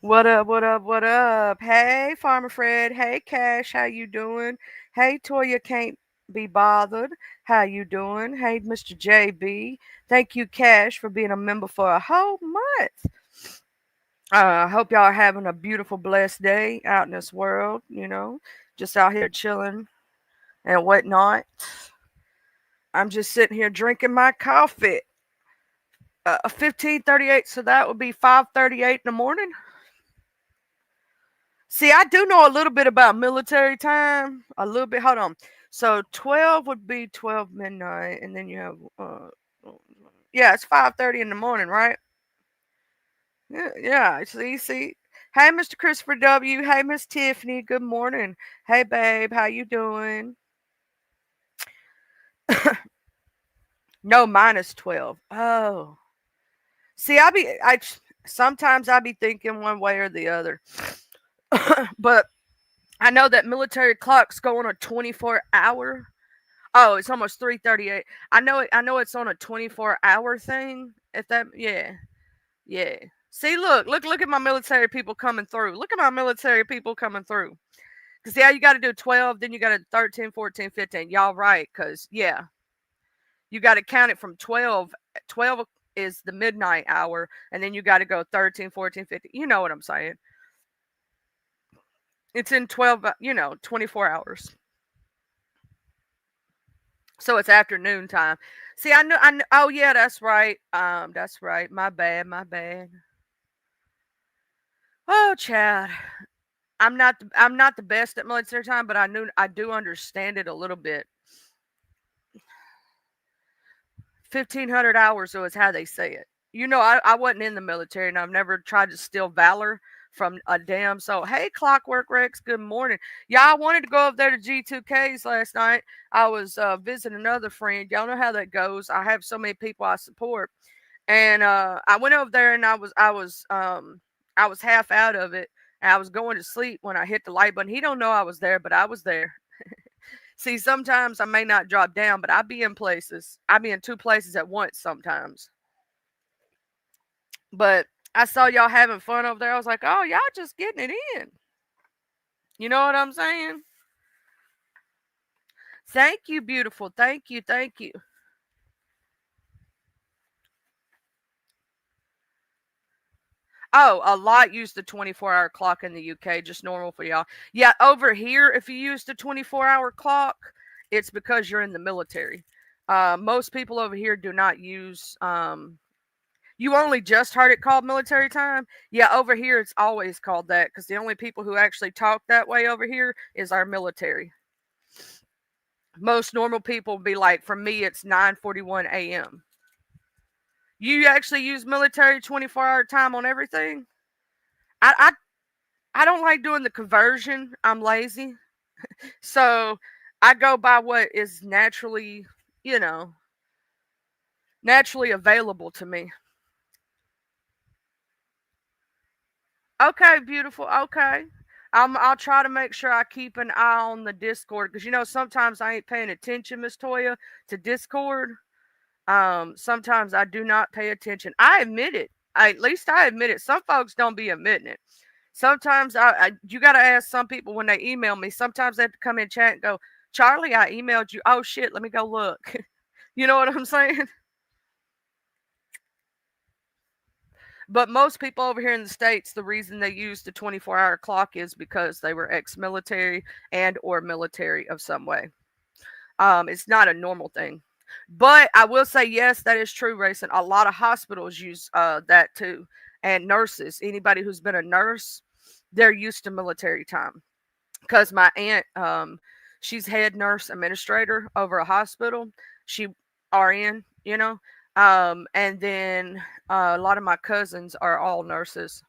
What up, what up, what up? Hey, Farmer Fred. Hey, Cash, how you doing? Hey, Toya can't be bothered. How you doing? Hey, Mr. JB. Thank you, Cash, for being a member for a whole month. I hope y'all are having a beautiful, blessed day out in this world, just out here chilling and whatnot. I'm just sitting here drinking my coffee. 15:38, so that would be 5:38 in the morning. See, I do know a little bit about military time. A little bit. Hold on. So 12 would be 12 midnight, and then you have yeah, it's 5:30 in the morning, right? Yeah, yeah. See. Hey, Mr. Christopher W. Hey, Miss Tiffany. Good morning. Hey, babe. How you doing? No, minus 12. Oh, see, I sometimes I be thinking one way or the other, but I know that military clocks go on a 24-hour. Oh, it's almost 3:38. I know it's on a 24-hour thing. If that yeah. Yeah. See, look at my military people coming through. Look at my military people coming through. Cuz yeah, you got to do 12, then you got to 13, 14, 15. Y'all right cuz yeah, you got to count it from 12. 12 is the midnight hour and then you got to go 13, 14, 15. You know what I'm saying? It's in 12, 24 hours. So it's afternoon time. See, I know. Oh yeah, that's right. That's right. My bad. My bad. Oh, Chad. I'm not the best at military time, but I do understand it a little bit. 1,500 hours, so is how they say it. I wasn't in the military, and I've never tried to steal valor from a damn soul. Hey, Clockwork Rex, good morning. Yeah, I wanted to go up there to G2Ks last night. I was visiting another friend. Y'all know how that goes. I have so many people I support, and I went over there, and I was half out of it. And I was going to sleep when I hit the light button. He don't know I was there, but I was there. See, sometimes I may not drop down, but I be in places. I be in two places at once sometimes. But I saw y'all having fun over there. I was like, oh, y'all just getting it in. You know what I'm saying? Thank you, beautiful. Thank you. Thank you. Oh, a lot use the 24-hour clock in the UK, just normal for y'all. Yeah, over here, if you use the 24-hour clock, it's because you're in the military. Most people over here do not use. You only just heard it called military time. Yeah, over here it's always called that because the only people who actually talk that way over here is our military. Most normal people would be like, for me, it's 9:41 a.m. You actually use military 24-hour time on everything. I I don't like doing the conversion. I'm lazy. So I go by what is you know, naturally available to me. Okay, beautiful. Okay. I'll try to make sure I keep an eye on the Discord because sometimes I ain't paying attention, Miss Toya, to Discord. Sometimes I do not pay attention. I admit it. At least I admit it. Some folks don't be admitting it. Sometimes you got to ask some people when they email me. Sometimes they have to come in chat and go, Charlie, I emailed you. Oh shit, let me go look. You know what I'm saying? But most people over here in the states, the reason they use the 24-hour clock is because they were ex-military and or military of some way. It's not a normal thing. But I will say, yes, that is true, Racing. A lot of hospitals use that too, and nurses. Anybody who's been a nurse, they're used to military time. Because my aunt, she's head nurse administrator over a hospital. She RN, and then a lot of my cousins are all nurses.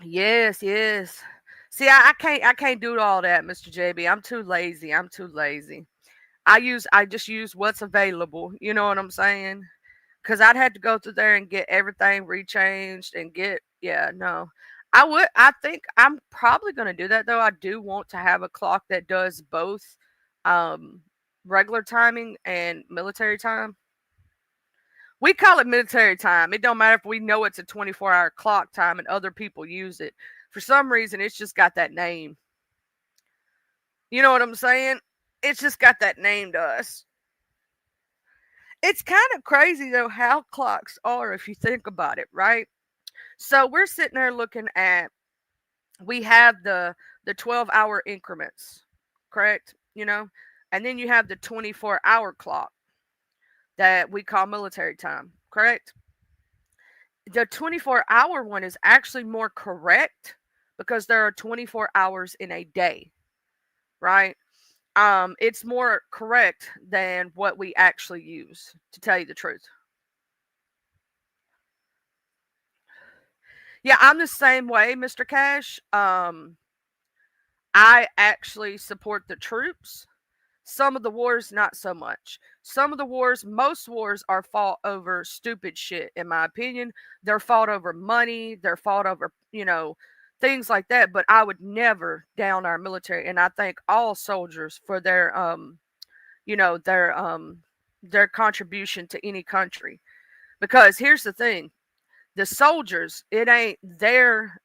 Yes, yes. See, I can't do all that, Mr. JB. I'm too lazy. I'm too lazy. I just use what's available. You know what I'm saying? Because I'd have to go through there and get everything rechanged and yeah, no. I think I'm probably going to do that though. I do want to have a clock that does both um, regular timing and military time. We call it military time. It don't matter if we know it's a 24-hour clock time and other people use it. For some reason, it's just got that name. You know what I'm saying? It's just got that name to us. It's kind of crazy though how clocks are if you think about it, right? So we're sitting there looking at, we have the 12-hour increments, correct? And then you have the 24-hour clock that we call military time, correct? The 24-hour one is actually more correct because there are 24 hours in a day, right? It's more correct than what we actually use, to tell you the truth. Yeah, I'm the same way, Mr. Cash. I actually support the troops. Some of the wars, not so much. Some of the wars, most wars are fought over stupid shit, in my opinion. They're fought over money. They're fought over, things like that. But I would never down our military. And I thank all soldiers for you know, their um, their contribution to any country. Because here's the thing: the soldiers, it ain't they're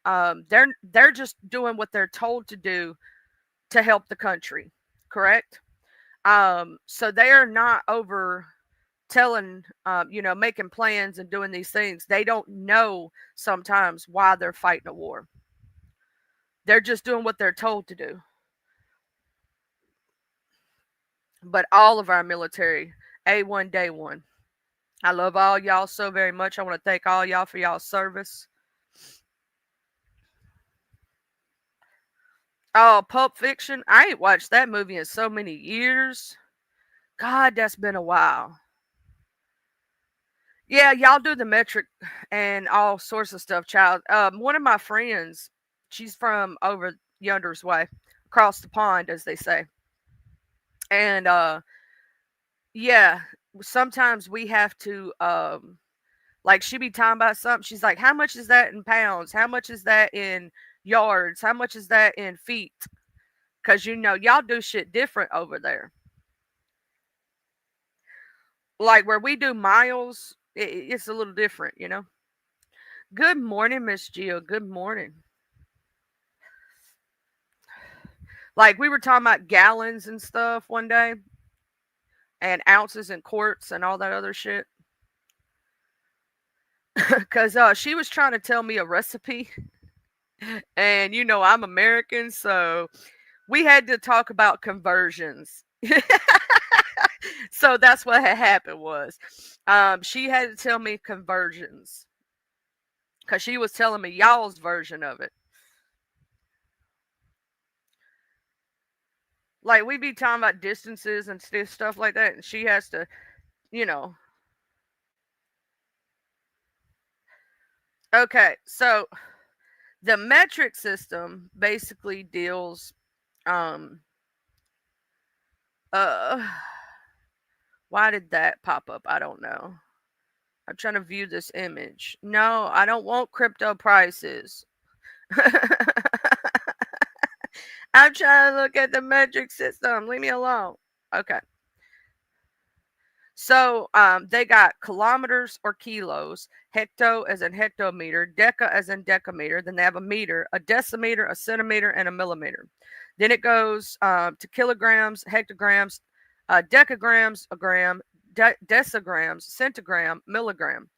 just doing what they're told to do to help the country, correct? So they are not over telling, making plans and doing these things. They don't know sometimes why they're fighting a war. They're just doing what they're told to do. But all of our military, A1 day one. I love all y'all so very much. I want to thank all y'all for y'all service. Oh, Pulp Fiction. I ain't watched that movie in so many years. God, that's been a while. Yeah, y'all do the metric and all sorts of stuff, child. One of my friends, she's from over yonder's way, across the pond, as they say. And yeah, sometimes we have to like she be talking about something. She's like, "How much is that in pounds? How much is that in yards? How much is that in feet?" Because y'all do shit different over there. Like where we do miles, it's a little different. Good morning, Miss Gio. Good morning. Like we were talking about gallons and stuff one day, and ounces and quarts and all that other shit. Because she was trying to tell me a recipe, and I'm American, so we had to talk about conversions. So that's what had happened was, she had to tell me conversions because she was telling me y'all's version of it. Like we be talking about distances and stuff like that, and she has to, you know. Okay, so the metric system basically deals, um, uh, why did that pop up? I don't know. I'm trying to view this image. No, I don't want crypto prices. I'm trying to look at the metric system. Leave me alone. Okay. So they got kilometers or kilos, hecto as in hectometer, deca as in decameter. Then they have a meter, a decimeter, a centimeter, and a millimeter. Then it goes to kilograms, hectograms, decagrams, a gram, decigrams, centigram, milligram.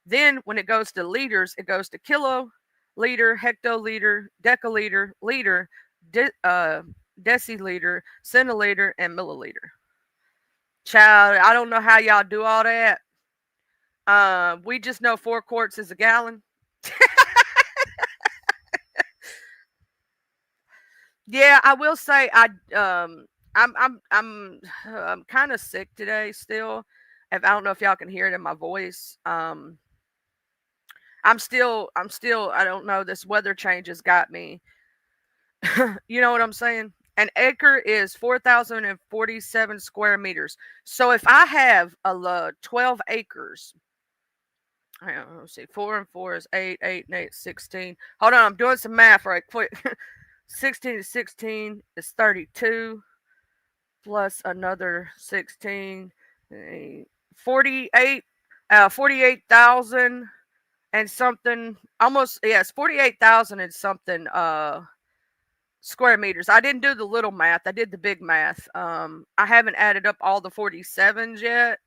Then when it goes to liters, it goes to kilo, liter, hectoliter, decaliter, liter, deciliter, centiliter, and milliliter. Child, I don't know how y'all do all that. We just know 4 quarts is a gallon. Yeah, I will say I'm kind of sick today still. If I don't know if y'all can hear it in my voice. I'm still I don't know, this weather change has got me. You know what I'm saying? An acre is 4,047 square meters. So if I have 12 acres, hang on, let's see, 4 and 4 is 8, 8 and 8 is 16. Hold on, I'm doing some math right quick. 16 to 16 is 32. plus another 16, 48, 48,000 and something, almost, yes, 48,000 and something square meters. I didn't do the little math, I did the big math. I haven't added up all the 47s yet,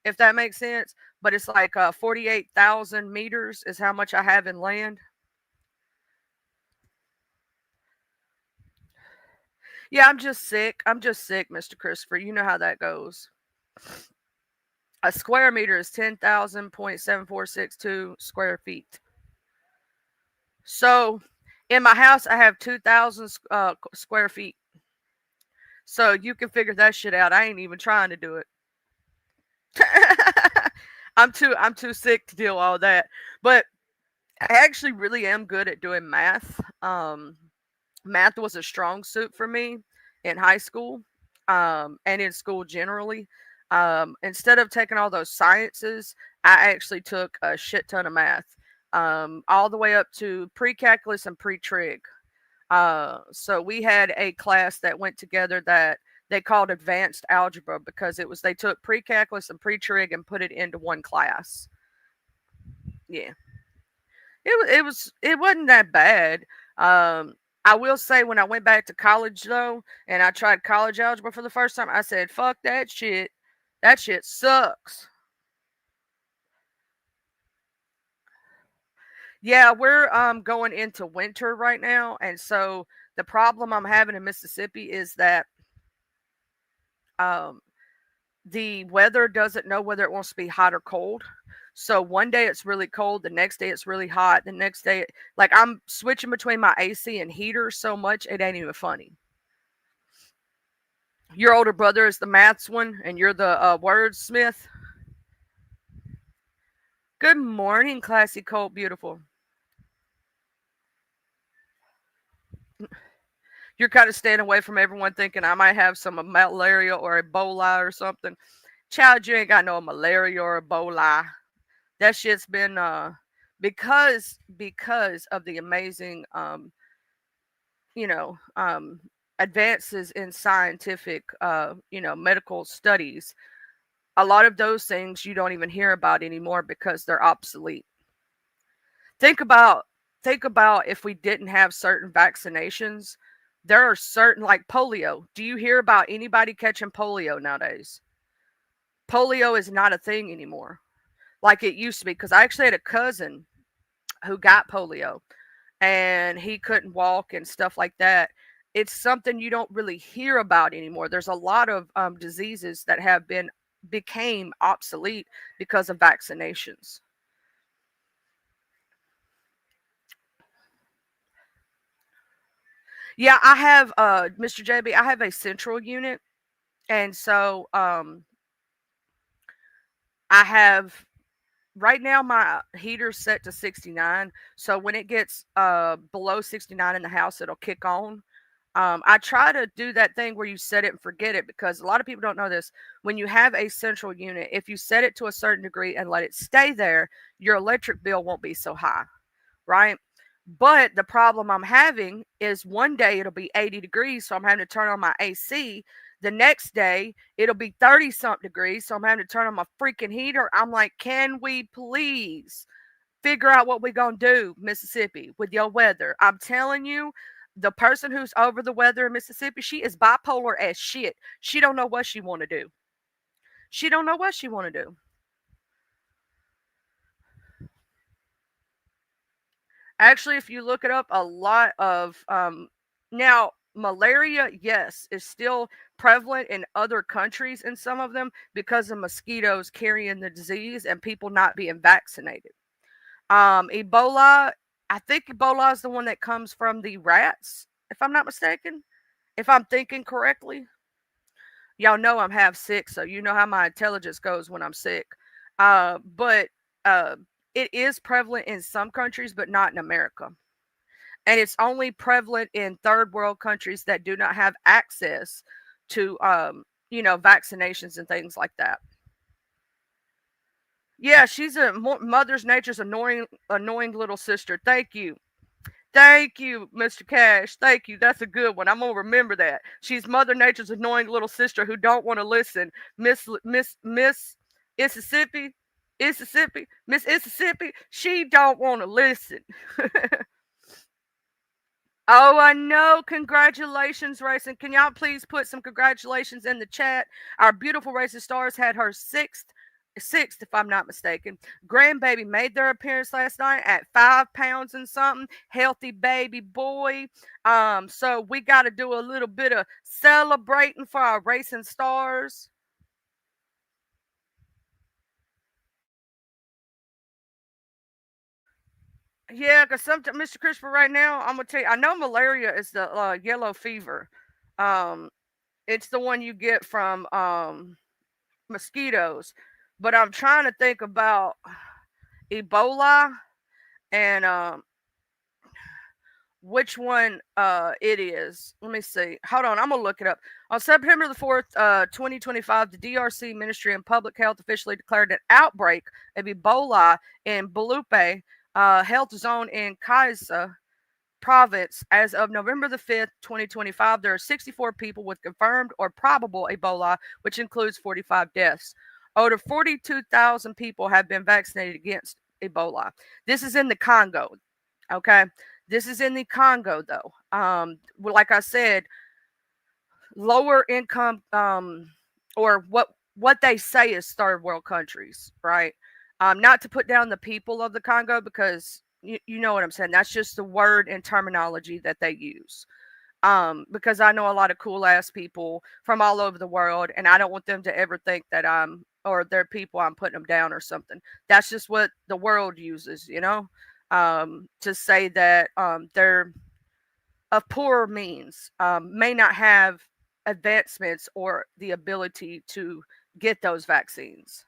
if that makes sense, but it's like 48,000 meters is how much I have in land. Yeah, I'm just sick. I'm just sick, Mr. Christopher. You know how that goes. A square meter is 10,000.7462 square feet. So in my house, I have 2,000 square feet. So you can figure that shit out. I ain't even trying to do it. I'm too sick to deal all that. But I actually really am good at doing math. Math was a strong suit for me in high school, and in school generally. Instead of taking all those sciences, I actually took a shit ton of math, all the way up to pre-calculus and pre-trig. So we had a class that went together that they called advanced algebra because it was they took pre-calculus and pre-trig and put it into one class. Yeah, it wasn't that bad. I will say when I went back to college though, and I tried college algebra for the first time, I said, "Fuck that shit. That shit sucks." Yeah, we're going into winter right now, and so the problem I'm having in Mississippi is that um the weather doesn't know whether it wants to be hot or cold. So one day it's really cold, the next day it's really hot, the next day like I'm switching between my AC and heater so much it ain't even funny. Your older brother is the maths one and you're the wordsmith. Good morning, classy Colt beautiful. You're kind of staying away from everyone thinking I might have some malaria or Ebola or something. Child, you ain't got no malaria or Ebola. That shit's been because of the amazing you know advances in scientific medical studies. A lot of those things you don't even hear about anymore because they're obsolete. Think about think about if we didn't have certain vaccinations. There are certain like polio. Do you hear about anybody catching polio nowadays? Polio is not a thing anymore like it used to be because I actually had a cousin who got polio and he couldn't walk and stuff like that. It's something you don't really hear about anymore. There's a lot of diseases that have been became obsolete because of vaccinations. Yeah, I have Mr. JB, I have a central unit and so I have right now my heater's set to 69. So when it gets below 69 in the house it'll kick on. I try to do that thing where you set it and forget it because a lot of people don't know this. When you have a central unit, if you set it to a certain degree and let it stay there, your electric bill won't be so high, right? But the problem I'm having is one day it'll be 80 degrees, so I'm having to turn on my AC. The next day it'll be 30 something degrees, so I'm having to turn on my freaking heater. I'm like, can we please figure out what we're gonna do, Mississippi, with your weather? I'm telling you, the person who's over the weather in Mississippi, she is bipolar as shit. She don't know what she want to do. She don't know what she want to do. Actually, if you look it up, a lot of now malaria, yes, is still prevalent in other countries in some of them because of mosquitoes carrying the disease and people not being vaccinated. Ebola, I think Ebola is the one that comes from the rats, if I'm not mistaken. If I'm thinking correctly, y'all know I'm half sick, so you know how my intelligence goes when I'm sick. But uh, it is prevalent in some countries, but not in America. And it's only prevalent in third world countries that do not have access to, vaccinations and things like that. Yeah, she's a mother's nature's annoying little sister. Thank you. Thank you, Mr. Cash. Thank you. That's a good one. I'm gonna remember that. She's Mother Nature's annoying little sister who don't want to listen. Miss Mississippi, Miss Mississippi. She don't want to listen. Oh, I know. Congratulations, Racing. Can y'all please put some congratulations in the chat? Our beautiful Racing Stars had her sixth, if I'm not mistaken. Grandbaby made their appearance last night at 5 pounds and something. Healthy baby boy. So we got to do a little bit of celebrating for our Racing Stars. Yeah, because sometimes, Mr. Christopher, right now, I'm gonna tell you, I know malaria is the yellow fever. Um, it's the one you get from mosquitoes, but I'm trying to think about Ebola and which one it is. Let me see. Hold on, I'm gonna look it up. On September the 4th, 2025, the DRC Ministry of Public Health officially declared an outbreak of Ebola in Balupe health zone in Kaisa province. As of November the 5th, 2025, there are 64 people with confirmed or probable Ebola, which includes 45 deaths. Over 42,000 people have been vaccinated against Ebola. This is in the Congo. Okay. This is in the Congo, though. Like I said, lower income, or what they say is third world countries, right? Not to put down the people of the Congo, because you know what I'm saying. That's just the word and terminology that they use. Because I know a lot of cool ass people from all over the world, and I don't want them to ever think that I'm, or they're people, I'm putting them down or something. That's just what the world uses, to say that they're of poorer means, may not have advancements or the ability to get those vaccines.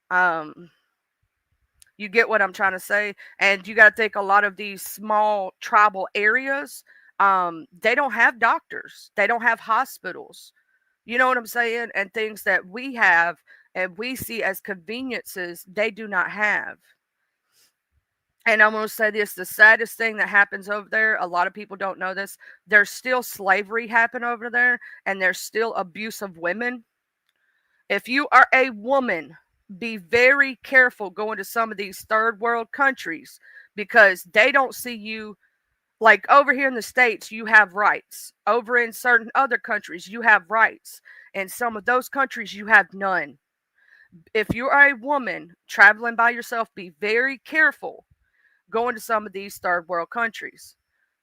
Um, you get what I'm trying to say? And you got to think, a lot of these small tribal areas, they don't have doctors, they don't have hospitals. You know what I'm saying? And things that we have and we see as conveniences, they do not have. And I'm going to say this, the saddest thing that happens over there, a lot of people don't know this. There's still slavery happen over there, and there's still abuse of women. If you are a woman, be very careful going to some of these third world countries, because they don't see you like over here in the States, you have rights. Over in certain other countries, you have rights. In some of those countries, you have none. If you are a woman traveling by yourself, be very careful going to some of these third world countries.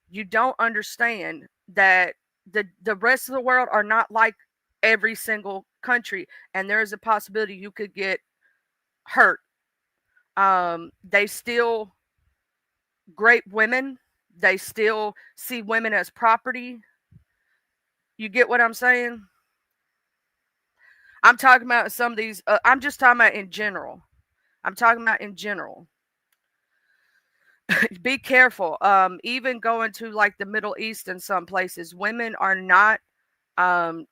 You don't understand that the rest of the world are not like every single country, and there is a possibility you could get hurt. They still great women. They still see women as property. You get what I'm saying? I'm talking about some of these. I'm just talking about in general. I'm talking about in general. Be careful. Even going to like the Middle East and some places, women are not. Um,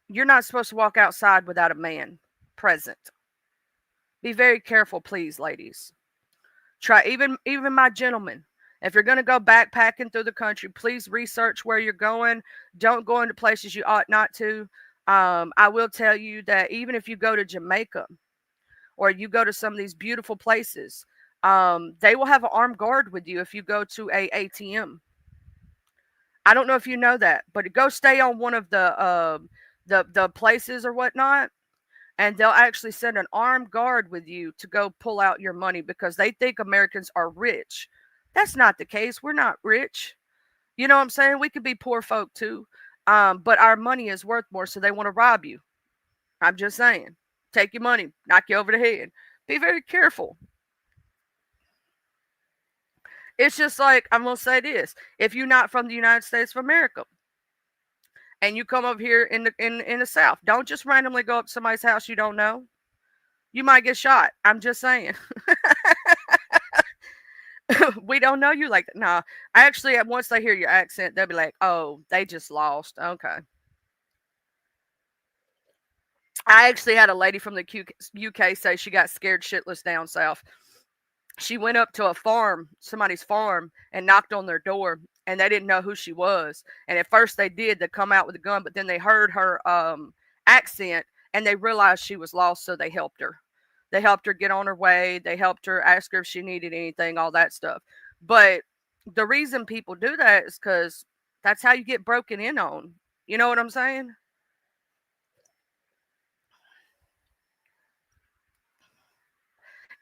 you're not supposed to walk outside without a man present. Be very careful, please, ladies. Try, even my gentlemen. If you're going to go backpacking through the country, please research where you're going. Don't go into places you ought not to. I will tell you that even if you go to Jamaica or you go to some of these beautiful places, they will have an armed guard with you if you go to a ATM. I don't know if you know that, but go stay on one of the places or whatnot, and they'll actually send an armed guard with you to go pull out your money, because they think Americans are rich. That's not the case. We're not rich. You know what I'm saying? We could be poor folk too, but our money is worth more, so they want to rob you. I'm just saying. Take your money, knock you over the head. Be very careful. It's just like, I'm gonna say this: if you're not from the United States of America and you come over here in the South, don't just randomly go up to somebody's house you don't know. You might get shot. I'm just saying. We don't know you like that. Nah, actually, once they hear your accent, they'll be like, "Oh, they just lost." Okay. I actually had a lady from the UK say she got scared shitless down south. She went up to a farm, somebody's farm, and knocked on their door, and they didn't know who she was. And at first they did, they come out with a gun, but then they heard her accent and they realized she was lost, so they helped her. They helped her get on her way. They helped her, ask her if she needed anything, all that stuff. But the reason people do that is because that's how you get broken in on. You know what I'm saying?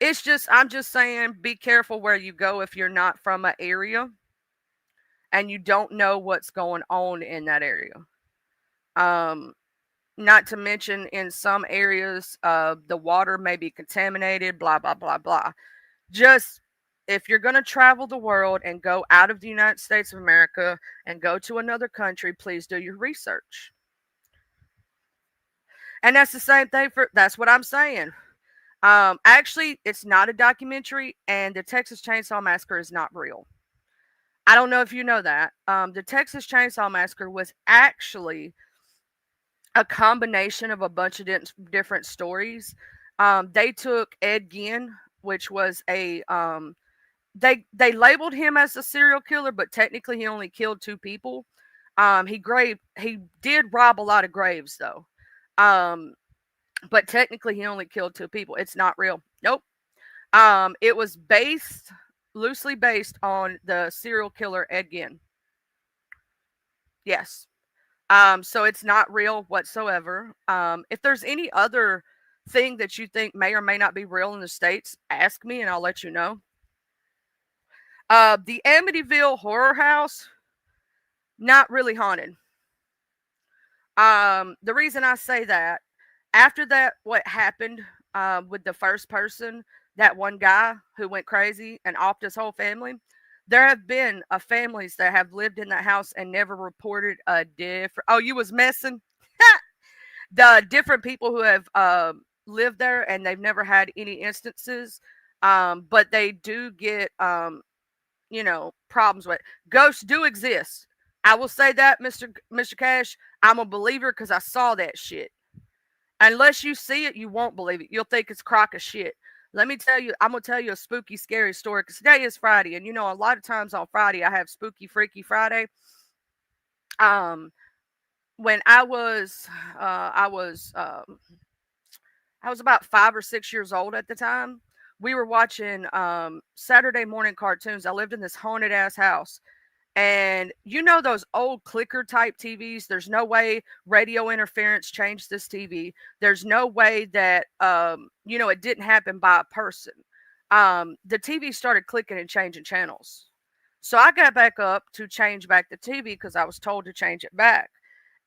It's just, I'm just saying, be careful where you go if you're not from an area and you don't know what's going on in that area. Um, Not to mention, in some areas, the water may be contaminated, blah, blah, blah, blah. Just, if you're going to travel the world and go out of the United States of America and go to another country, please do your research. And that's the same thing that's what I'm saying. Actually, it's not a documentary, and the Texas Chainsaw Massacre is not real. I don't know if you know that. The Texas Chainsaw Massacre was actually a combination of a bunch of different stories. They took Ed Gein, which was they labeled him as a serial killer, but technically he only killed 2 people. He did rob a lot of graves though. Um, but technically he only killed 2 people. It's not real. Nope. It was loosely based on the serial killer Ed Gein. Yes. So it's not real whatsoever. If there's any other thing that you think may or may not be real in the States, ask me and I'll let you know. The Amityville Horror House, not really haunted. The reason I say that, after that, what happened with the first person, that one guy who went crazy and offed his whole family, there have been families that have lived in that house and never reported a different. Oh, you was messing. The different people who have lived there and they've never had any instances, but they do get problems with ghosts do exist. I will say that, Mr. Cash, I'm a believer because I saw that shit. Unless you see it, you won't believe it. You'll think it's crock of shit. Let me tell you, I'm gonna tell you a spooky, scary story because today is Friday, and a lot of times on Friday I have spooky, freaky Friday. When I was about 5 or 6 years old at the time. We were watching Saturday morning cartoons. I lived in this haunted ass house. And those old clicker type TVs, there's no way radio interference changed this TV. There's no way that, it didn't happen by a person. The TV started clicking and changing channels. So I got back up to change back the TV because I was told to change it back.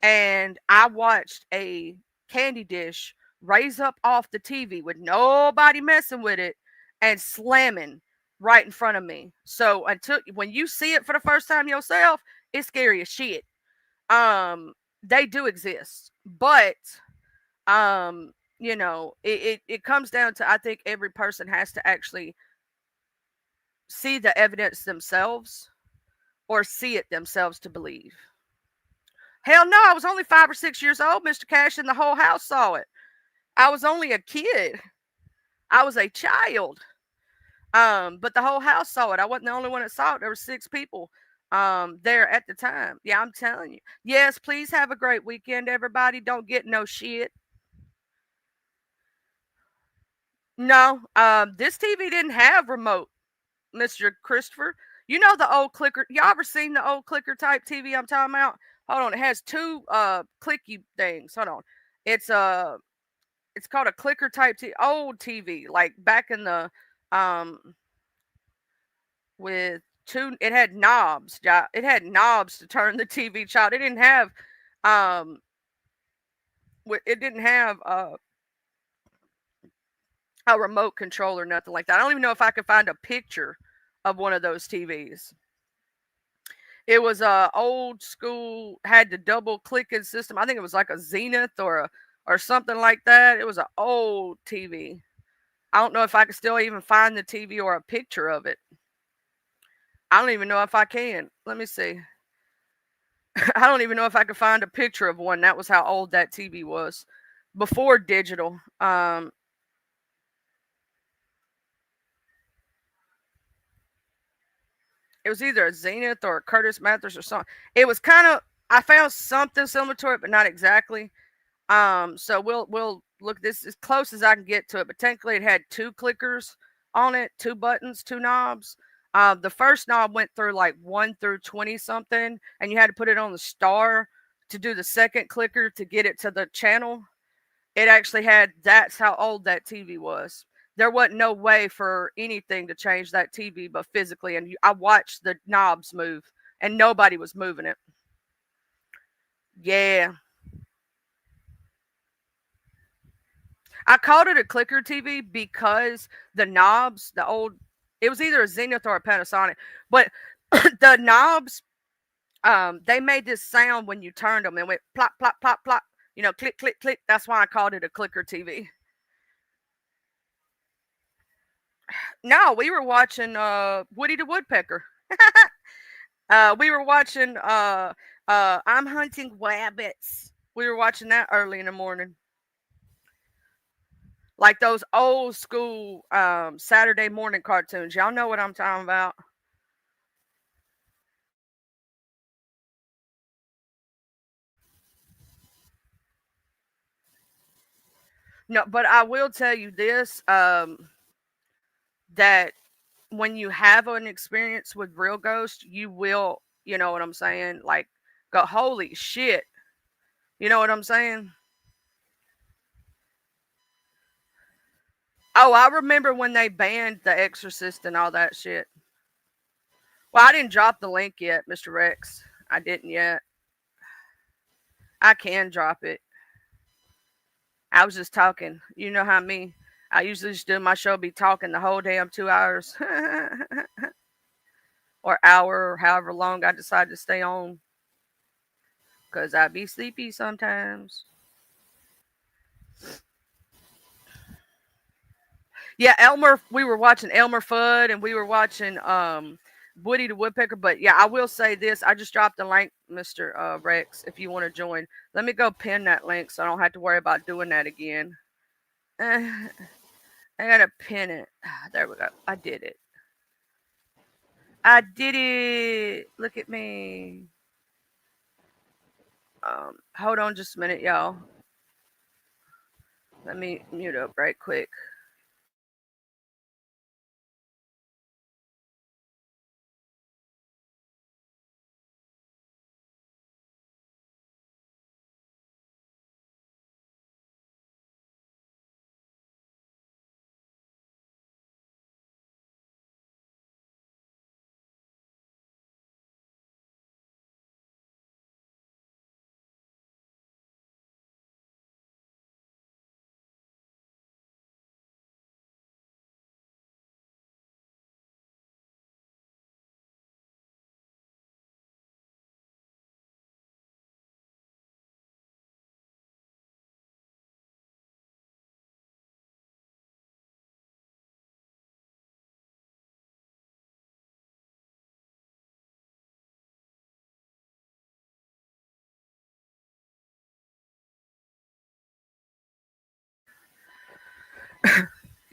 And I watched a candy dish raise up off the TV with nobody messing with it and slamming right in front of me. So when you see it for the first time yourself, it's scary as shit. They do exist, but it comes down to, I think every person has to actually see the evidence themselves or see it themselves to believe. Hell no, I was only 5 or 6 years old, Mr. Cash, and the whole house saw it. I was only a kid. I was a child. But the whole house saw it. I wasn't the only one that saw it. There were 6 people there at the time. Yeah, I'm telling you. Yes, please have a great weekend, everybody. Don't get no shit. No, this TV didn't have remote, Mr. Christopher. You know the old clicker. Y'all ever seen the old clicker type TV I'm talking about? Hold on, it has 2 clicky things. Hold on. It's called a clicker type old TV, like back in the with 2, it had knobs. It had knobs to turn the TV child. It didn't have it didn't have a remote control or nothing like that. I don't even know if I could find a picture of one of those TVs. It was old school, had the double clicking system. I think it was like a Zenith or something like that. It was an old TV. I don't know if I can still even find the TV or a picture of it. I don't even know if I can. Let me see. I don't even know if I could find a picture of one. That was how old that TV was. Before digital. It was either a Zenith or a Curtis Mathers or something. It was kind of, I found something similar to it, but not exactly. So we'll look this as close as I can get to it. But technically, it had two clickers on it, two buttons, two knobs. The first knob went through like 1 through 20 something, and you had to put it on the star to do the second clicker to get it to the channel. It actually had, that's how old that TV was. There wasn't no way for anything to change that TV but physically. And I watched the knobs move, and nobody was moving it. Yeah. I called it a clicker TV because the knobs, the old, it was either a Zenith or a Panasonic, but the knobs, they made this sound when you turned them and went plop, plop, plop, plop, click, click, click. That's why I called it a clicker TV. No, we were watching Woody the Woodpecker. We were watching I'm Hunting Wabbits. We were watching that early in the morning. Like those old school Saturday morning cartoons. Y'all know what I'm talking about. No, but I will tell you this, that when you have an experience with real ghosts, you will, you know what I'm saying? Like, go, holy shit. You know what I'm saying? Oh, I remember when they banned The Exorcist and all that shit. Well, I didn't drop the link yet, Mr. Rex. I didn't yet. I can drop it. I was just talking. You know how me. I usually just do my show, be talking the whole damn 2 hours or hour or however long I decide to stay on. Because I be sleepy sometimes. Yeah, Elmer, we were watching Elmer Fudd and we were watching Woody the Woodpecker. But yeah, I will say this. I just dropped the link, Mr. Rex, if you want to join. Let me go pin that link so I don't have to worry about doing that again. I gotta pin it. There we go. I did it. I did it. Look at me. Hold on just a minute, y'all. Let me mute up right quick.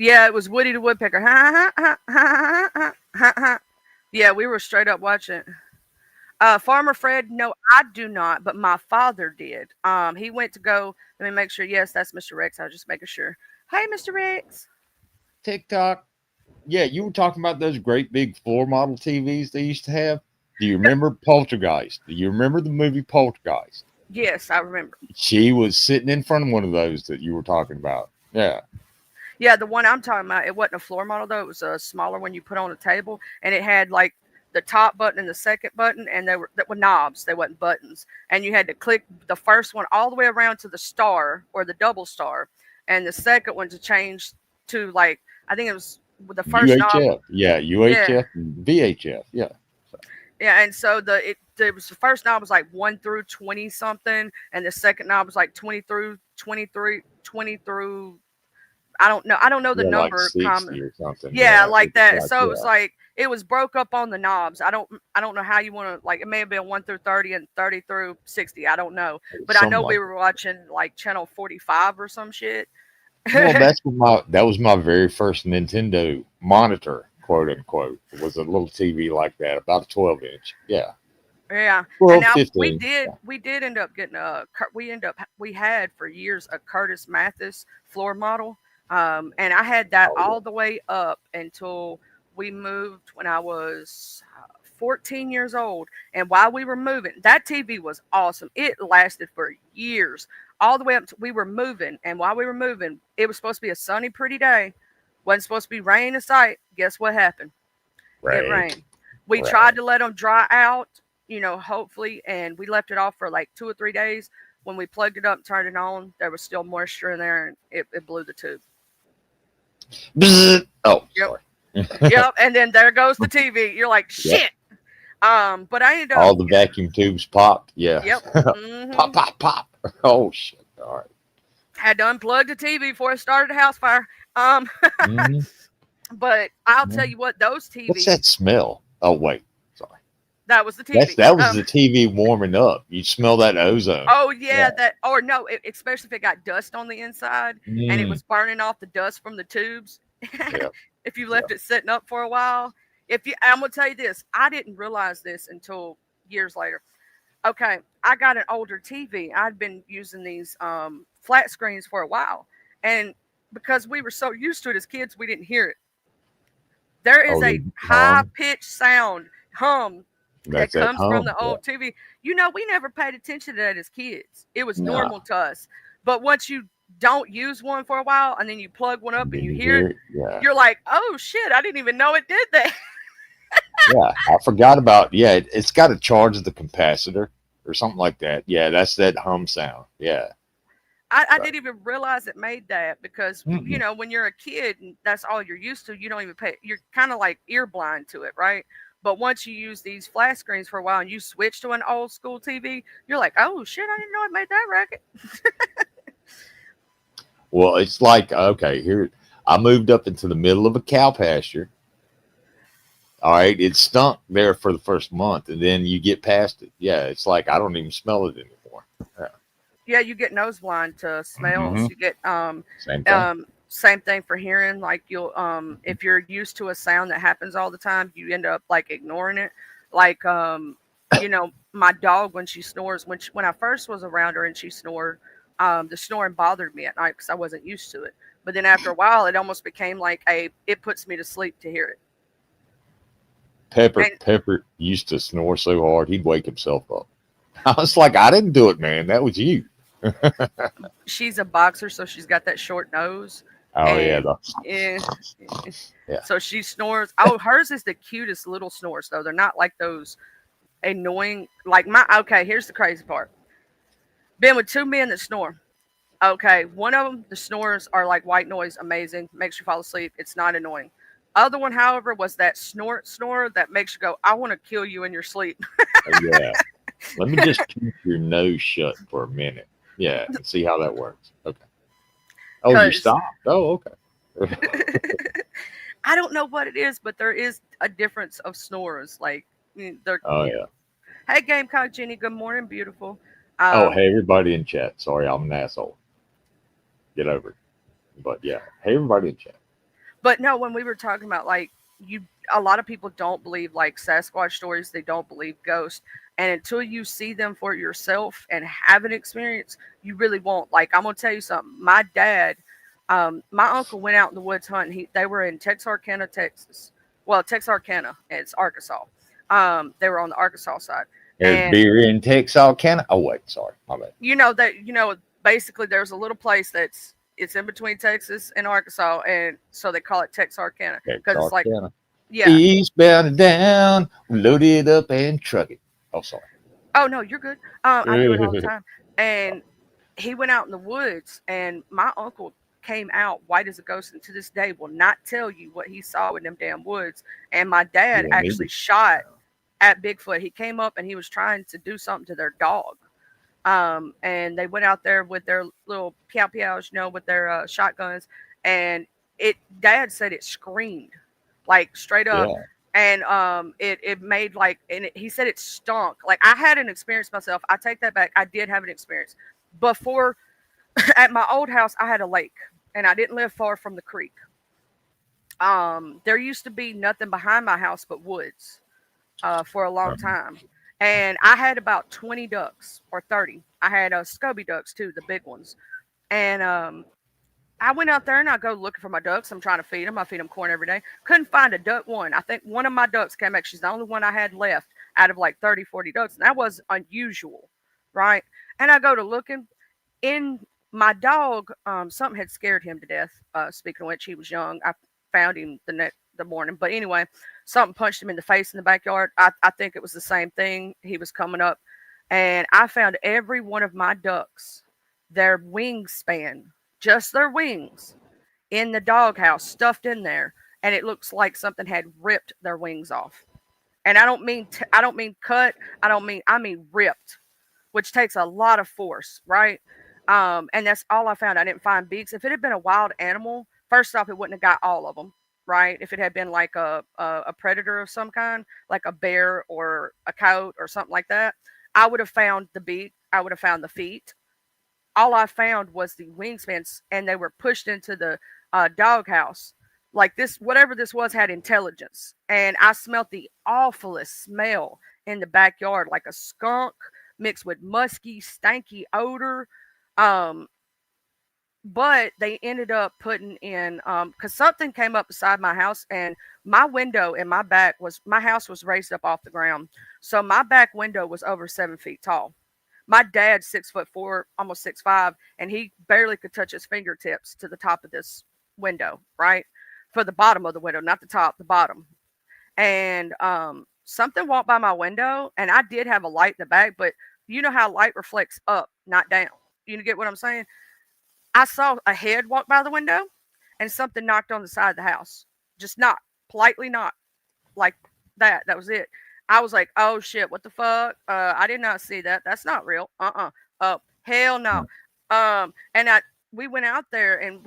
Yeah, it was Woody the Woodpecker. Yeah, we were straight up watching. Farmer Fred, no, I do not, but my father did. He went to go. Let me make sure. Yes, that's Mr. Rex. I was just making sure. Hey, Mr. Rex. TikTok. Yeah, you were talking about those great big floor model TVs they used to have. Do you remember Poltergeist? Do you remember the movie Poltergeist? Yes, I remember. She was sitting in front of one of those that you were talking about. Yeah. Yeah, the one I'm talking about, it wasn't a floor model though. It was a smaller one you put on a table, and it had like the top button and the second button, and they were knobs. They wasn't buttons, and you had to click the first one all the way around to the star or the double star, and the second one to change to like, I think it was with the first knob. UHF. Yeah, Yeah, UHF and VHF. Yeah. So, yeah, and so it was the first knob was like 1 through 20 something, and the second knob was like 20 through I don't know the yeah, like number 60 common. or something. Yeah, Yeah. like It's that. like, So it was yeah, like it was broke up on the knobs. I don't know how you want to, like, it may have been 1 through 30 and 30 through 60. I don't know. But I something know we like were watching like channel 45 or some shit. Well, that was my very first Nintendo monitor. quote unquote. It was a little TV like that, about a 12-inch. Yeah. Yeah, and 12, now 15. Yeah. we did end up getting we had for years a Curtis Mathis floor model, and I had that Oh, all the way up until we moved when I was 14 years old. And while we were moving, that TV was awesome. It lasted for years, all the way up to we were moving. And while we were moving, it was supposed to be a sunny, pretty day. Wasn't supposed to be rain in sight. Guess what happened? It right. rained. We Right. tried to let them dry out, hopefully, and we left it off for like 2 or 3 days. When we plugged it up and turned it on, there was still moisture in there, and it blew the tube. Bzzz. Oh, Yep. sorry. Yep, and then there goes the TV. You're like, Yep. shit. But I ended up. All the vacuum tubes popped. Yeah. Yep. Mhm. Pop, pop, pop. Oh, shit. All right. Had to unplug the TV before it started a house fire. Mhm. But I'll Mhm. tell you what, those TVs. What's that smell? Oh, wait. Sorry. That was the TV. That was the TV warming up. You smell that ozone. Oh yeah, Yeah. that or no, especially if it got dust on the inside and it Mm. was burning off the dust from the tubes. Yep. If you left it sitting up for a while, I'm gonna tell you this, I didn't realize this until years later. Okay, I got an older TV. I'd been using these flat screens for a while, and because we were so used to it as kids, we didn't hear it. There is Oh, a the high hum. pitched sound hum that That's that comes from hum. the Yeah. old TV. We never paid attention to that as kids. It was Nah. normal to us. But once you don't use one for a while and then you plug one up and Then you you hear it, Yeah. you're like, oh shit, I didn't even know it did that. Yeah. I forgot about, it's got to charge the capacitor or something like that. Yeah. That's that hum sound. Yeah. I Right. didn't even realize it made that because, Mm-mm. when you're a kid and that's all you're used to, you don't even you're kind of like ear blind to it, right? But once you use these flat screens for a while and you switch to an old school TV, you're like, oh shit, I didn't know it made that racket. Well, it's like, okay, here, I moved up into the middle of a cow pasture. All right. It stunk there for the first month, and then you get past it. Yeah. It's like, I don't even smell it anymore. Yeah, you get nose blind to smells. Mhm. You get Same thing. same thing for hearing. Like you'll if you're used to a sound that happens all the time, you end up like ignoring it. Like my dog when she snores, when I first was around her and she snored, the snoring bothered me at night because I wasn't used to it. But then after a while, it almost became like it puts me to sleep to hear it. And Pepper used to snore so hard he'd wake himself up. I was like, I didn't do it, man. That was you. she's a boxer, so she's got that short nose. Oh yeah. And eh, Yeah. so she snores. Oh, hers is the cutest little snores though. They're not like those annoying. Like okay, here's the crazy part. Been with two men that snore. Okay, one of them, the snores are like white noise, amazing, makes you fall asleep. It's not annoying. Other one, however, was that snore that makes you go, I want to kill you in your sleep. Yeah. Let me just keep your nose shut for a minute. Yeah, and see how that works. Okay. Oh, you 'Cause- stopped. Oh, okay. I don't know what it is, but there is a difference of snores. Like they're. Oh yeah. Hey, Gamecock Jenny. Good morning, beautiful. Oh, hey everybody in chat. Sorry, I'm an asshole. Get over it. But yeah, hey everybody in chat. But no, when we were talking about like a lot of people don't believe like Sasquatch stories. They don't believe ghosts, and until you see them for yourself and have an experience, you really won't. Like I'm gonna tell you something. My dad, my uncle went out in the woods hunting. They were in Texarkana, Texas. Well, Texarkana, it's Arkansas. They were on the Arkansas side. There's And beer in Texarkana. Oh wait, sorry, my bad. Basically there's a little place it's in between Texas and Arkansas, and so they call it Texarkana because it's like Texarkana. yeah. Eastbound and down, load it up and truck it. Oh, sorry. Oh no, you're good. I do it all the time. And he went out in the woods, and my uncle came out white as a ghost, and to this day will not tell you what he saw in them damn woods. And my dad Yeah, actually shot at Bigfoot. He came up and he was trying to do something to their dog. And they went out there with their little pew-pews, with their shotguns, and Dad said it screamed like straight up. Yeah. And it made like, and he said it stunk. Like I had an experience myself. I take that back. I did have an experience before. At my old house, I had a lake, and I didn't live far from the creek. There used to be nothing behind my house but woods for a long Um, time. And I had about 20 ducks or 30. I had Scoby ducks too, the big ones. And I went out there and I go looking for my ducks. I'm trying to feed them. I feed them corn every day. Couldn't find a duck one. I think one of my ducks came back. She's the only one I had left out of like 30, 40 ducks. And that was unusual, right? And I go to looking in my dog. Something had scared him to death. Speaking of which, he was young. I found him the morning. But anyway, something punched him in the face in the backyard. I think it was the same thing. He was coming up. And I found every one of my ducks, their wingspan, just their wings, in the doghouse, stuffed in there, and it looks like something had ripped their wings off. And I don't mean cut. I mean ripped, which takes a lot of force, right? And that's all I found. I didn't find beaks. If it had been a wild animal, first off, it wouldn't have got all of them, right? If it had been like a predator of some kind, like a bear or a coyote or something like that, I would have found the beak. I would have found the feet. All I found was the wingspans, and they were pushed into the doghouse. Like this, whatever this was, had intelligence, and I smelt the awfulest smell in the backyard, like a skunk mixed with musky, stanky odor. Um, but they ended up putting in because something came up beside my house, and my window in my back was my house was raised up off the ground, so my back window was over 7 feet tall. My dad's 6'4", almost 6'5", and he barely could touch his fingertips to the top of this window, right? For the bottom of the window, not the top, the bottom. And something walked by my window, and I did have a light in the back, but you know how light reflects up, not down. You get what I'm saying? I saw a head walk by the window, and something knocked on the side of the house. Just knocked, politely knocked, like that. That was it. I was like, oh shit, what the fuck? I did not see that. That's not real. Oh, hell no. And we went out there, and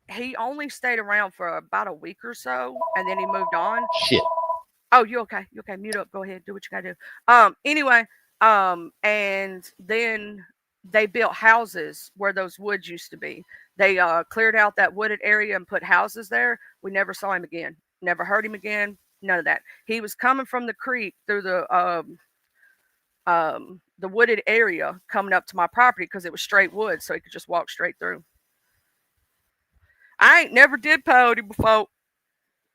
he only stayed around for about a week or so, and then he moved on. shit. Oh, you okay? You okay? Mute up. Go ahead. Do what you gotta do. Anyway, and then they built houses where those woods used to be. They cleared out that wooded area and put houses there. We never saw him again. Never heard him again. None of that. He was coming from the creek through the wooded area coming up to my property because it was straight wood, so he could just walk straight through. I ain't never did peyote before,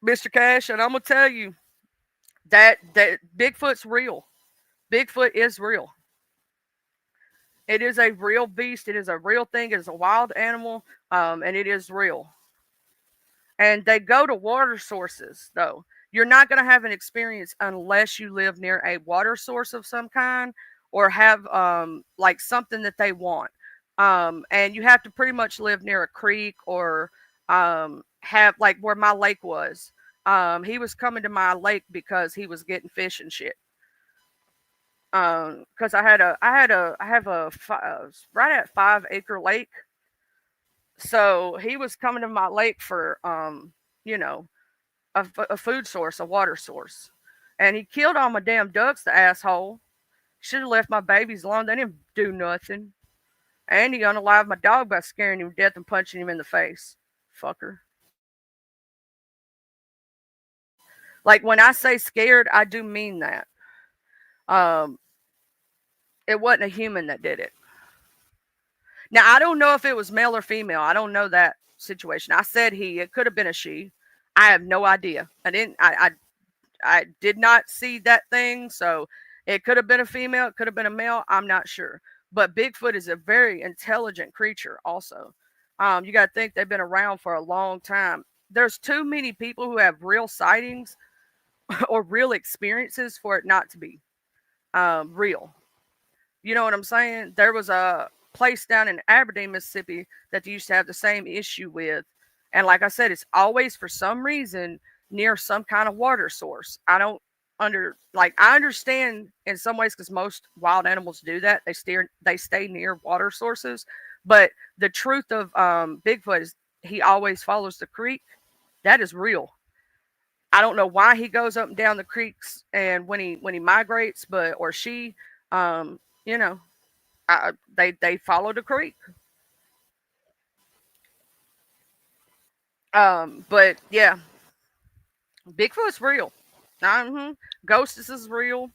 Mr. Cash, and I'm gonna tell you that Bigfoot's real. Bigfoot is real. It is a real beast. It is a real thing. It is a wild animal, and it is real. And they go to water sources, though. You're not going to have an experience unless you live near a water source of some kind or have like something that they want. And you have to pretty much live near a creek or have like where my lake was. He was coming to my lake because he was getting fish and shit. Because I have a right at 5 acre lake, so he was coming to my lake for you know, a food source, a water source, and he killed all my damn ducks. The asshole should have left my babies alone. They didn't do nothing, and he unalived my dog by scaring him to death and punching him in the face, fucker. Like when I say scared, I do mean that. Um, it wasn't a human that did it. Now I don't know if it was male or female. I don't know that situation. I said he. It could have been a she. I have no idea. I didn't. I did not see that thing. So it could have been a female. It could have been a male. I'm not sure. But Bigfoot is a very intelligent creature. Also, you got to think they've been around for a long time. There's too many people who have real sightings or real experiences for it not to be real. You know what I'm saying? There was a place down in Aberdeen, Mississippi that they used to have the same issue with. And like I said, it's always for some reason near some kind of water source. I understand in some ways because most wild animals do that. They stay near water sources. But the truth of Bigfoot is he always follows the creek. That is real. I don't know why he goes up and down the creeks and when he migrates, but or she, you know, they follow the creek. But yeah, Bigfoot's real. Ghosts is real.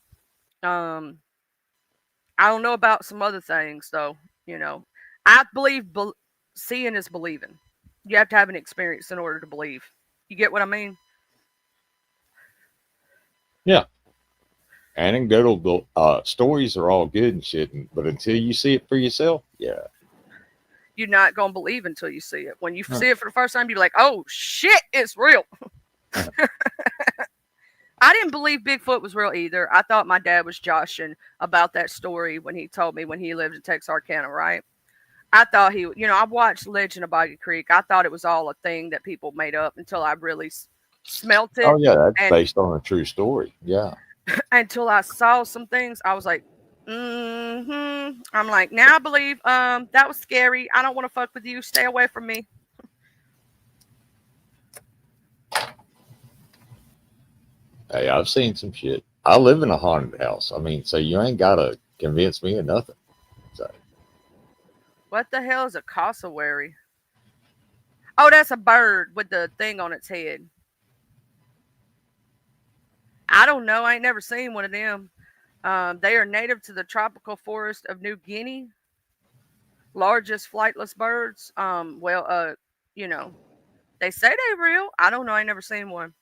Um, I don't know about some other things though. You know, I believe seeing is believing. You have to have an experience in order to believe. You get what I mean? Yeah. Anecdotal stories are all good and shit, but until you see it for yourself, yeah. You're not gonna believe until you see it. When you Huh. see it for the first time, you're like, "Oh shit, it's real." I didn't believe Bigfoot was real either. I thought my dad was joshing about that story when he told me when he lived in Texarkana, right? I thought I watched Legend of Boggy Creek. I thought it was all a thing that people made up until I really smelt Oh it. yeah, that's And based on a true story. Yeah. until I saw some things, I was like, I'm like, now I believe, that was scary. I don't want to fuck with you. Stay away from me. Hey, I've seen some shit. I live in a haunted house. I mean, so you ain't gotta convince me of nothing. So What the hell is a cassowary? Oh, that's a bird with the thing on its head. I don't know. I ain't never seen one of them. They are native to the tropical forest of New Guinea. Largest flightless birds. You know, they say they real. I don't know. I ain't never seen one.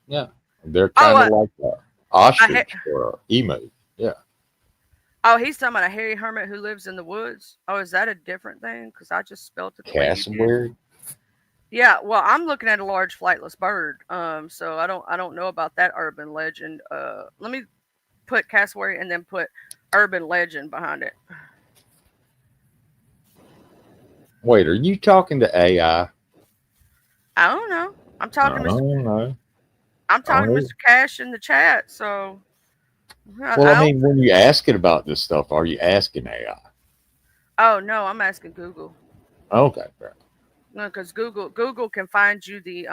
yeah, they're Oh, kind of like a ha- ostrich or a emu. Yeah, oh, he's talking about a hairy hermit who lives in the woods. Oh, is that a different thing? Because I just spelt it the way you did. cassowary. Yeah, well, I'm looking at a large flightless bird. So I don't know about that urban legend. Let me put cassowary and then put urban legend behind it. Wait, are you talking to AI? I don't know. I'm talking I to Mr. don't know. I'm I don't talking to know. Mr. Cash in the chat. So Well, I I don't. mean, when you asking about this stuff, are you asking AI? Oh no, I'm asking Google. Okay, bro. No, because Google can find you the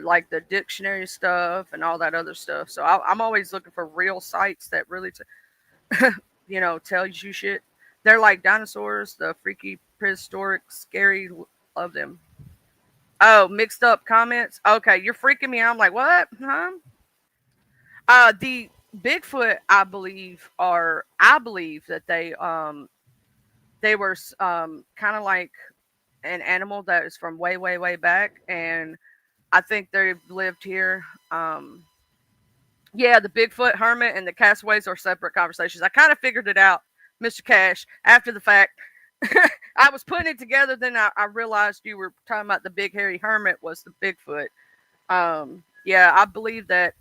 like the dictionary stuff and all that other stuff. So I'm always looking for real sites that really tells you shit. They're like dinosaurs, the freaky, prehistoric, scary. Love them. Oh, mixed up comments. Okay, you're freaking me out. I'm like, what? Huh? The Bigfoot, I believe that they were kind of like an animal that is from way, way, way back, and I think they've lived here. Yeah, the Bigfoot hermit and the cassowaries are separate conversations. I kind of figured it out, Mr. Cash, after the fact. I was putting it together, then I realized you were talking about the big hairy hermit was the Bigfoot. Yeah, I believe that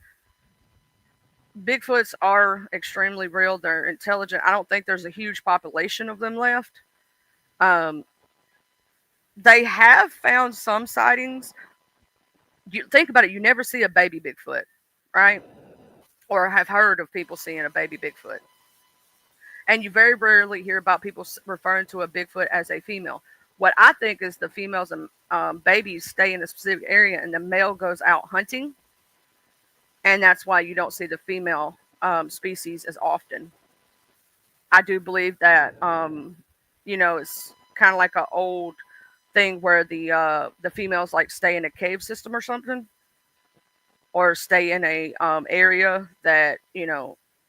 Bigfoots are extremely real. They're intelligent. I don't think there's a huge population of them left. Um, they have found some sightings. You think about it, you never see a baby Bigfoot, right? Or have heard of people seeing a baby Bigfoot. And you very rarely hear about people referring to a Bigfoot as a female. What I think is the females and babies stay in a specific area and the male goes out hunting. And that's why you don't see the female species as often. I do believe that, it's kind of like an old thing where the females like stay in a cave system or something, or stay in a area that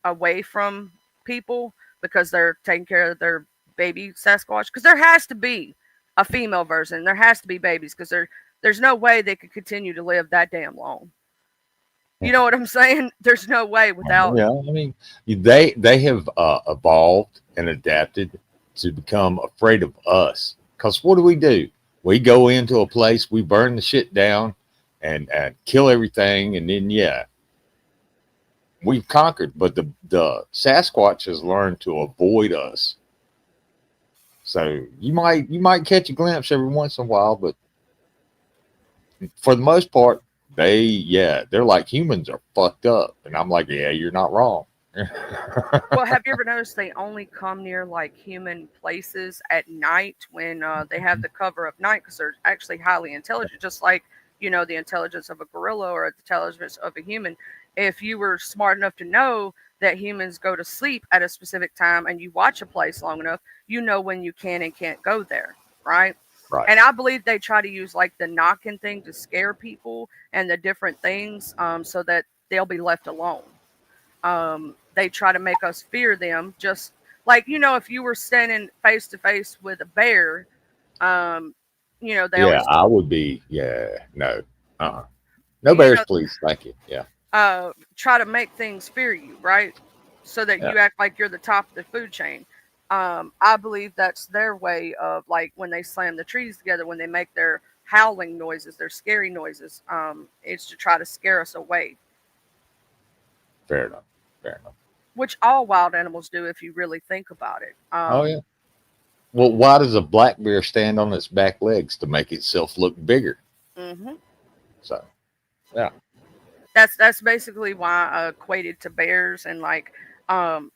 away from people because they're taking care of their baby Sasquatch. Because there has to be a female version. There has to be babies because there's no way they could continue to live that damn long. You know what I'm saying? There's no way without. Yeah, I mean, they have evolved and adapted to become afraid of us. Because what do? We go into a place, we burn the shit down, and kill everything, and then yeah, we've conquered. But the Sasquatch has learned to avoid us. So you might catch a glimpse every once in a while, but for the most part, they're like humans are fucked up, and I'm like, yeah, you're not wrong. Well, have you ever noticed they only come near like human places at night when they have the cover of night because they're actually highly intelligent, just like the intelligence of a gorilla or the intelligence of a human. If you were smart enough to know that humans go to sleep at a specific time and you watch a place long enough, you know when you can and can't go there, right? Right. And I believe they try to use like the knocking thing to scare people and the different things, so that they'll be left alone. They try to make us fear them, just like, if you were standing face to face with a bear, um, they Yeah, always I would be. Yeah, no, no you bears, know please. Thank you. Yeah, try to make things fear you, right? So that yeah. you act like you're the top of the food chain. I believe that's their way of, like, when they slam the trees together, when they make their howling noises, their scary noises. It's to try to scare us away, Fair enough. Fair enough. which all wild animals do if you really think about it. Oh yeah. Well, why does a black bear stand on its back legs? To make itself look bigger. Hmm. So yeah, That's basically why I equated to bears, and like,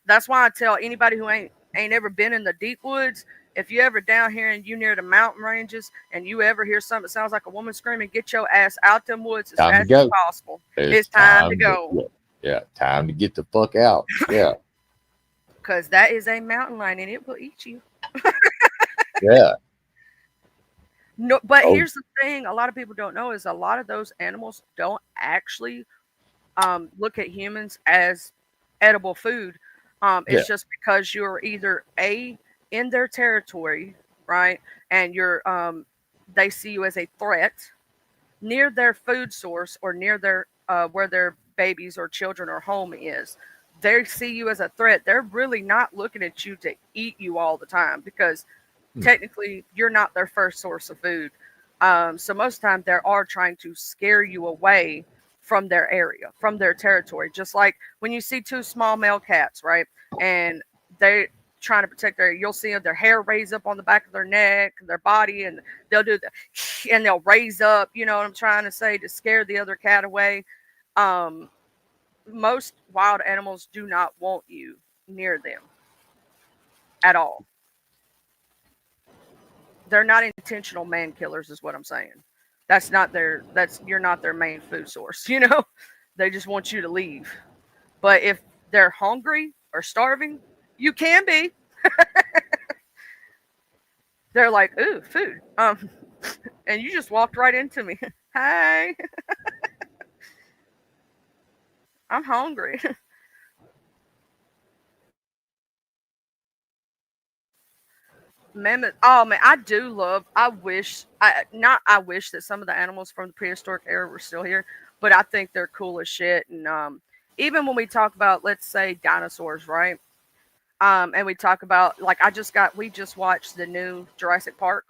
that's why I tell anybody who ain't ever been in the deep woods, if you ever down here and you near the mountain ranges and you ever hear something that sounds like a woman screaming, get your ass out them woods as time to fast as go. possible. It's It's time to go, Yeah, yeah, time to get the fuck out. Yeah, because that is a mountain lion and it will eat you. yeah. No, but Oh, here's the thing: a lot of people don't know is a lot of those animals don't actually look at humans as edible food. yeah. It's just because you're either in their territory, right, and they see you as a threat near their food source or near their where their babies or children or home is. They see you as a threat. They're really not looking at you to eat you all the time, because technically you're not their first source of food. So most of the time they are trying to scare you away from their area, from their territory. Just like when you see two small male cats, right? And they trying to protect you'll see their hair raise up on the back of their neck, their body, and they'll do and they'll raise up, you know what I'm trying to say, to scare the other cat away. Um, Most wild animals do not want you near them at all. They're not intentional man killers, is what I'm saying. You're not their main food source, They just want you to leave. But if they're hungry or starving, you can be. They're like, ooh, food. And you just walked right into me. Hey, I'm hungry. Mammoth. Oh man, I do love. I wish that some of the animals from the prehistoric era were still here, but I think they're cool as shit. And even when we talk about, let's say, dinosaurs, right? And we talk about, like, we just watched the new Jurassic Park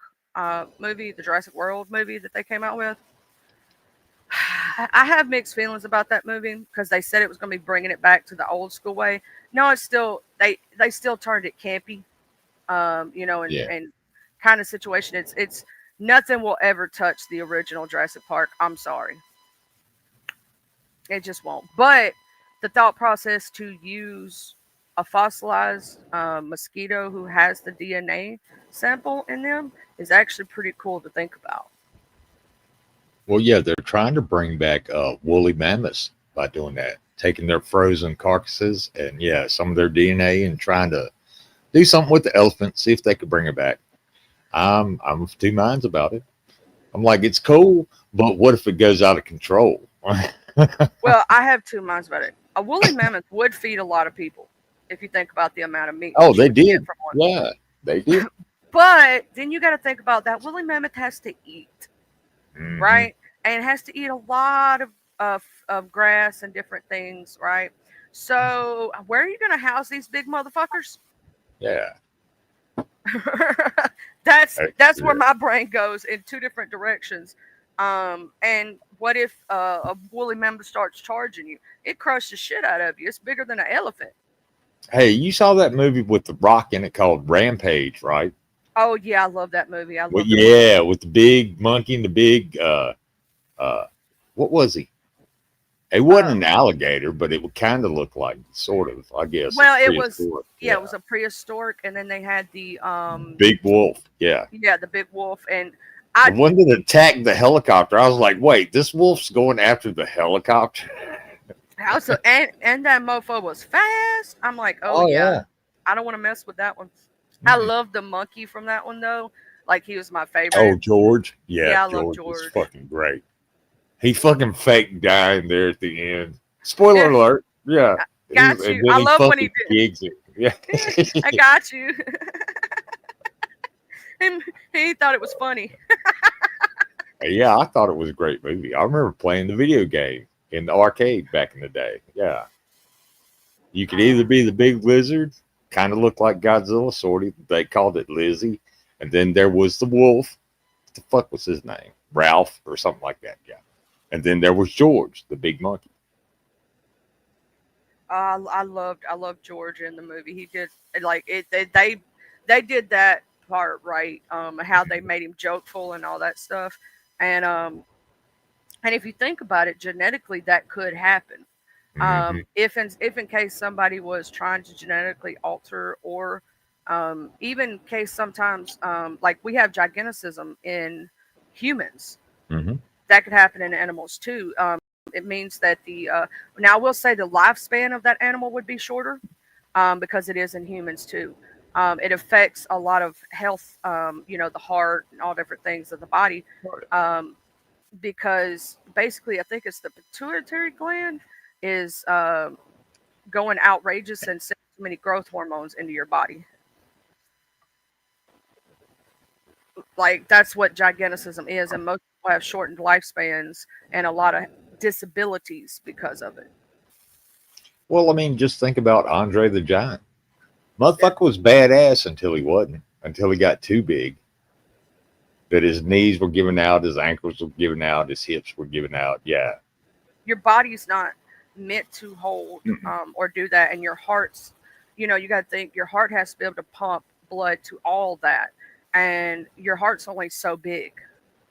movie, the Jurassic World movie that they came out with. I have mixed feelings about that movie because they said it was going to be bringing it back to the old school way. No, it's still they still turned it campy, yeah. and kind of situation. It's nothing will ever touch the original Jurassic Park. I'm sorry, it just won't. But the thought process to use a fossilized mosquito who has the DNA sample in them is actually pretty cool to think about. Well, yeah, they're trying to bring back woolly mammoths by doing that, taking their frozen carcasses and yeah, some of their DNA and trying to do something with the elephant, see if they could bring it back. I'm of two minds about it. I'm like, it's cool, but what if it goes out of control? Well, I have two minds about it. A woolly mammoth would feed a lot of people if you think about the amount of meat Oh, that you they would get did. from one. Yeah, they did. But then you got to think about that woolly mammoth has to eat, Hmm. right? And it has to eat a lot of grass and different things, right? So where are you going to house these big motherfuckers? Yeah. That's where Yeah. my brain goes in two different directions. And what if a woolly mammoth starts charging you? It crushes shit out of you. It's bigger than an elephant. Hey, you saw that movie with the Rock in it called Rampage, right? Oh yeah, I love that movie. I Well, love the monkey. yeah, with the big monkey and the big uh what was he? It wasn't Uh, an alligator, but it would kind of look like, sort of, I guess, a well, it was prehistoric. yeah, it Yeah, was a prehistoric, and then they had the big wolf. Yeah, yeah, the big wolf, and the I one that attacked the helicopter. I was like, wait, this wolf's going after the helicopter? also and that mofo was fast. I'm like, oh Oh yeah, yeah. I don't want to mess with that one. I Mm-mm. love the monkey from that one though. Like he was my Oh, favorite. George. Yeah, Yeah, I love George is George. fucking great. He fucking faked dying there at the end. Spoiler Yeah, alert. Yeah. got And you. then I he love when he fucking did. gigs it. Yeah. I got you. And he thought it was funny. Yeah, I thought it was a great movie. I remember playing the video game in the arcade back in the day. Yeah. You could either be the big lizard, kind of looked like Godzilla, sort of. They called it Lizzie. And then there was the wolf. What the fuck was his name? Ralph or something like that. Yeah. And then there was George, the big monkey. I loved George in the movie. He did like it. They did that part right. How they made him jokeful and all that stuff. And if you think about it, genetically that could happen. Hmm. If in case somebody was trying to genetically alter, or even in case sometimes like we have gigantism in humans, Hmm. that could happen in animals too. It means that the now I will say the lifespan of that animal would be shorter, because it is in humans too. It affects a lot of health, the heart and all different things of the body, um, because basically I think it's the pituitary gland is going outrageous and sending too many growth hormones into your body. Like that's what gigantism is, and most people have shortened lifespans and a lot of disabilities because of it. Well, I mean, just think about Andre the Giant. Yeah. Motherfucker was badass until he wasn't, until he got too big. That his knees were giving out, his ankles were giving out, his hips were giving out. Yeah. Your body's not meant to hold Mm-mm. or do that, and your heart's, you got to think your heart has to be able to pump blood to all that, and your heart's only so big.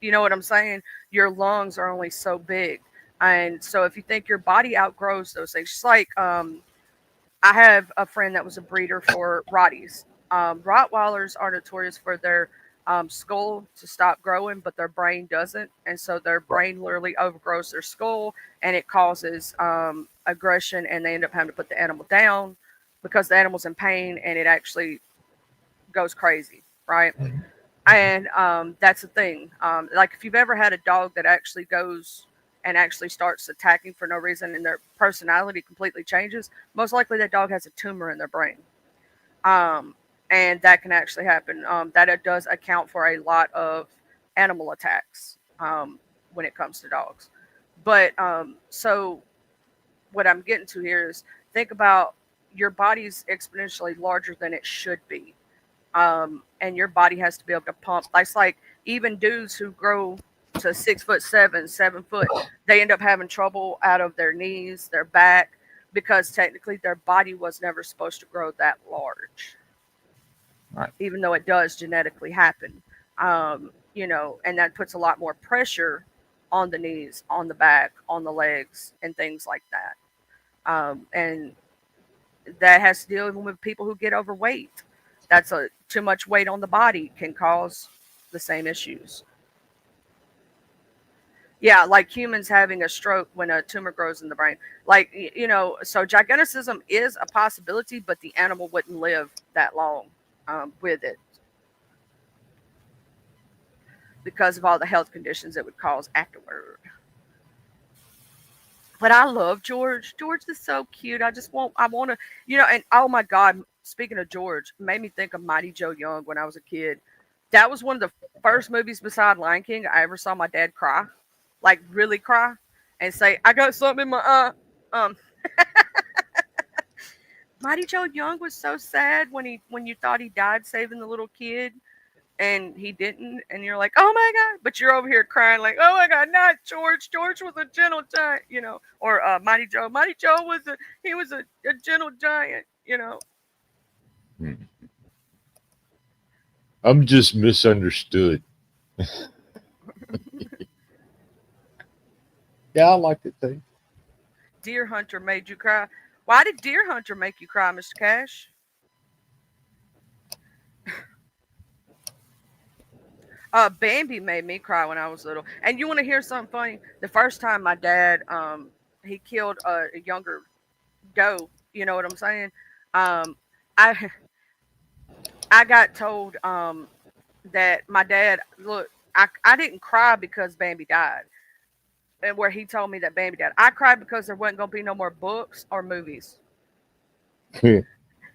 You know what I'm saying? Your lungs are only so big, and so if you think your body outgrows those things, just like I have a friend that was a breeder for Rotties. Rottweilers are notorious for their skull to stop growing, but their brain doesn't. And so their Right. brain literally overgrows their skull, and it causes aggression, and they end up having to put the animal down because the animal's in pain and it actually goes crazy, right? Mhm. And that's the thing. Like if you've ever had a dog that actually goes and actually starts attacking for no reason and their personality completely changes, most likely that dog has a tumor in their brain. Um, and that can actually happen. That it does account for a lot of animal attacks when it comes to dogs. But so what I'm getting to here is think about your body's exponentially larger than it should be, and your body has to be able to pump. That's like even dudes who grow to 6 foot 7, 7 foot, they end up having trouble out of their knees, their back, because technically their body was never supposed to grow that large, Right. even though it does genetically happen. And that puts a lot more pressure on the knees, on the back, on the legs, and things like that. And that has to deal even with people who get overweight. That's a too much weight on the body can cause the same issues. Yeah, like humans having a stroke when a tumor grows in the brain. Like so gigantism is a possibility, but the animal wouldn't live that long with it because of all the health conditions it would cause afterward. But I love George. George is so cute. I want to, and oh my God, speaking of George, made me think of Mighty Joe Young when I was a kid. That was one of the first movies beside Lion King I ever saw my dad cry, like really cry, and say, "I got something in my eye." Um, Mighty Joe Young was so sad when you thought he died saving the little kid, and he didn't, and you're like, oh my God, but you're over here crying like, oh my God, not George. George was a gentle giant, or Mighty Joe. Mighty Joe was a gentle giant. Mhm. I'm just misunderstood. Yeah, I liked it too. Deer Hunter made you cry. Why did Deer Hunter make you cry, Mr. Cash? Bambi made me cry when I was little. And you want to hear something funny? The first time my dad he killed a younger doe. You know what I'm saying? Um, I I got told that my dad, look, I didn't cry because Bambi died. And where he told me that Bambi died, I cried because there wasn't going to be no more books or movies.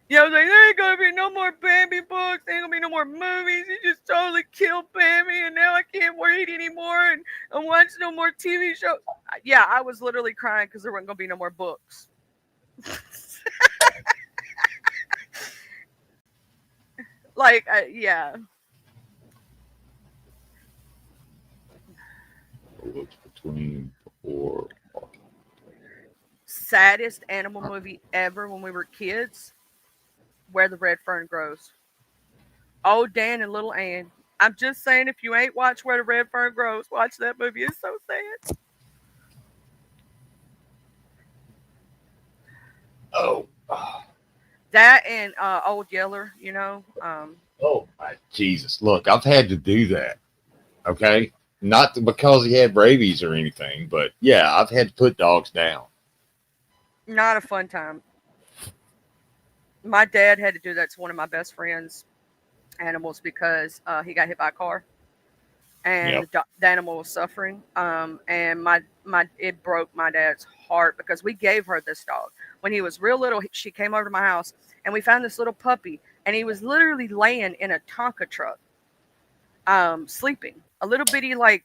Yeah, I was like, there ain't gonna be no more Bambi books, there ain't gonna be no more movies. He just totally killed Bambi, and now I can't read anymore and watch no more TV shows. Yeah, I was literally crying because there wasn't gonna be no more books. Like, yeah, What's between four? saddest animal movie ever when we were kids. Where the Red Fern Grows. Oh, Dan and Little Ann. I'm just saying, if you ain't watched Where the Red Fern Grows, watch that movie. It's so sad. Oh, That and Old Yeller, oh my Jesus! Look, I've had to do that. Okay, not because he had rabies or anything, but yeah, I've had to put dogs down. not a fun time. My dad had to do that to one of my best friends' animals because he got hit by a car and Yep. the animal was suffering. And my it broke my dad's heart because we gave her this dog when he was real little. She came over to my house and we found this little puppy, and he was literally laying in a Tonka truck, sleeping. A little bitty, like,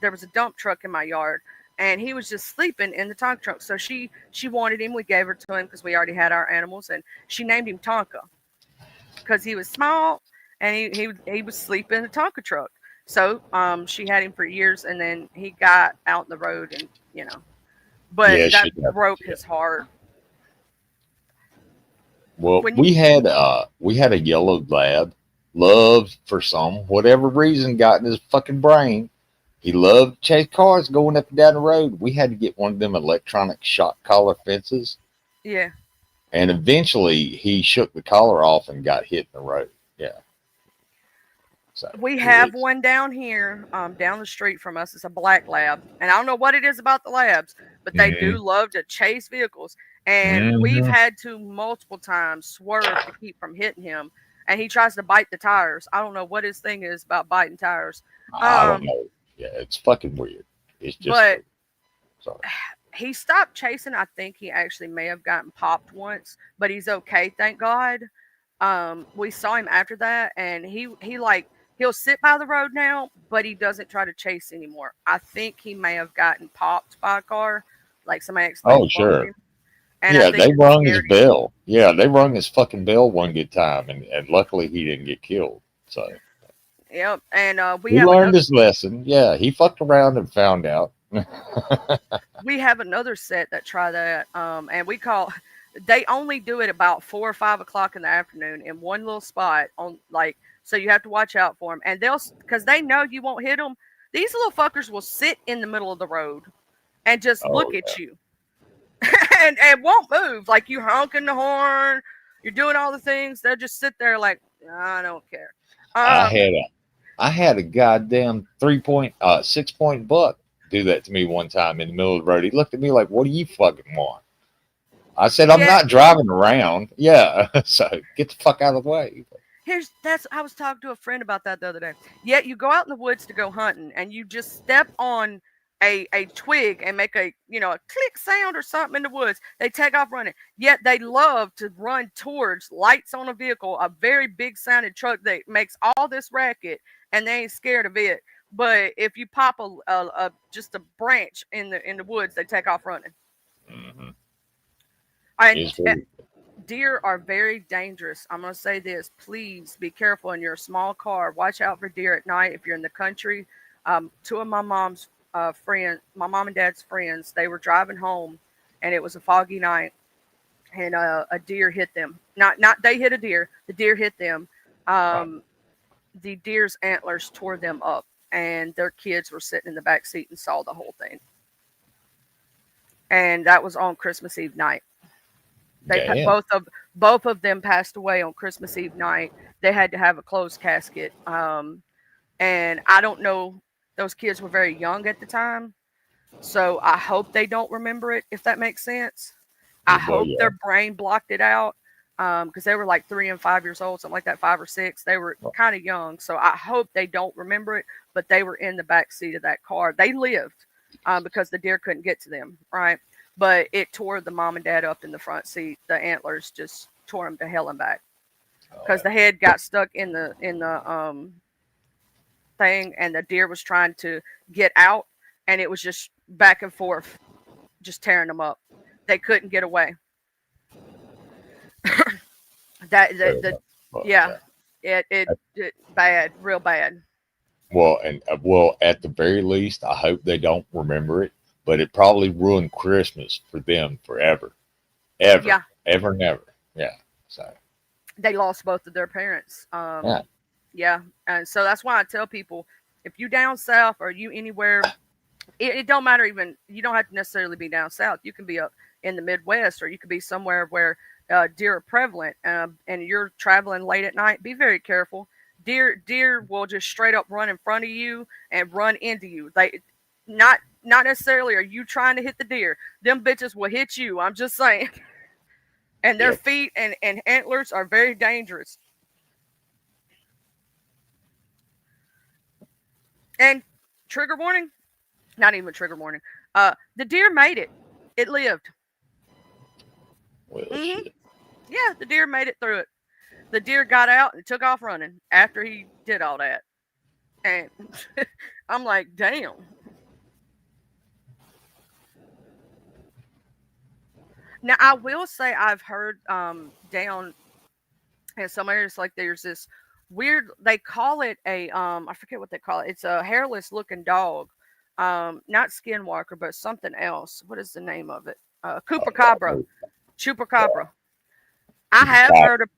there was a dump truck in my yard, and he was just sleeping in the Tonka truck. So she wanted him. We gave her to him because we already had our animals, and she named him Tonka because he was small and he was sleeping in a Tonka truck. So she had him for years, and then he got out in the road, and but Yeah, that she got. broke Yeah. his heart. Well, When you we had a yellow lab. Loved for some whatever reason got in his fucking brain. He loved to chase cars going up and down the road. We had to get one of them electronic shock collar fences, Yeah, and eventually he shook the collar off and got hit in the road. Yeah, so we it have was. one down here, down the street from us. It's a black lab, and I don't know what it is about the labs, but they do Mhm. love to chase vehicles. And we've Mhm. had to multiple times swerve to keep from hitting him. And he tries to bite the tires. I don't know what his thing is about biting tires. I don't Um, know. Yeah, it's fucking weird. It's just but weird. Sorry. he stopped chasing. I think he actually may have gotten popped once, but he's okay, thank God. We saw him after that, and he like he'll sit by the road now, but he doesn't try to chase anymore. I think he may have gotten popped by a car, like somebody Oh accidentally bumped sure. him, and I Yeah, think they it rung his scared him. bell. Yeah, they rung his fucking bell one good time, and luckily he didn't get killed. So Yep, and he learned his lesson. Yeah, he fucked around and found out. we have another set that try that, and we call. They only do it about 4 or 5 o'clock in the afternoon in one little spot on like. So you have to watch out for them, and they'll because they know you won't hit them. These little fuckers will sit in the middle of the road and just Oh look at you and won't move. Like you honking the horn, you're doing all the things. They'll just sit there like I don't care. I Um, had a I had a goddamn 3 point 6 point buck do that to me one time in the middle of the road. He looked at me like, "What do you fucking want?" I said, "I'm yeah, not driving around." Yeah, so get the fuck out of the way. that's I was talking to a friend about that the other day. Yet you go out in the woods to go hunting and you just step on a twig and make a click sound or something in the woods. They take off running. Yet they love to run towards lights on a vehicle, a very big sounding truck that makes all this racket, and they ain't scared of it. But if you pop a just a branch in the woods, they take off running. Mm-hmm. And Is what deer are very dangerous. I'm going to say this. Please be careful in your small car. Watch out for deer at night if you're in the country. Two of my mom's friends, my mom and dad's friends, they were driving home and it was a foggy night and a deer hit them. Not they hit a deer. The deer hit them. right. Um, the deer's antlers tore them up and their kids were sitting in the back seat and saw the whole thing. And that was on Christmas Eve night. They Damn. both of them passed away on Christmas Eve night. They had to have a closed casket. And I don't know. Those kids were very young at the time, so I hope they don't remember it. If that makes sense, I Well, hope yeah. their brain blocked it out. because they were like 3 and 5 years old, something like that, 5 or 6. They were kind of young, so I hope they don't remember it. But they were in the back seat of that car. They lived because the deer couldn't get to them, right? But it tore the mom and dad up in the front seat. The antlers just tore them to hell and back because the head got stuck in the thing, and the deer was trying to get out, and it was just back and forth, just tearing them up. They couldn't get away. Yeah, it bad, real bad. Well, and at the very least, I hope they don't remember it. But it probably ruined Christmas for them forever, Yeah, ever, never. Yeah. So they lost both of their parents. yeah, Yeah, and so that's why I tell people, if you down south or you anywhere, it don't matter. Even you don't have to necessarily be down south. You can be up in the Midwest, or you could be somewhere where deer are prevalent, and you're traveling late at night. Be very careful. Deer will just straight up run in front of you and run into you. They not necessarily are you trying to hit the deer. Them bitches will hit you. I'm just saying. And their feet and antlers are very dangerous. And trigger warning, not even trigger warning. The deer made it. It lived. well, Mm-hmm. Yeah, the deer made it through it. The deer got out and took off running after he did all that. And I'm like, damn. Now I will say I've heard down in some areas like there's this weird, they call it a I forget what they call it. It's a hairless looking dog. Not skinwalker, but something else. What is the name of it? Chupacabra. Chupacabra. I have heard of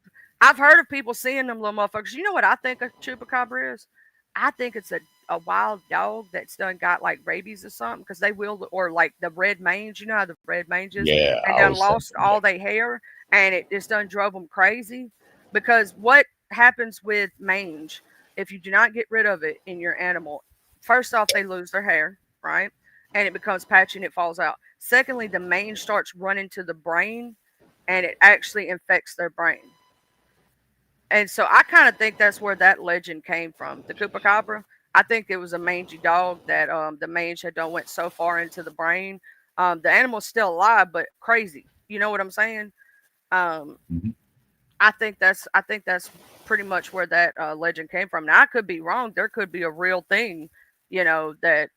I've heard of people seeing them little motherfuckers. You know what I think a chupacabra is? I think it's a wild dog that's done got like rabies or something, because they will, or like the red mange, you know how the red mange is, yeah, and I done was lost thinking all their hair, and it just done drove them crazy. Because what happens with mange, if you do not get rid of it in your animal, first off, they lose their hair, right? And it becomes patchy and it falls out. Secondly, the mange starts running to the brain, and it actually infects their brain. And so I kind of think that's where that legend came from. The Chupacabra. I think it was a mangy dog that the mange had done went so far into the brain. The animal's still alive, but crazy. You know what I'm saying? Um, Mhm. I think that's pretty much where that legend came from. Now I could be wrong. There could be a real thing, that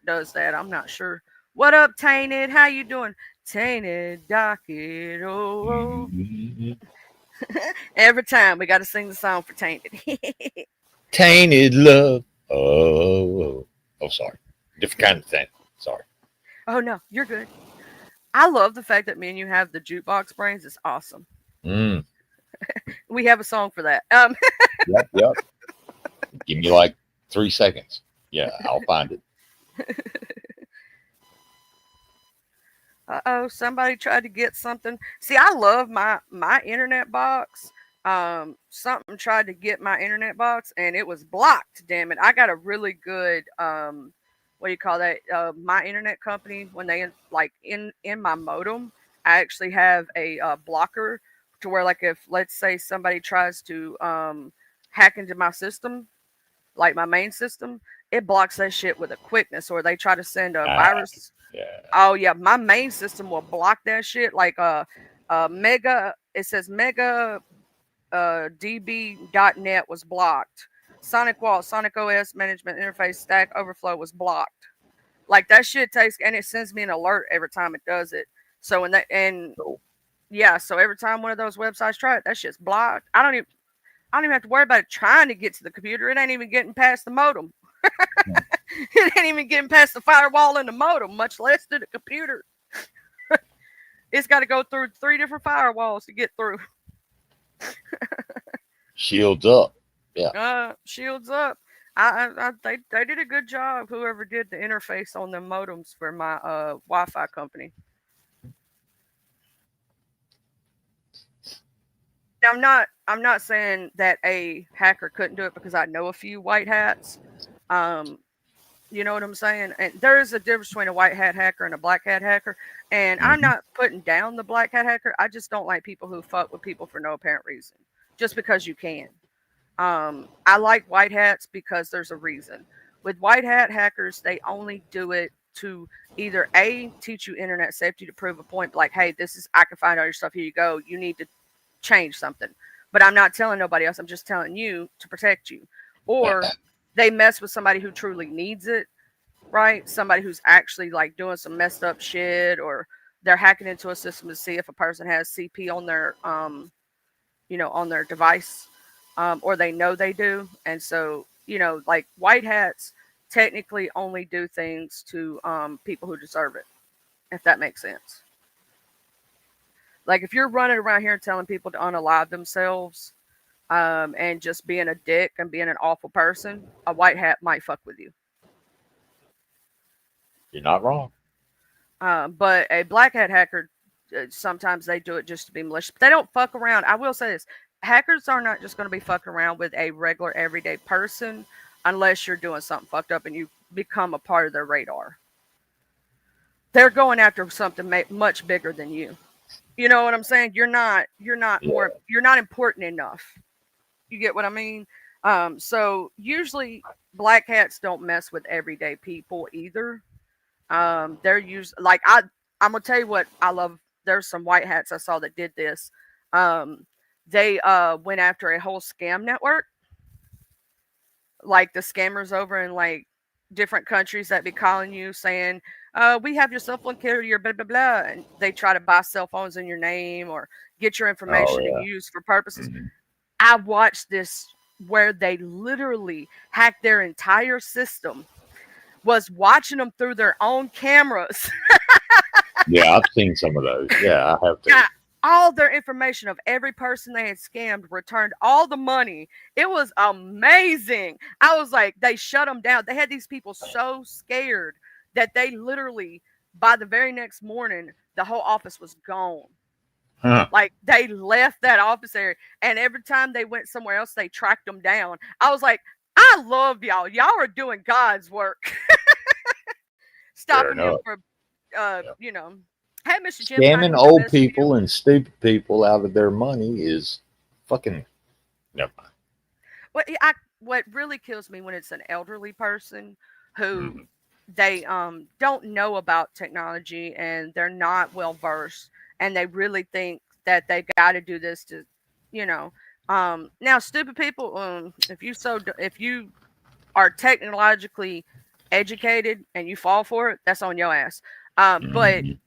does that. I'm not sure. What up, Tainted? How you doing? Tainted Docket. Oh. Mhm. Every time we got to sing the song for Tainted. Tainted love. Oh, sorry. Different kind of thing. Sorry. Oh no, you're good. I love the fact that me and you have the jukebox brains. It's awesome. Mm. We have a song for that. Yep. Give me like 3 seconds. Yeah, I'll find it. Uh-oh, somebody tried to get something. See, I love my internet box. Something tried to get my internet box and it was blocked. Damn it! I got a really good what do you call that? My internet company, when they like in my modem, I actually have a blocker to where, like, if let's say somebody tries to hack into my system, like my main system, it blocks that shit with a quickness. Or they try to send a virus. Yeah. Oh yeah, my main system will block that shit. Like mega, it says mega db.net was blocked. Sonic Wall, Sonic OS management interface, Stack Overflow was blocked. Like that shit takes, and it sends me an alert every time it does it. So when that, and Cool. yeah, so every time one of those websites try it, that shit's blocked. I don't even have to worry about it trying to get to the computer. It ain't even getting past the modem. It ain't even getting past the firewall in the modem, much less to the computer. It's got to go through 3 different firewalls to get through. Shields up. Shields up. They did a good job. Whoever did the interface on the modems for my Wi-Fi company. Now, I'm not saying that a hacker couldn't do it, because I know a few white hats. Um, You know what I'm saying? And there is a difference between a white hat hacker and a black hat hacker. And I'm Mhm. not putting down the black hat hacker. I just don't like people who fuck with people for no apparent reason, just because you can. I like white hats because there's a reason. With white hat hackers, they only do it to either A, teach you internet safety to prove a point, like, hey, this is, I can find all your stuff, here you go. You need to change something. But I'm not telling nobody else, I'm just telling you to protect you. Or they mess with somebody who truly needs it, right? Somebody who's actually like doing some messed up shit, or they're hacking into a system to see if a person has CP on their on their device, or they know they do. And so, like white hats technically only do things to people who deserve it, if that makes sense. Like if you're running around here telling people to unalive themselves, and just being a dick and being an awful person, a white hat might fuck with you. You're not wrong. But a black hat hacker, sometimes they do it just to be malicious. But they don't fuck around. I will say this: hackers are not just going to be fucking around with a regular everyday person unless you're doing something fucked up and you become a part of their radar. They're going after something much bigger than you. You know what I'm saying? Yeah. You're not important enough. You get what I mean? So usually black hats don't mess with everyday people either. They're used like I'm gonna tell you what I love. There's some white hats I saw that did this. They went after a whole scam network, like the scammers over in like different countries that be calling you saying, we have your cell phone carrier, blah blah blah, and they try to buy cell phones in your name or get your Oh information to yeah. use for purposes. Mhm. I watched this where they literally hacked their entire system, was watching them through their own cameras. Yeah, I've seen some of those. Yeah, I have to. Got all their information of every person they had scammed, returned all the money. It was amazing. I was like, they shut them down. They had these people so scared that they literally, by the very next morning, the whole office was gone. Huh. Like they left that office area, and every time they went somewhere else, they tracked them down. I was like, I love y'all. Y'all are doing God's work, Fair stopping him enough. from, Yeah. you know. Hey, Mr. Jim, can I Scamming get your old best video? people and stupid people out of their money is fucking. Never mind. What what really kills me when it's an elderly person who Mhm. they don't know about technology and they're not well versed and they really think that they got to do this to, you know, now stupid people. If you are technologically educated and you fall for it, that's on your ass. But Mhm.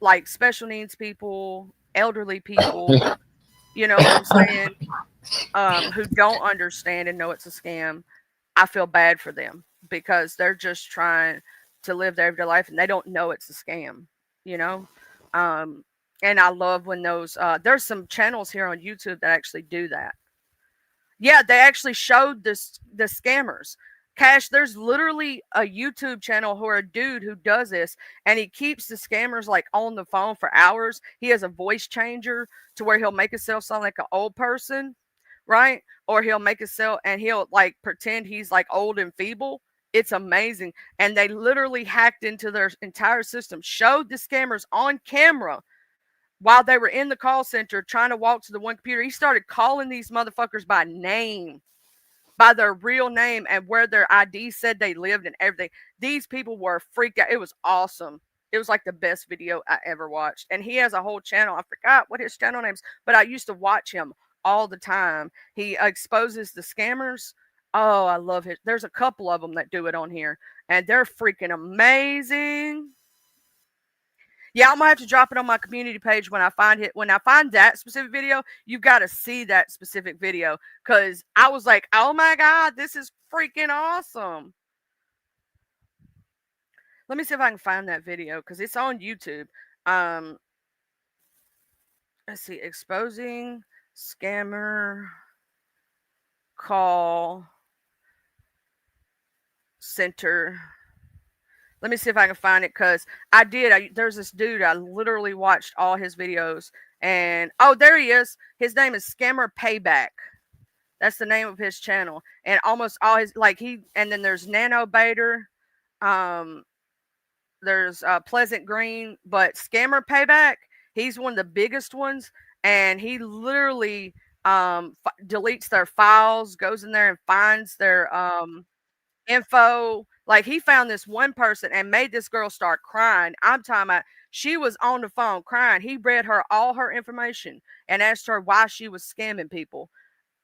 like special needs people, elderly people, you know what I'm saying, who don't understand and know it's a scam, I feel bad for them because they're just trying to live their everyday life and they don't know it's a scam, you know? Um, and I love when there's some channels here on YouTube that actually do that. Yeah, they actually showed the scammers. Cash, there's literally a YouTube channel or a dude who does this and he keeps the scammers like on the phone for hours. He has a voice changer to where he'll make himself sound like an old person, right? Or he'll make himself and he'll like pretend he's like old and feeble. It's amazing. And they literally hacked into their entire system, showed the scammers on camera while they were in the call center trying to walk to the one computer. He started calling these motherfuckers by name, by their real name, and where their ID said they lived and everything. These people were freaked out. It was awesome. It was like the best video I ever watched. And he has a whole channel. I forgot what his channel name is, but I used to watch him all the time. He exposes the scammers. Oh, I love it. There's a couple of them that do it on here, and they're freaking amazing. Yeah, I'm gonna have to drop it on my community page when I find it. When I find that specific video, you got to see that specific video because I was like, "Oh my god, this is freaking awesome!" Let me see if I can find that video because it's on YouTube. Um, let's see, exposing scammer call center. Let me see if I can find it because I did. There's this dude. I literally watched all his videos, and oh, there he is. His name is Scammer Payback. That's the name of his channel, and almost all his like he. And then there's Nano Bader. There's Pleasant Green, but Scammer Payback, he's one of the biggest ones, and he literally deletes their files, goes in there and finds their info. Like he found this one person and made this girl start crying. I'm talking about she was on the phone crying. He read her all her information and asked her why she was scamming people.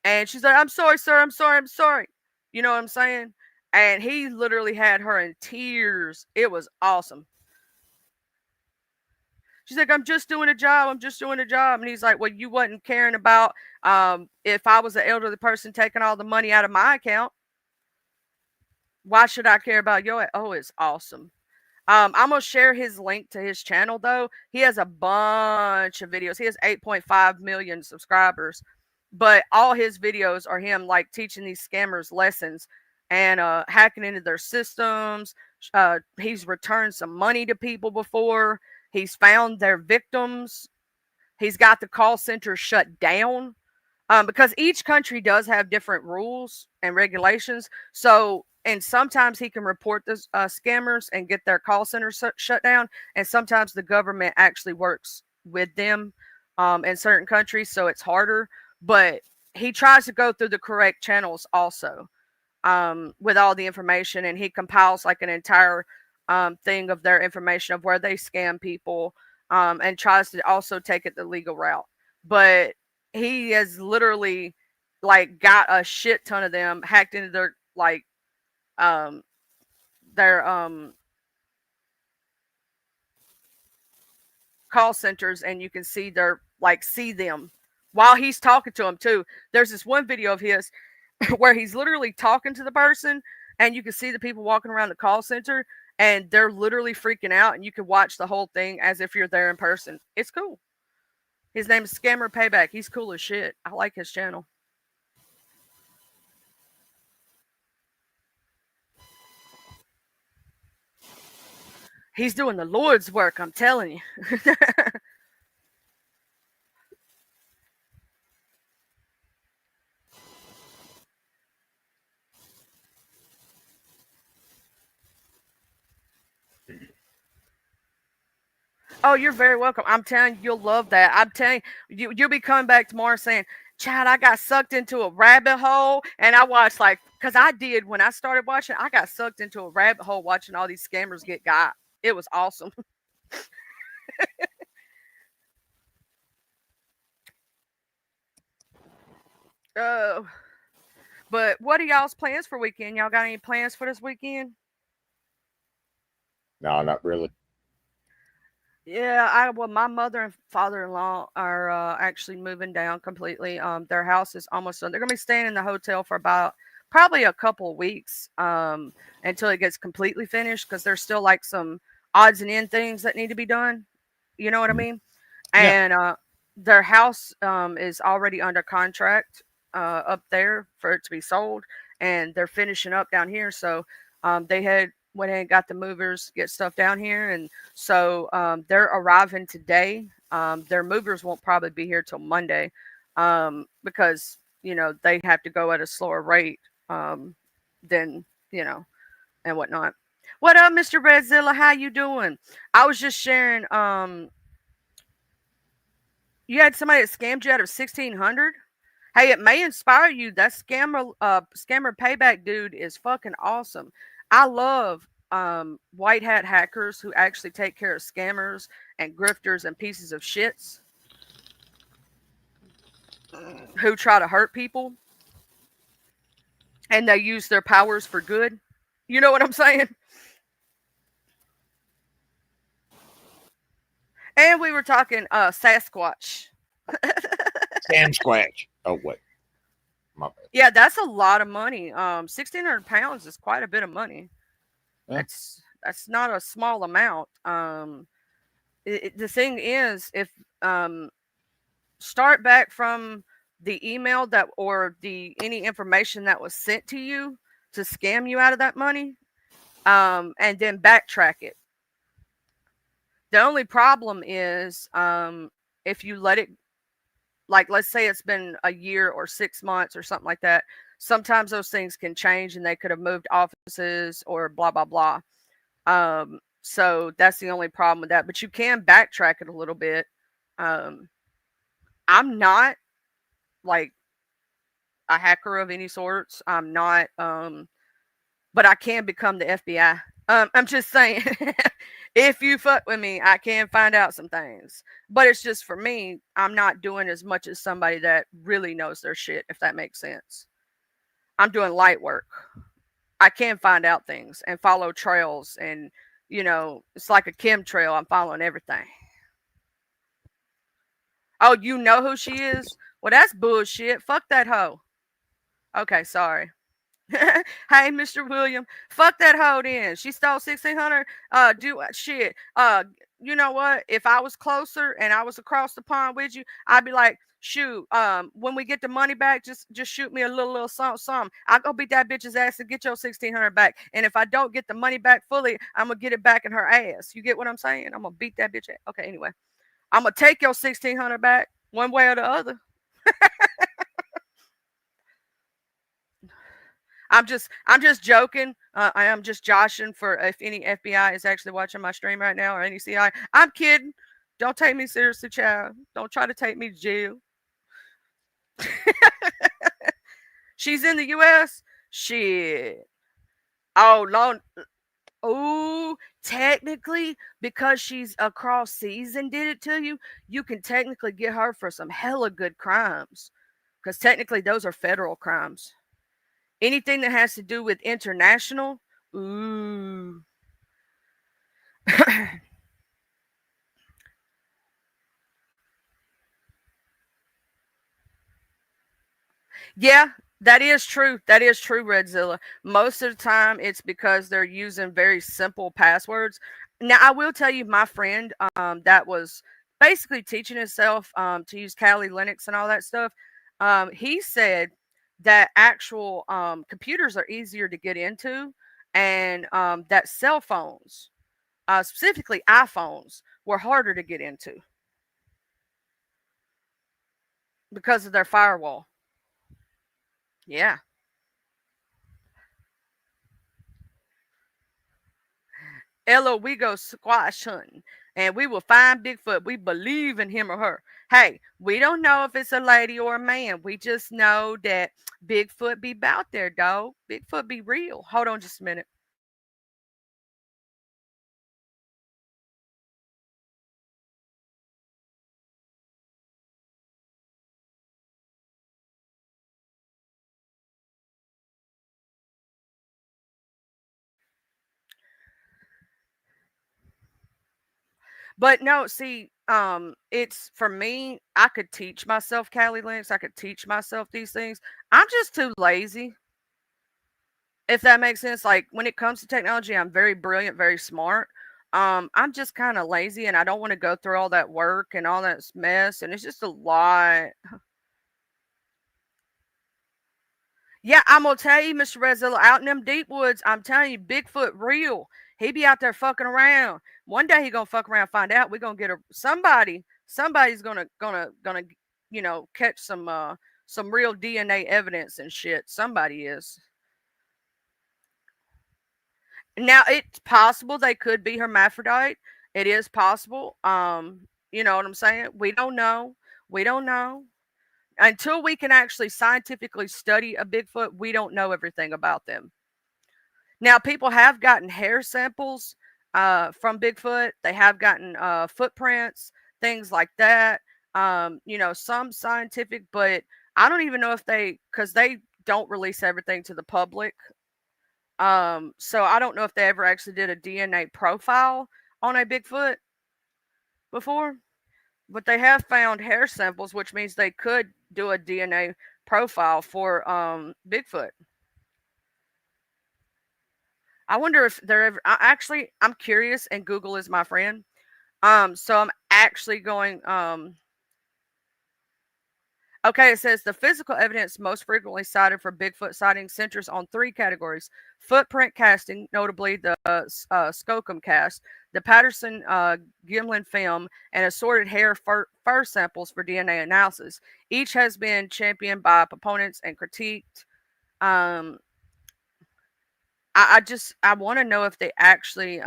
And she's like, I'm sorry, sir. I'm sorry. I'm sorry. You know what I'm saying? And he literally had her in tears. It was awesome. She's like, I'm just doing a job. I'm just doing a job. And he's like, well, you wasn't caring about if I was an elderly person taking all the money out of my account. Why should I care about your? Oh, it's awesome. I'm gonna share his link to his channel though. He has a bunch of videos. He has 8.5 million subscribers, but all his videos are him like teaching these scammers lessons and hacking into their systems. He's returned some money to people before. He's found their victims. He's got the call center shut down because each country does have different rules and regulations. So, and sometimes he can report the scammers and get their call center shut down. And sometimes the government actually works with them in certain countries. So it's harder. But he tries to go through the correct channels also with all the information. And he compiles like an entire thing of their information of where they scam people and tries to also take it the legal route. But he has literally like got a shit ton of them hacked into their like their call centers, and you can see their like see them while he's talking to them too. There's this one video of his where he's literally talking to the person and you can see the people walking around the call center and they're literally freaking out, and you can watch the whole thing as if you're there in person. It's cool. His name is Scammer Payback. He's cool as shit. I like his channel. He's doing the Lord's work, I'm telling you. Oh, you're very welcome. I'm telling you, you'll love that. I'm telling you, you'll be coming back tomorrow saying, Chad, I got sucked into a rabbit hole. And I watched like, because I did when I started watching, I got sucked into a rabbit hole watching all these scammers get got. It was awesome. Oh, but what are y'all's plans for weekend? Y'all got any plans for this weekend? No, not really. Yeah, well, my mother and father-in-law are actually moving down completely. Their house is almost done. They're gonna be staying in the hotel for about probably a couple of weeks until it gets completely finished because there's still like some odds and end things that need to be done. You know what I mean? Yeah. And their house is already under contract up there for it to be sold, and they're finishing up down here. So they had went ahead and got the movers get stuff down here, and so they're arriving today. Their movers won't probably be here till Monday because they have to go at a slower rate than and whatnot. What up, Mr. Redzilla? How you doing? I was just sharing. You had somebody that scammed you out of 1,600. Hey, it may inspire you. That scammer payback dude is fucking awesome. I love white hat hackers who actually take care of scammers and grifters and pieces of shits who try to hurt people and they use their powers for good. You know what I'm saying? And we were talking Sasquatch. Sam Squatch. Oh, wait. My bad. Yeah, that's a lot of money. 1,600 pounds is quite a bit of money. Yeah. That's not a small amount. The thing is, if start back from the email that or the any information that was sent to you to scam you out of that money, and then backtrack it. The only problem is if you let it, like let's say it's been a year or 6 months or something like that. Sometimes those things can change and they could have moved offices or blah blah blah. So that's the only problem with that. But you can backtrack it a little bit. I'm not like a hacker of any sorts. I'm not, but I can become the FBI. I'm just saying, if you fuck with me, I can find out some things. But it's just for me, I'm not doing as much as somebody that really knows their shit, if that makes sense. I'm doing light work. I can find out things and follow trails, and it's like a chemtrail. I'm following everything. Oh, you know who she is? Well, that's bullshit. Fuck that hoe. Okay, sorry. Hey, Mr. William, fuck that hoe then. She stole 1,600. Do shit. You know what? If I was closer and I was across the pond with you, I'd be like, shoot. When we get the money back, just shoot me a little something. I'll go beat that bitch's ass and get your 1,600 back. And if I don't get the money back fully, I'm gonna get it back in her ass. You get what I'm saying? I'm gonna beat that bitch ass. Okay, anyway, I'm gonna take your 1,600 back one way or the other. I'm just joking. I am just joshing for if any FBI is actually watching my stream right now or any CI. I'm kidding. Don't take me seriously, child. Don't try to take me to jail. She's in the U.S. Shit. Oh, long. Oh, technically, because she's across seas and did it to you, you can technically get her for some hella good crimes. Because technically, those are federal crimes. Anything that has to do with international, ooh. Yeah, that is true. That is true, Redzilla. Most of the time, it's because they're using very simple passwords. Now, I will tell you, my friend that was basically teaching himself to use Kali Linux and all that stuff, he said that actual computers are easier to get into, and that cell phones, specifically iPhones, were harder to get into because of their firewall. Yeah. Ella, we go squash hunting and we will find Bigfoot. We believe in him or her. Hey, we don't know if it's a lady or a man. We just know that Bigfoot be out there, dog. Bigfoot be real. Hold on just a minute. But no, see, it's for me, I could teach myself Kali Linux. I could teach myself these things. I'm just too lazy. If that makes sense. Like when it comes to technology, I'm very brilliant, very smart. I'm just kind of lazy and I don't want to go through all that work and all that mess. And it's just a lot. Yeah, I'm gonna tell you, Mr. Redzilla, out in them deep woods, I'm telling you, Bigfoot real. He be out there fucking around. One day he gonna fuck around, find out. We gonna get a somebody. Somebody's gonna catch some real DNA evidence and shit. Somebody is. Now it's possible they could be hermaphrodite. It is possible. You know what I'm saying? We don't know. We don't know. Until we can actually scientifically study a Bigfoot, we don't know everything about them. Now, people have gotten hair samples from Bigfoot. They have gotten footprints, things like that. Some scientific, but I don't even know if because they don't release everything to the public. So I don't know if they ever actually did a DNA profile on a Bigfoot before, but they have found hair samples, which means they could do a DNA profile for Bigfoot. I wonder if they're ever. I'm curious, and Google is my friend. So I'm actually going. Okay, it says the physical evidence most frequently cited for Bigfoot sightings centers on three categories: footprint casting, notably the Skookum cast, the Patterson Gimlin film, and assorted hair fur samples for DNA analysis. Each has been championed by proponents and critiqued. Um, I want to know if they actually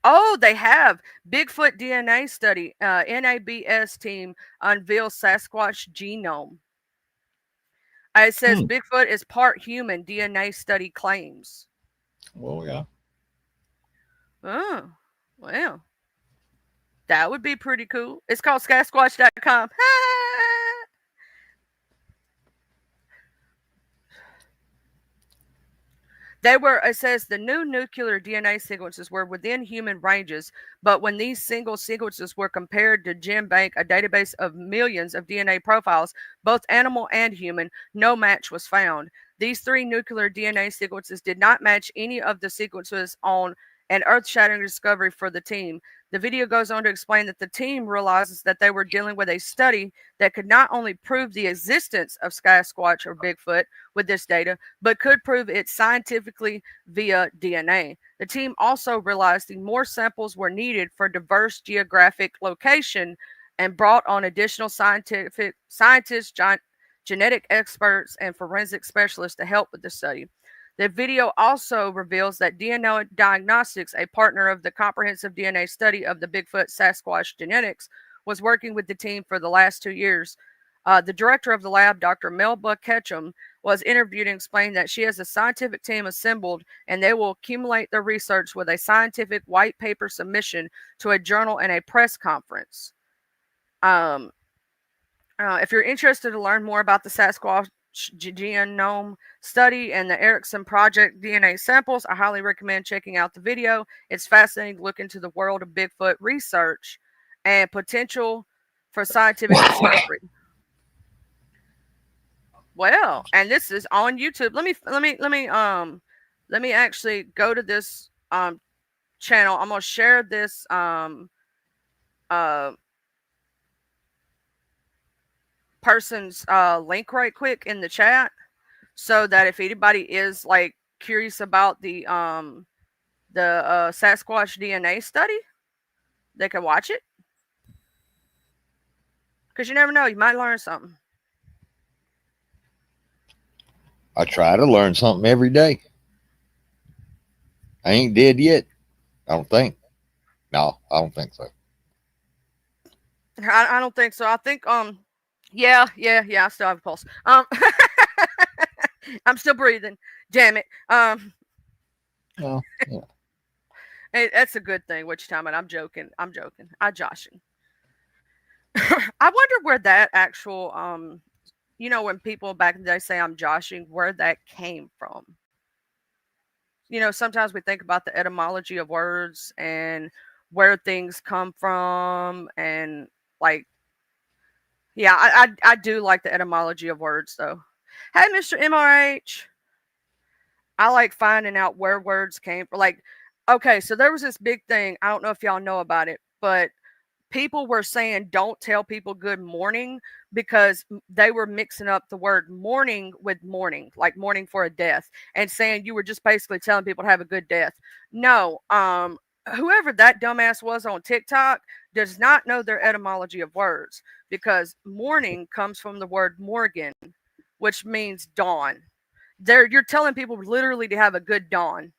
oh, they have Bigfoot DNA study. NABS team unveils Sasquatch genome. It says Hmm. Bigfoot is part human. DNA study claims. Well, yeah. Oh, well, that would be pretty cool. It's called Sasquatch.com. It says the new nuclear DNA sequences were within human ranges, but when these single sequences were compared to GenBank, a database of millions of DNA profiles, both animal and human, no match was found. These three nuclear DNA sequences did not match any of the sequences on an earth shattering discovery for the team. The video goes on to explain that the team realizes that they were dealing with a study that could not only prove the existence of Sasquatch or Bigfoot with this data, but could prove it scientifically via DNA. The team also realized more samples were needed for diverse geographic location and brought on additional scientists, genetic experts, and forensic specialists to help with the study. The video also reveals that DNA Diagnostics, a partner of the comprehensive DNA study of the Bigfoot Sasquatch genetics, was working with the team for the last 2 years. The director of the lab, Dr. Melba Ketchum, was interviewed and explained that she has a scientific team assembled and they will accumulate their research with a scientific white paper submission to a journal and a press conference. If you're interested to learn more about the Sasquatch genome study and the Erickson Project DNA samples, I highly recommend checking out the video. It's fascinating to look into the world of Bigfoot research and potential for scientific discovery. Well, and this is on YouTube. Let me actually go to this channel. I'm gonna share this uh person's link right quick in the chat so that if anybody is like curious about the Sasquatch DNA study, they can watch it. Because you never know, you might learn something. I try to learn something every day. I ain't dead yet. I don't think. No, I don't think so. I don't think so. I think yeah, I still have a pulse. I'm still breathing. Damn it. Oh, yeah. That's a good thing. What you talking about? I'm joking. I'm joshing. I wonder where that actual when people back in the day say I'm joshing, where that came from. Sometimes we think about the etymology of words and where things come from, and like, yeah, I do like the etymology of words though. Hey, Mr. MRH, I like finding out where words came from. Like, okay, so there was this big thing. I don't know if y'all know about it, but people were saying don't tell people good morning because they were mixing up the word morning with mourning, like mourning for a death, and saying you were just basically telling people to have a good death. No, whoever that dumbass was on TikTok does not know their etymology of words, because morning comes from the word Morgan, which means dawn. You're telling people literally to have a good dawn.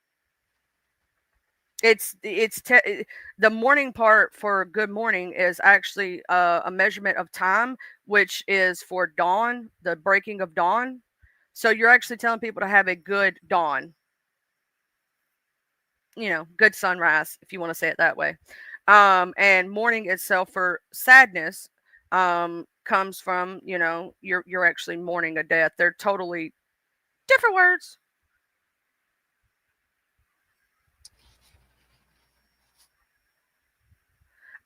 The morning part for good morning is actually a measurement of time, which is for dawn, the breaking of dawn. So you're actually telling people to have a good dawn. Good sunrise, if you want to say it that way. And mourning itself for sadness comes from, you're actually mourning a death. They're totally different words.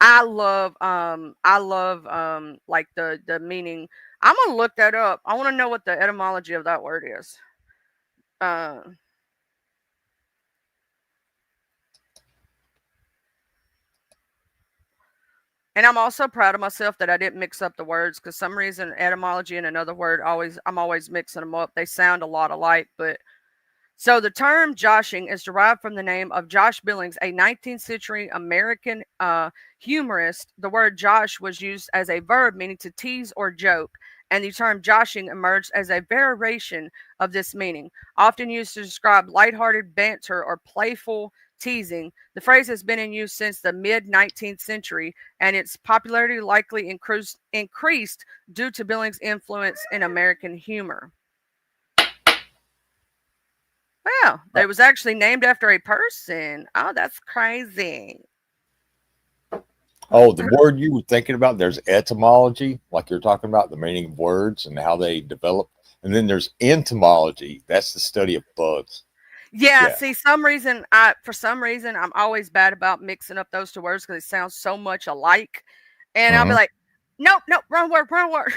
I love like the meaning. I'm gonna look that up. I want to know what the etymology of that word is. Uh and I'm also proud of myself that I didn't mix up the words, because some reason etymology and another word I'm always mixing them up. They sound a lot alike, but So the term joshing is derived from the name of Josh Billings, a 19th century American humorist. The word josh was used as a verb meaning to tease or joke, and the term joshing emerged as a variation of this meaning, often used to describe lighthearted banter or playful teasing. The phrase has been in use since the mid 19th century, and its popularity likely increased due to Billings' influence in American humor. Wow, they was actually named after a person. Oh, that's crazy. Oh, the word you were thinking about, there's etymology, like you're talking about the meaning of words and how they develop. And then there's entomology. That's the study of bugs. Yeah, Yeah. see, for some reason I'm always bad about mixing up those two words because they sound so much alike. And I'll be Mhm. like, nope, nope, wrong word, wrong word.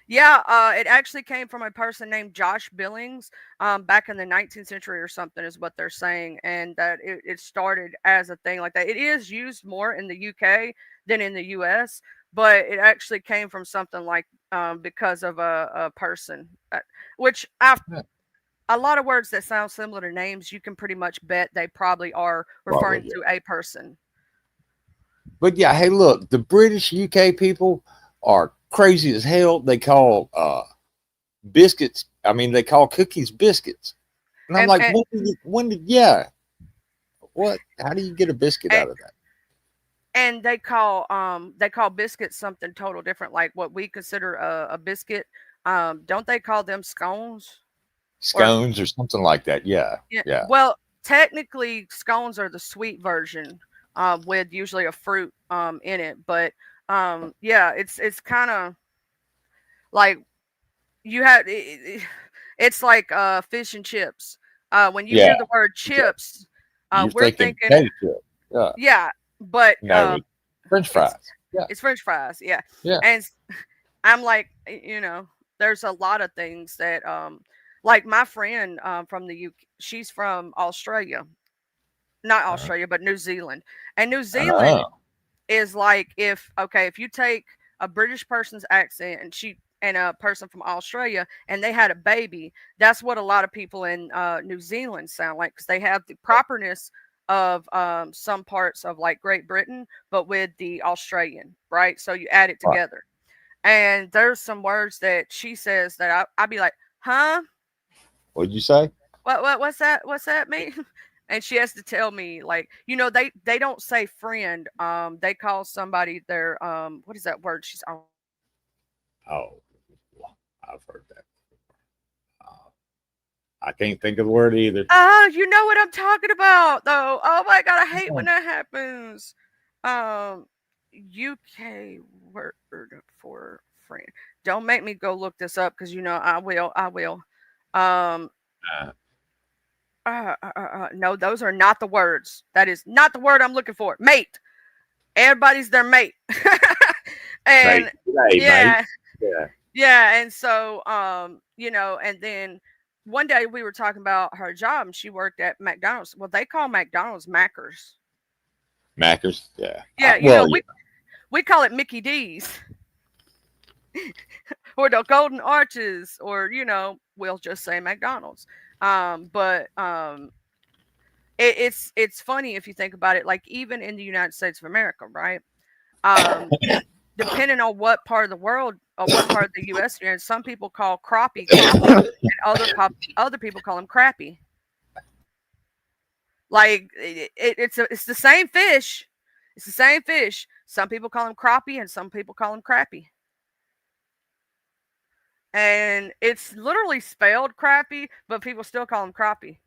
Yeah, it actually came from a person named Josh Billings back in the 19th century or something, is what they're saying. And that it started as a thing like that. It is used more in the UK than in the US, but it actually came from something like because of a person, which Yeah, a lot of words that sound similar to names, you can pretty much bet they probably are probably. referring Yeah. to a person. But yeah, hey, look, the British UK people are crazy as hell. They call biscuits, I mean, they call cookies biscuits. And I'm And, like, and yeah, what? How do you get a biscuit and out of that? and they call biscuits something total different, like what we consider a biscuit. Don't they call them scones? Or Scones or something like that. Yeah. yeah, Yeah. well, technically scones are the sweet version, with usually a fruit in it. But yeah, it's kind of like you have it's like fish and chips. When you Yeah. hear the word Yeah. chips, You're we're thinking thinking, potato chip. Yeah. yeah, but No, it's French it's fries. Yeah. it's French fries, yeah. Yeah. And I'm like, there's a lot of things that, like my friend from the UK, she's from Australia, not Uh, Australia, but New Zealand. And New Zealand uh, is like, if you take a British person's accent and a person from Australia and they had a baby, that's what a lot of people in New Zealand sound like, because they have the properness of some parts of like Great Britain, but with the Australian, right? So you add it right. together. And there's some words that she says that I'd be like, huh? What'd you say? What's that? What's that mean? And she has to tell me, like, they don't say friend. They call somebody their what is that word? She's oh, Oh, I've heard that. Uh, I can't think of the word either. oh, you know what I'm talking about though. Oh my god, I hate when that happens. Um, UK word for friend. Don't make me go look this up because I will. I will. Um, Uh, no, those are not the words. That is not the word I'm looking for. Mate. Everybody's their mate. mate. And Hey, mate. yeah, Yeah. yeah. And so, and then one day we were talking about her job and she worked at McDonald's. Well, they call McDonald's Mackers. Mackers. Yeah. Yeah, Well, yeah. we call it Mickey D's or the Golden Arches, or we'll just say McDonald's. But it's funny if you think about it. Like even in the United States of America, right? Um, Depending on what part of the world or what part of the U.S. you're in, some people call crappie crappie, and other people call them crappy. Like it's the same fish. It's the same fish. Some people call them crappie, and some people call them crappy. And it's literally spelled crappy, but people still call them crappie.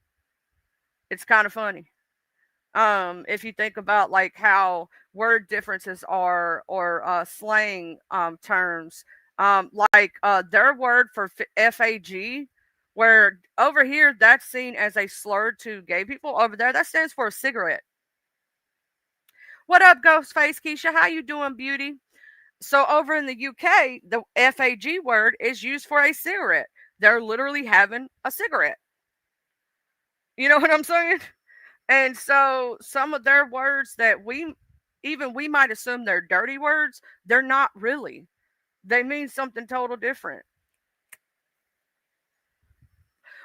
It's kind of funny. If you think about like how word differences are, or slang terms, like their word for fag, where over here that's seen as a slur to gay people, over there that stands for a cigarette. What up, Ghostface Keisha? How you doing, beauty? So over in the UK, the fag word is used for a cigarette. They're literally having a cigarette. You know what I'm saying? And so some of their words that we might assume they're dirty words, they're not really. They mean something total different.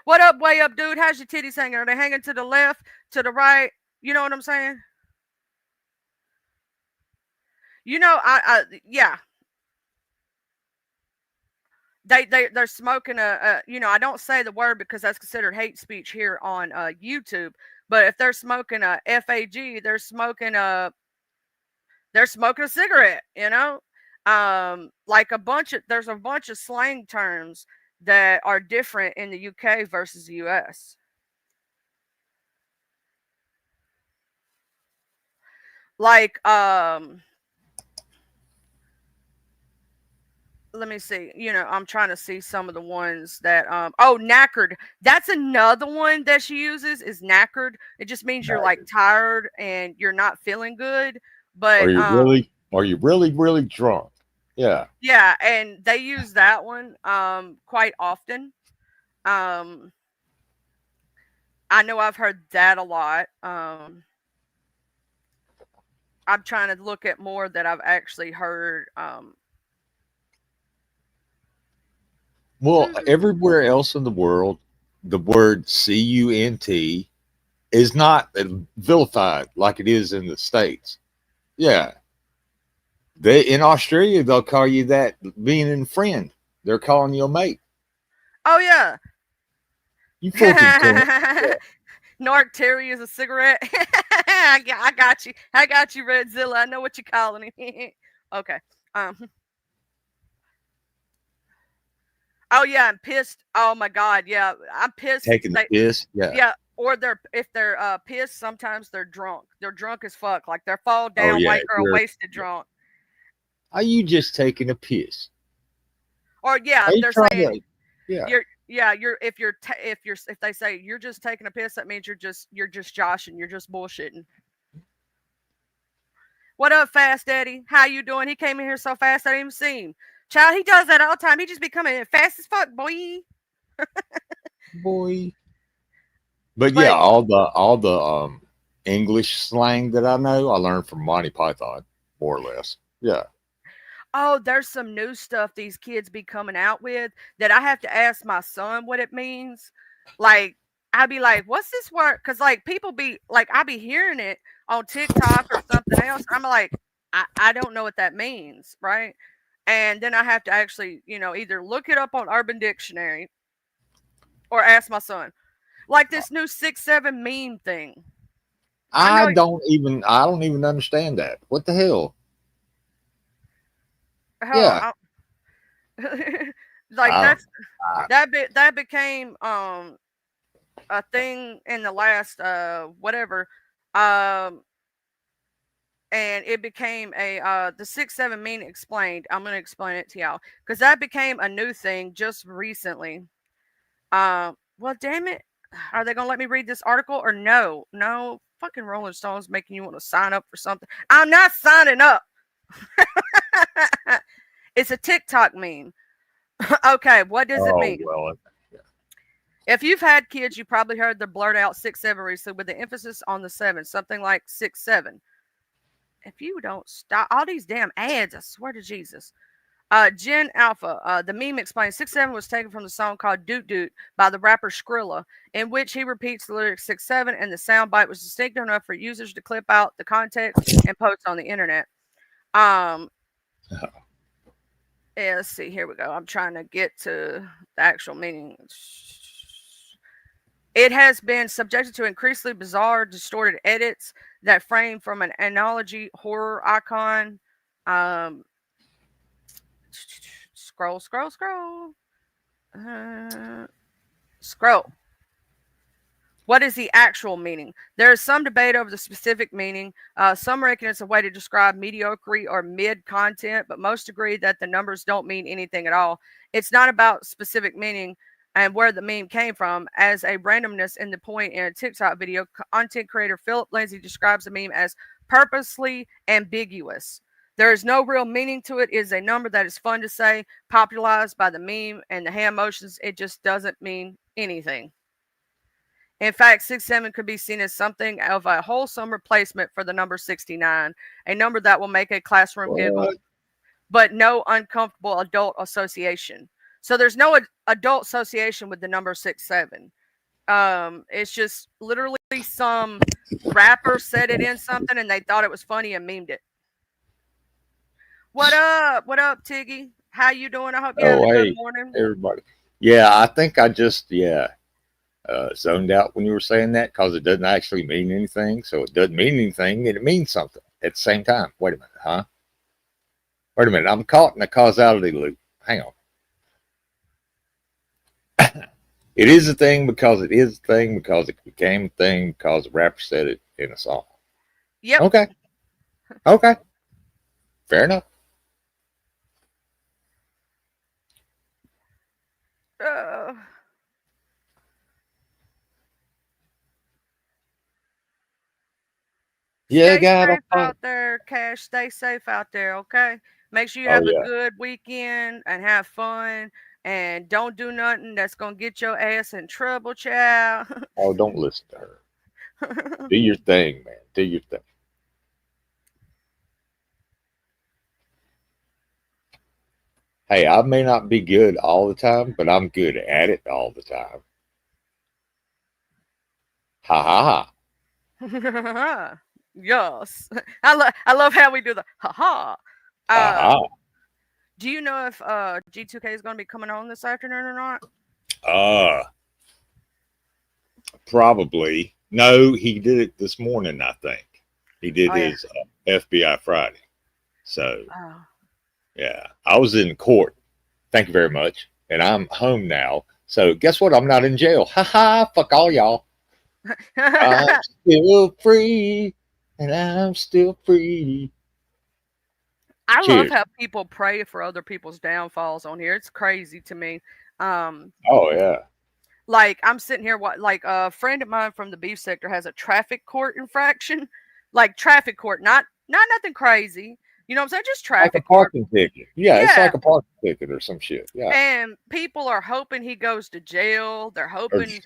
What up, way up, dude? How's your titties hanging? Are they hanging to the left, to the right? You know what I'm saying? You know, yeah. They're smoking you know, I don't say the word because that's considered hate speech here on YouTube. But if they're smoking a FAG, they're smoking a cigarette. You know, like there's a bunch of slang terms that are different in the UK versus the US. Like let me see. You know, I'm trying to see some of the ones that oh, knackered. That's another one that she uses is knackered. It just means you're like tired and you're not feeling good. But are you really drunk? Yeah. Yeah, and they use that one quite often. Um I know I've heard that a lot. I'm trying to look at more that I've actually heard. Well, everywhere else in the world, the word cunt is not vilified like it is in the States. Yeah. They in Australia they'll call you that being a friend. They're calling you a mate. Oh yeah. You fucking cunt. Narc Terry is a cigarette. I got you. I got you, Redzilla. I know what you're calling it. Okay. Oh yeah, I'm pissed. Oh my god, yeah, I'm pissed. Taking the piss. Yeah. Yeah, or if they're pissed, sometimes they're drunk. They're drunk as fuck, like they're fall down yeah, white girl wasted drunk. Are you just taking a piss? Or yeah, Are you they're trying saying to, if they say you're just taking a piss, that means you're just joshing, you're just bullshitting. What up, Fast Eddie? How you doing? He came in here so fast I didn't even see him. Child, he does that all the time. He just be coming in fast as fuck, boy. boy. But yeah, all the English slang that I know, I learned from Monty Python, more or less. Yeah. Oh, there's some new stuff these kids be coming out with that I have to ask my son what it means. Like, I'd be like, what's this word? Because, like, people be like, I be hearing it on TikTok or something else. I'm like, I don't know what that means, right? And then I have to actually, you know, either look it up on Urban Dictionary or ask my son. Like this new 6'7" meme thing. I don't even understand that. What the hell? Yeah. Like that became a thing in the last whatever and it became a the 6'7" meaning explained. I'm gonna explain it to y'all because that became a new thing just recently. Well, damn it, are they gonna let me read this article or no? No, fucking Rolling Stones making you want to sign up for something. I'm not signing up. It's a TikTok meme. Okay, what does it mean? Well, if you've had kids, you probably heard the blurt out 6'7" recently with the emphasis on the 7, something like 6'7". If you don't stop all these damn ads, I swear to Jesus. Gen Alpha, the meme explains 6'7" was taken from the song called Doot Doot by the rapper Skrilla, in which he repeats the lyrics 6'7", and the soundbite was distinctive enough for users to clip out the context and post on the internet. Yeah, let's see. Here we go. I'm trying to get to the actual meaning. It has been subjected to increasingly bizarre, distorted edits that frame from an analogy horror icon. Scroll. Scroll. What is the actual meaning? There is some debate over the specific meaning. Some reckon it's a way to describe mediocre or mid content, but most agree that the numbers don't mean anything at all. It's not about specific meaning and where the meme came from, as a randomness in the point in a TikTok video. Content creator Philip Lindsay describes the meme as purposely ambiguous. There is no real meaning to it. It is a number that is fun to say, popularized by the meme and the hand motions. It just doesn't mean anything. In fact, 6'7" could be seen as something of a wholesome replacement for the number 69, a number that will make a classroom giggle. but no uncomfortable adult association. So there's no adult association with the number 67. It's just literally some rapper said it in something and they thought it was funny and memed it. What up? What up, Tiggy? How you doing? I hope you're having Oh, a good hey, morning. everybody. Yeah, I think I just, zoned out when you were saying that because it doesn't actually mean anything. So it doesn't mean anything and it means something at the same time. Wait a minute, huh? Wait a minute. I'm caught in a causality loop. Hang on. It is a thing because it is a thing because it became a thing because the rapper said it in a song. Yep. Okay. Okay. Fair enough. Uh, Yeah, Stay got a safe fight. out there, Cash. Stay safe out there, okay? Make sure you Oh, have a yeah. good weekend and have fun. And don't do nothing that's going to get your ass in trouble, child. Oh, don't listen to her. Do your thing, man. Do your thing. Hey, I may not be good all the time, but I'm good at it all the time. Ha ha Yes. I love how we do the ha ha. ha. Ha Do you know if G2K is going to be coming on this afternoon or not? ha. Probably. No, he did it this morning, I think. He did Oh yeah. his FBI Friday. So, Oh. yeah, I was in court. Thank you very much. And I'm home now. So, guess what? I'm not in jail. Ha ha. Fuck all y'all. I'm still free. And I'm still free. I love Cheers. how people pray for other people's downfalls on here. It's crazy to me. Um, Oh, yeah. like I'm sitting here, what like a friend of mine from the beef sector has a traffic court infraction, like traffic court, not nothing crazy. You know what I'm saying? Just Like a traffic court. parking ticket. Yeah, it's Yeah. like a parking ticket or some shit. Yeah. And people are hoping he goes to jail. They're Or, hoping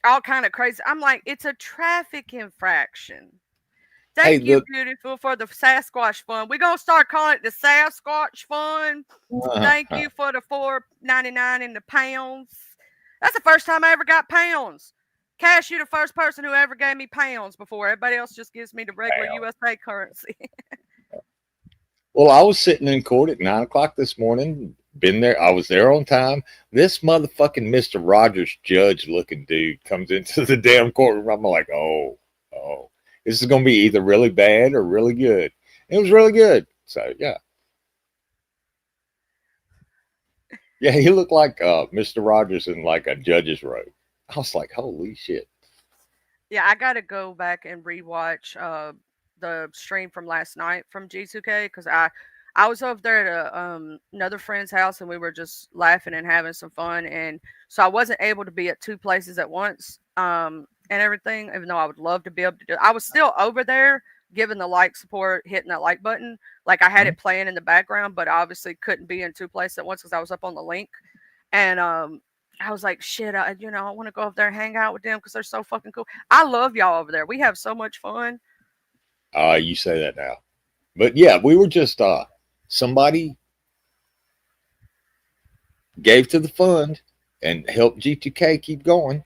all kind of crazy. I'm like, it's a traffic infraction. hey, Thank you, beautiful, for the Sasquatch Fund. We're gonna start calling it the Sasquatch Fund. Thank you for the $4.99 in the pounds. That's the first time I ever got pounds. Cash, you the first person who ever gave me pounds before. Everybody else just gives me the regular USA currency. well, I was sitting in court at 9 o'clock this morning. Been there. I was there on time. This motherfucking Mr. Rogers judge looking dude comes into the damn courtroom. I'm like, oh, this is going to be either really bad or really good. It was really good. So, yeah. Yeah, he looked like Mr. Rogers in like a judge's robe. I was like, holy shit. Yeah, I gotta go back and rewatch the stream from last night from G2K because I was over there at another friend's house and we were just laughing and having some fun, and so I wasn't able to be at two places at once and everything, even though I would love to be able to do it. I was still over there giving the like support, hitting that like button, like I had it playing in the background, but I obviously couldn't be in two places at once because I was up on the link. And I was like, shit, I want to go up there and hang out with them because they're so fucking cool. I love y'all over there. We have so much fun. You say that now. But yeah, we were just somebody gave to the fund and helped G2K keep going.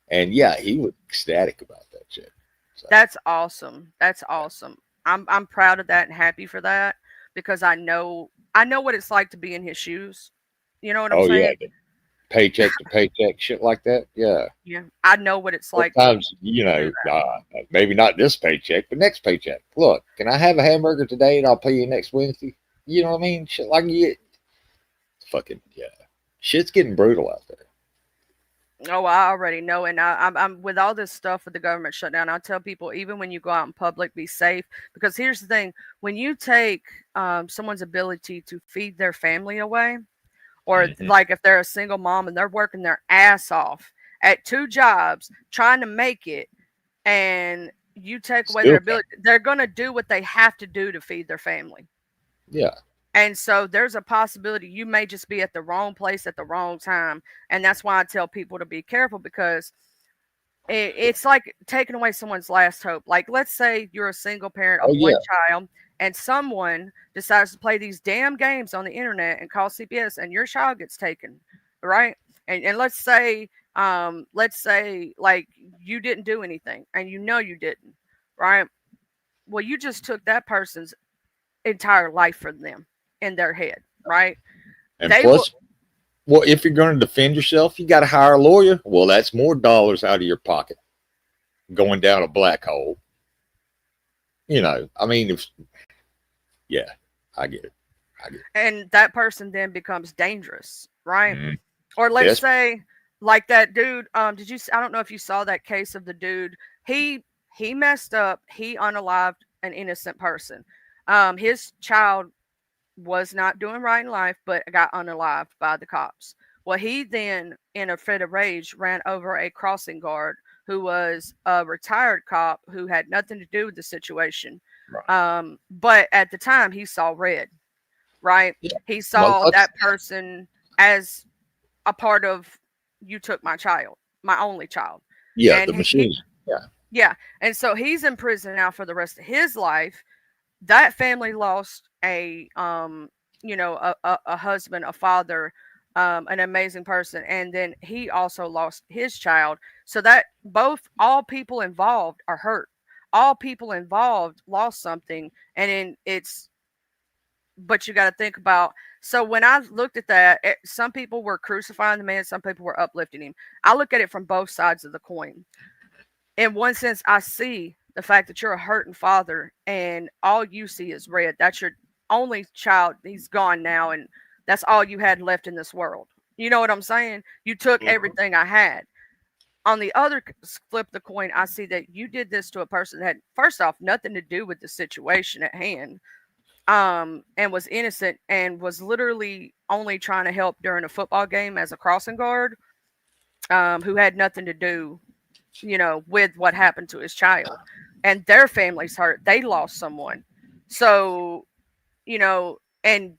And yeah, he was ecstatic about that shit. So, That's awesome. That's awesome. I'm proud of that and happy for that because I know what it's like to be in his shoes. You know what I'm oh saying? yeah, the paycheck to paycheck shit like that. Yeah. Yeah. I know what it's like Sometimes, to do that. maybe not this paycheck, but next paycheck. Look, can I have a hamburger today and I'll pay you next Wednesday? You know what I mean? Shit like you. Fucking yeah. Shit's getting brutal out there. Oh, I already know, and I'm with all this stuff with the government shutdown. I tell people, even when you go out in public, be safe. Because here's the thing: when you take someone's ability to feed their family away, or like if they're a single mom and they're working their ass off at two jobs trying to make it, and you take away their ability, they're gonna do what they have to do to feed their family. Yeah. And so there's a possibility you may just be at the wrong place at the wrong time. And that's why I tell people to be careful because it's like taking away someone's last hope. Like, let's say you're a single parent of Oh one yeah. child, and someone decides to play these damn games on the internet and call CPS, and your child gets taken, right? And let's say like you didn't do anything, and you know you didn't, right? Well, you just took that person's entire life from them in their head, right? And They will. plus, well, if you're going to defend yourself, you got to hire a lawyer. Well, that's more dollars out of your pocket going down a black hole. You know, I mean, yeah, I get it. And that person then becomes dangerous, right? Mm, Or let's yes. say like that dude, I don't know if you saw that case of the dude. He messed up, he unalived an innocent person. His child was not doing right in life, but got unalived by the cops. Well, he then, in a fit of rage, ran over a crossing guard who was a retired cop who had nothing to do with the situation. Right. But at the time, he saw red, right? Yeah. He Well, saw that person as a part of, you took my child, my only child. yeah, And the machine. Yeah. yeah. And so he's in prison now for the rest of his life. That family lost a husband, a father, an amazing person, and then he also lost his child. So that all people involved are hurt. All people involved lost something, and then but you got to think about. So when I looked at that, some people were crucifying the man, some people were uplifting him. I look at it from both sides of the coin. In one sense, I see the fact that you're a hurting father and all you see is red. That's your only child. He's gone now, and that's all you had left in this world. You know what I'm saying? You took everything I had. On the other flip of the coin, I see that you did this to a person that had, first off, nothing to do with the situation at hand, and was innocent and was literally only trying to help during a football game as a crossing guard, who had nothing to do, with what happened to his child. And their family's hurt. They lost someone. So, and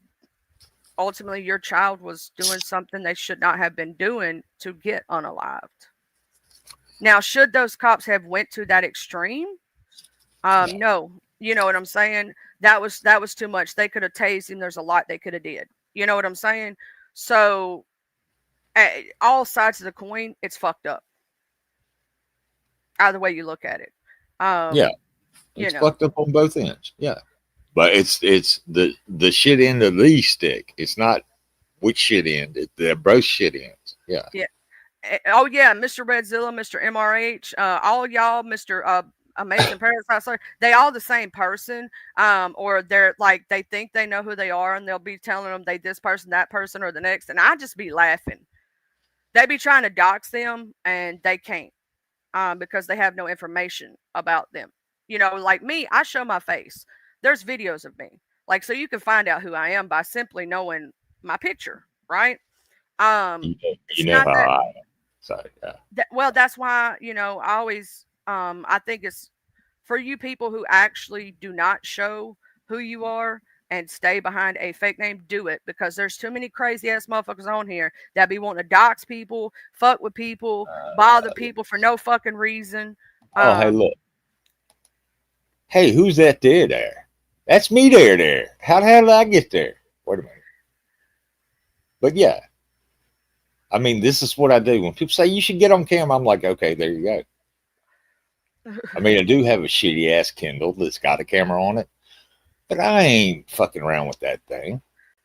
ultimately your child was doing something they should not have been doing to get unalived. Now, should those cops have went to that extreme? No. You know what I'm saying? That was too much. They could have tased him. There's a lot they could have did. You know what I'm saying? So, all sides of the coin, it's fucked up. Either way you look at it. Yeah. It's fucked up on both ends. Yeah. But it's the shit end of the stick. It's not which shit end. They're both shit ends. Yeah. Yeah. Oh yeah, Mr. Redzilla, Mr. MRH, all y'all, Mr. Amazing Parasite, they all the same person. Or they're like, they think they know who they are, and they'll be telling them they this person, that person, or the next, and I just be laughing. They be trying to dox them, and they can't, because they have no information about them. Like me, I show my face. There's videos of me, like, so you can find out who I am by simply knowing my picture, right? It's You know not how that. I am. So yeah. Well, that's why, I always, I think it's for you people who actually do not show who you are and stay behind a fake name, do it, because there's too many crazy ass motherfuckers on here that be wanting to dox people, fuck with people, bother people for no fucking reason. Oh, hey, look. Hey, who's that there? That's me there. How the hell did I get there? Wait a minute. But yeah, I mean, this is what I do. When people say you should get on camera, I'm like, okay, there you go. I mean, I do have a shitty ass Kindle that's got a camera on it, but I ain't fucking around with that thing.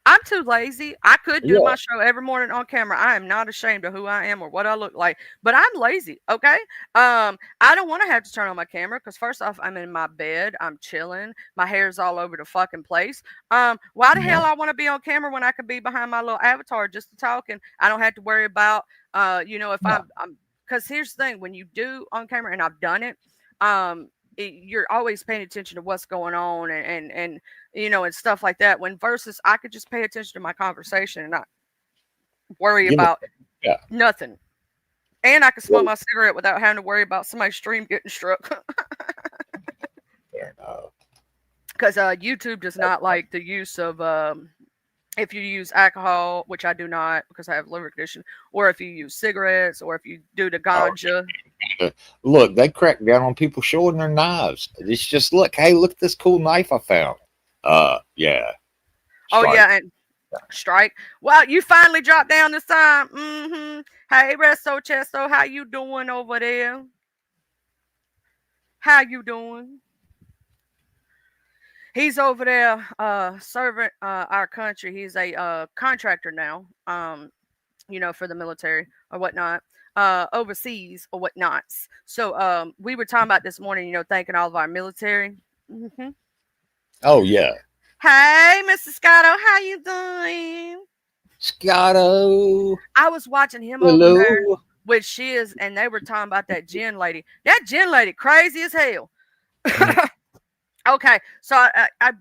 I'm too lazy. I could do my show every morning on camera. I am not ashamed of who I am or what I look like, but I'm lazy. Okay. I don't want to have to turn on my camera because first off, I'm in my bed. I'm chilling. My hair's all over the fucking place. Why the hell I want to be on camera when I could be behind my little avatar just talking? I don't have to worry about, if I'm, because here's the thing, when you do on camera, and I've done it, you're always paying attention to what's going on and and stuff like that. When versus I could just pay attention to my conversation and not worry about nothing. And I could smoke my cigarette without having to worry about somebody's stream getting struck. Because YouTube does not like the use of if you use alcohol, which I do not because I have liver condition, or if you use cigarettes, or if you do the Oh, ganja. look, they crack down on people showing their knives. It's just look, hey, look at this cool knife I found. Yeah, Oh strike. yeah, and strike. Well, you finally dropped down this time. Mm-hmm. Hey, Resto Chesto, how you doing over there? How you doing? He's over there serving our country. He's a contractor now. For the military or whatnot, overseas or whatnots. So we were talking about this morning, thanking all of our military. hmm Oh yeah, Hey, Mr. Scotto, how you doing? Scotto. I was watching him over there Hello. with Shiz, and they were talking about that Jen lady. That Jen lady, crazy as hell. Mm, Okay, so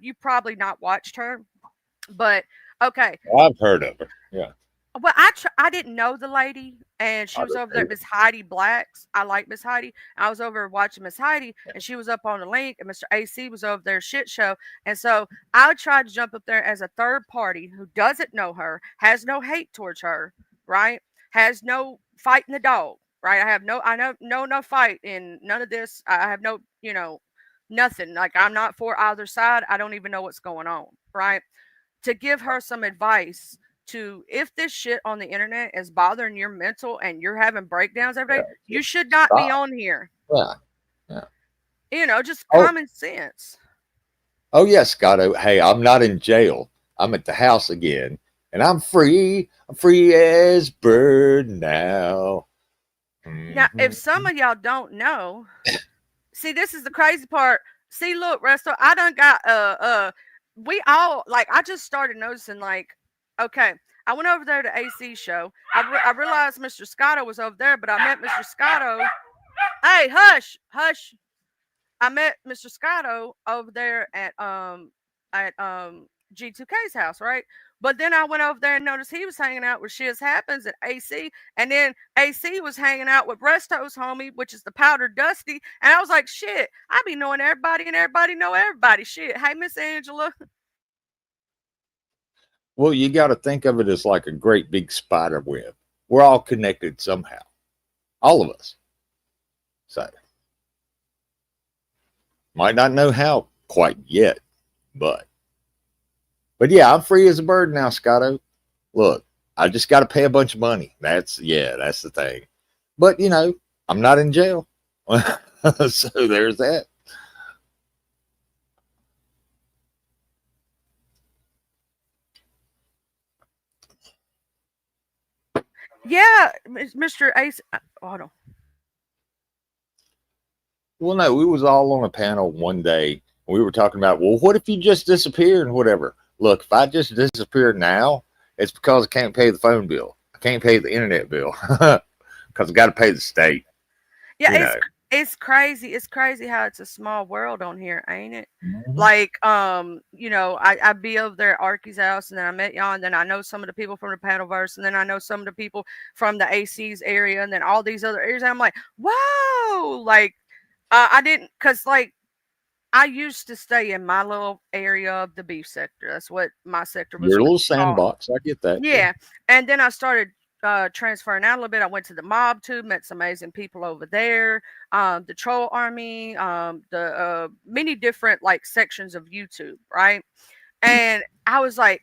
you probably not watched her, but okay. I've heard of her. Yeah, Well, I didn't know the lady, and she I was don't over there, hate her. Miss Heidi Blacks. I like Miss Heidi. I was over watching Miss Heidi, and she was up on the link, and Mr. AC was over there shit show. And so I tried to jump up there as a third party who doesn't know her, has no hate towards her, right? Has no fight in the dog, right? I know no fight in none of this. I have no, nothing. Like I'm not for either side. I don't even know what's going on, right? To give her some advice to if this shit on the internet is bothering your mental and you're having breakdowns every Yeah, day, you just should not be stop. on here. Yeah, yeah. Just Oh, common sense. oh yes, Scotto. Hey, I'm not in jail. I'm at the house again, and I'm free. I'm free as bird now. Now, if Mhm. some of y'all don't know, see, this is the crazy part. See, look, Resto, I done got we all like. I just started noticing like, okay, I went over there to AC show. I realized Mr. Scotto was over there, but I met Mr. Scotto. Hey, hush, hush. I met Mr. Scotto over there at G2K's house, right? But then I went over there and noticed he was hanging out with Shiz Happens at AC, and then AC was hanging out with Resto's homie, which is the Powder Dusty, and I was like, shit, I be knowing everybody, and everybody know everybody. Shit, hey Miss Angela, Well, you got to think of it as like a great big spider web. We're all connected somehow, all of us. So, might not know how quite yet, but yeah, I'm free as a bird now, Scotto. Look, I just got to pay a bunch of money. That's the thing. But I'm not in jail, so there's that. yeah, Mr. Ace, hold on. Well, no, we was all on a panel one day. And we were talking about, well, what if you just disappear and whatever? Look, if I just disappear now, it's because I can't pay the phone bill. I can't pay the internet bill because I got to pay the state. Yeah, You know. it's crazy. It's crazy how it's a small world on here, ain't it? Mhm. Like, I'd be over there at Arky's house, and then I met y'all, and then I know some of the people from the Paddleverse, and then I know some of the people from the AC's area, and then all these other areas. And I'm like, whoa! Like, I didn't, cause like I used to stay in my little area of the beef sector. That's what my sector was Your little called. sandbox, I get that. Yeah. Yeah, and then I started transferring out a little bit. I went to the mob too, met some amazing people over there. The troll army, the many different like sections of YouTube, right? And I was like,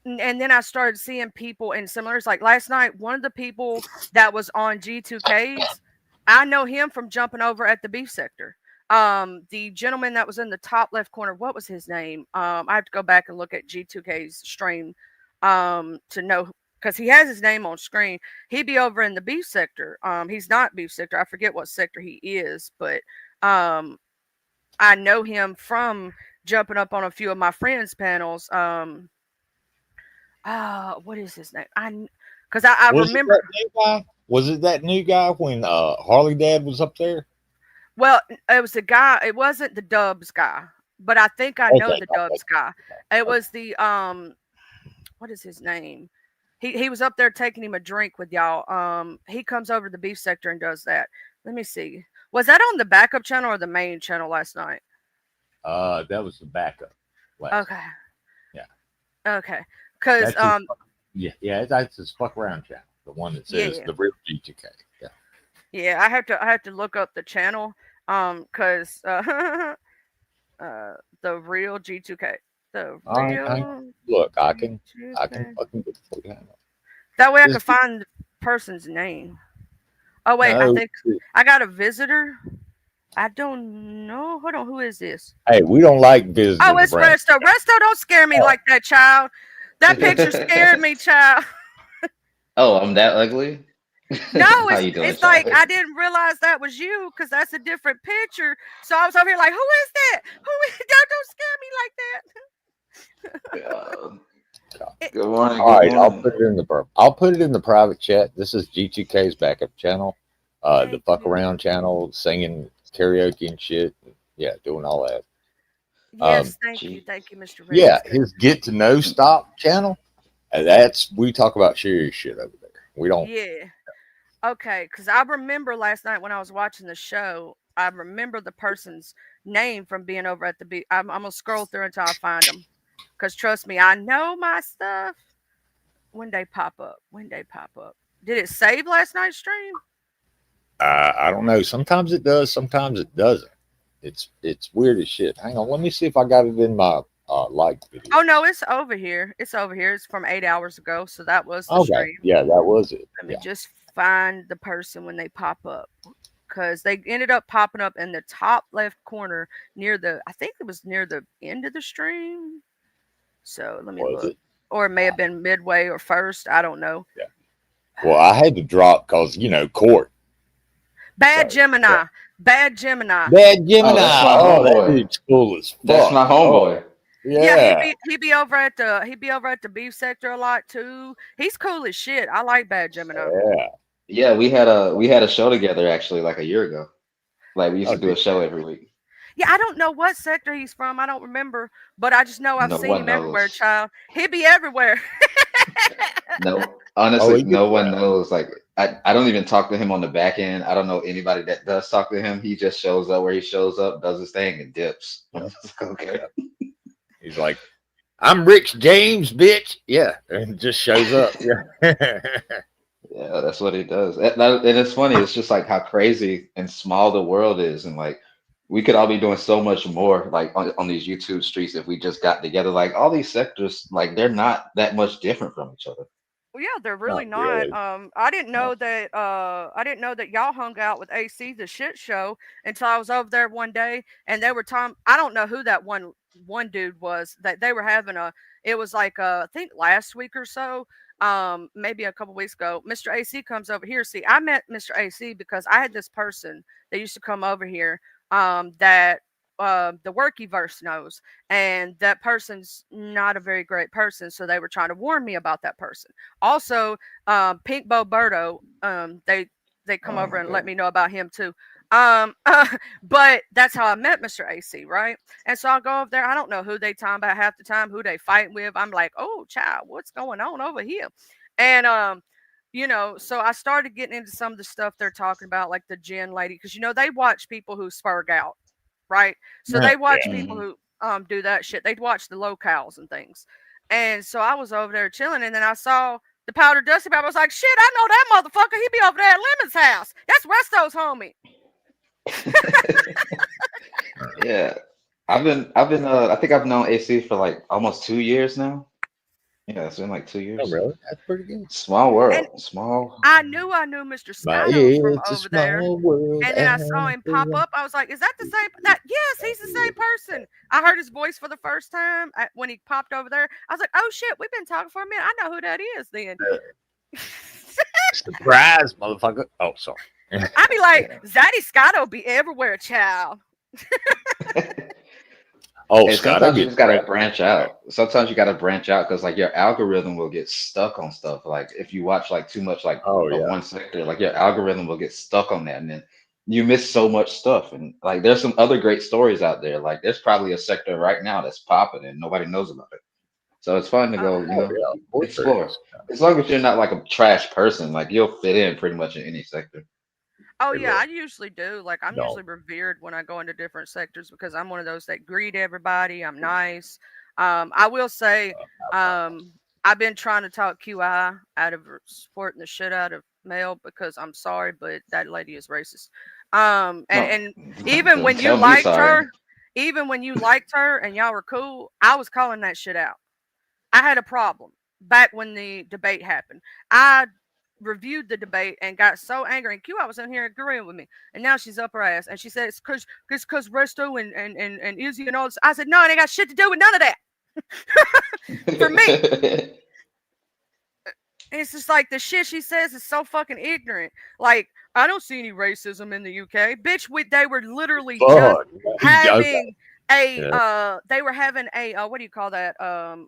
and then I started seeing people in similars. Like last night, one of the people that was on G2Ks, I know him from jumping over at the beef sector. The gentleman that was in the top left corner, what was his name? I have to go back and look at G2K's stream to know because he has his name on screen. He'd be over in the beef sector. He's not beef sector. I forget what sector he is, but I know him from jumping up on a few of my friends' panels. What is his name? I Was it remember. that new guy? Was it that new guy when Harley Dad was up there? Well, it was the guy. It wasn't the Dubs guy, but I think I know Okay. the Dubs guy. It was the what is his name? He was up there taking him a drink with y'all. He comes over to the beef sector and does that. Let me see. Was that on the backup channel or the main channel last night? That was the backup last. Okay. Yeah. Okay. Because yeah, that's his fuck around channel. The one that says yeah, the real G2K. Yeah. yeah, I have to look up the channel. Cause the real G2K, the All right, real look, I can G2K. fucking get the fuck out. That way I This can find the person's name. Oh wait, I no. think I got a visitor. I don't know. Hold on, who is this? Hey, we don't like Oh, visitors it's around. Resto. Resto, don't scare me like that, child. That picture scared me, child. Oh, I'm that ugly? No, How you doing, it's like child? I didn't realize that was you because that's a different picture. So I was over here like, who is that? Who is don't scare me like that. Yeah. It, Good morning. All Good right, morning. I'll put it in the private chat. This is G2K's backup channel, the thank fuck you. around channel, singing karaoke and shit. Yeah, doing all that. Yes, Gee. thank you, Mr. Yeah, Register. his get to know stop channel. That's we talk about serious shit over there. We don't. Yeah. Okay, because I remember last night when I was watching the show, I remember the person's name from being over at the beach. I'm gonna scroll through until I find them. Because trust me, I know my stuff. When they pop up. When they pop up. Did it save last night's stream? I don't know. Sometimes it does. Sometimes it doesn't. It's weird as shit. Hang on. Let me see if I got it in my like video. Oh no, it's over here. It's over here. It's from 8 hours ago. So that was the Okay. stream. Yeah, that was it. Let me Yeah. just find the person when they pop up. Because they ended up popping up in the top left corner near the, I think it was near the end of the stream. So let me Was look. it? Or it may have been midway or first. I don't know. Yeah. Well, I had to drop because court. Bad So, Gemini. yeah. Bad Gemini. Bad Gemini. Oh, that's my Oh, that homeboy. dude's cool as fuck. That's my homeboy. Yeah, Yeah. he be over at the beef sector a lot too. He's cool as shit. I like Bad Gemini. Yeah. Yeah, we had a show together actually like a year ago. Like we used to do a show every week. Yeah, I don't know what sector he's from. I don't remember, but I just know I've No seen one him everywhere, knows. child. He be everywhere. No, Oh, honestly, he gets no one around. knows. Like I don't even talk to him on the back end. I don't know anybody that does talk to him. He just shows up where he shows up, does his thing, and dips. Yeah. Okay. He's like, I'm Rich James, bitch. Yeah. And just shows up. Yeah. Yeah, that's what he does. And it's funny. It's just like how crazy and small the world is, and like we could all be doing so much more, like on these YouTube streets, if we just got together. Like all these sectors, like they're not that much different from each other. Well, yeah, they're Not really not. really. I didn't know that y'all hung out with AC the shit show until I was over there one day and they were talking. I don't know who that one dude was that they were having a. It was like I think last week or so, maybe a couple weeks ago. Mr. AC comes over here. See, I met Mr. AC because I had this person that used to come over here. That the Workyverse knows, and that person's not a very great person. So they were trying to warn me about that person. Also, Pink Boberto, they come Oh over my and let God. me know about him too. But that's how I met Mr. AC, right? And so I'll go over there. I don't know who they talking about half the time, who they fighting with. I'm like, oh, child, what's going on over here? And so I started getting into some of the stuff they're talking about, like the gin lady, because they watch people who spurg out, right? So Yeah. they watch people Mhm. who do that shit. They'd watch the locales and things. And so I was over there chilling, and then I saw the powder dusty. I was like, shit, I know that motherfucker. He be over there at Lemon's house. That's Resto's homie. Yeah, I think I've known AC for like almost 2 years now. Yeah, it's been like two Oh, years. really? That's pretty good. Small And world, small. I knew Mr. My Scotto from it's a over there. small world. And then I saw him pop up. I was like, "Is that the same?" That yes, he's the same person. I heard his voice for the first time when he popped over there. I was like, "Oh shit, we've been talking for a minute. I know who that is." Then Surprise, motherfucker. Oh, sorry. I'd be like, "Zaddy Scotto be everywhere, child." Oh, And Scott, I sometimes you get just gotta branch out. Sometimes you gotta branch out because like your algorithm will get stuck on stuff. Like if you watch like too much like Oh, of yeah. one sector, like your algorithm will get stuck on that, and then you miss so much stuff. And like there's some other great stories out there. Like there's probably a sector right now that's popping and nobody knows about it. So it's fun to Oh, go, Oh, yeah. Of course there explore. is. As long as you're not like a trash person, like you'll fit in pretty much in any sector. oh Hey, yeah, look. I usually do. Like I'm No. usually revered when I go into different sectors because I'm one of those that greet everybody. I'm nice. I will say, Uh, um, I've been trying to talk QI out of supporting the shit out of Mel because I'm sorry, but that lady is racist. No, And even when you tell me liked sorry. her, even when you liked her and y'all were cool, I was calling that shit out. I had a problem back when the debate happened. I reviewed the debate and got so angry. And QI was in here agreeing with me. And now she's up her ass. And she said it's because Resto and Izzy and all this. I said, no, it ain't got shit to do with none of that. For me. It's just like the shit she says is so fucking ignorant. Like, I don't see any racism in the UK. Bitch, they were literally just Fuck. having Yeah. they were having a what do you call that?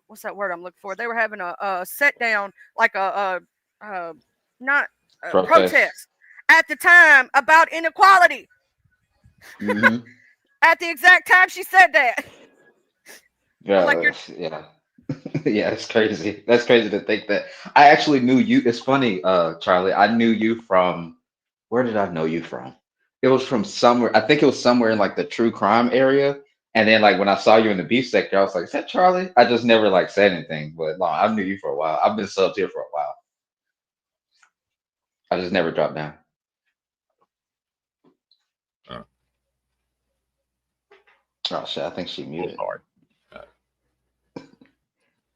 What's that word I'm looking for? They were having a sit down, like not a Protest. protest at the time about inequality. Hmm. At the exact time she said that. I'm like, Yeah, yeah. Yeah, it's crazy. That's crazy to think that. I actually knew you. It's funny, Charlie. I knew you from, where did I know you from? It was from somewhere. I think it was somewhere in like the true crime area. And then like when I saw you in the beef sector, I was like, is that Charlie? I just never like said anything. But no, I knew you for a while. I've been subbed here for a while. I just never dropped down. Oh, Oh shit, I think she muted. Lord.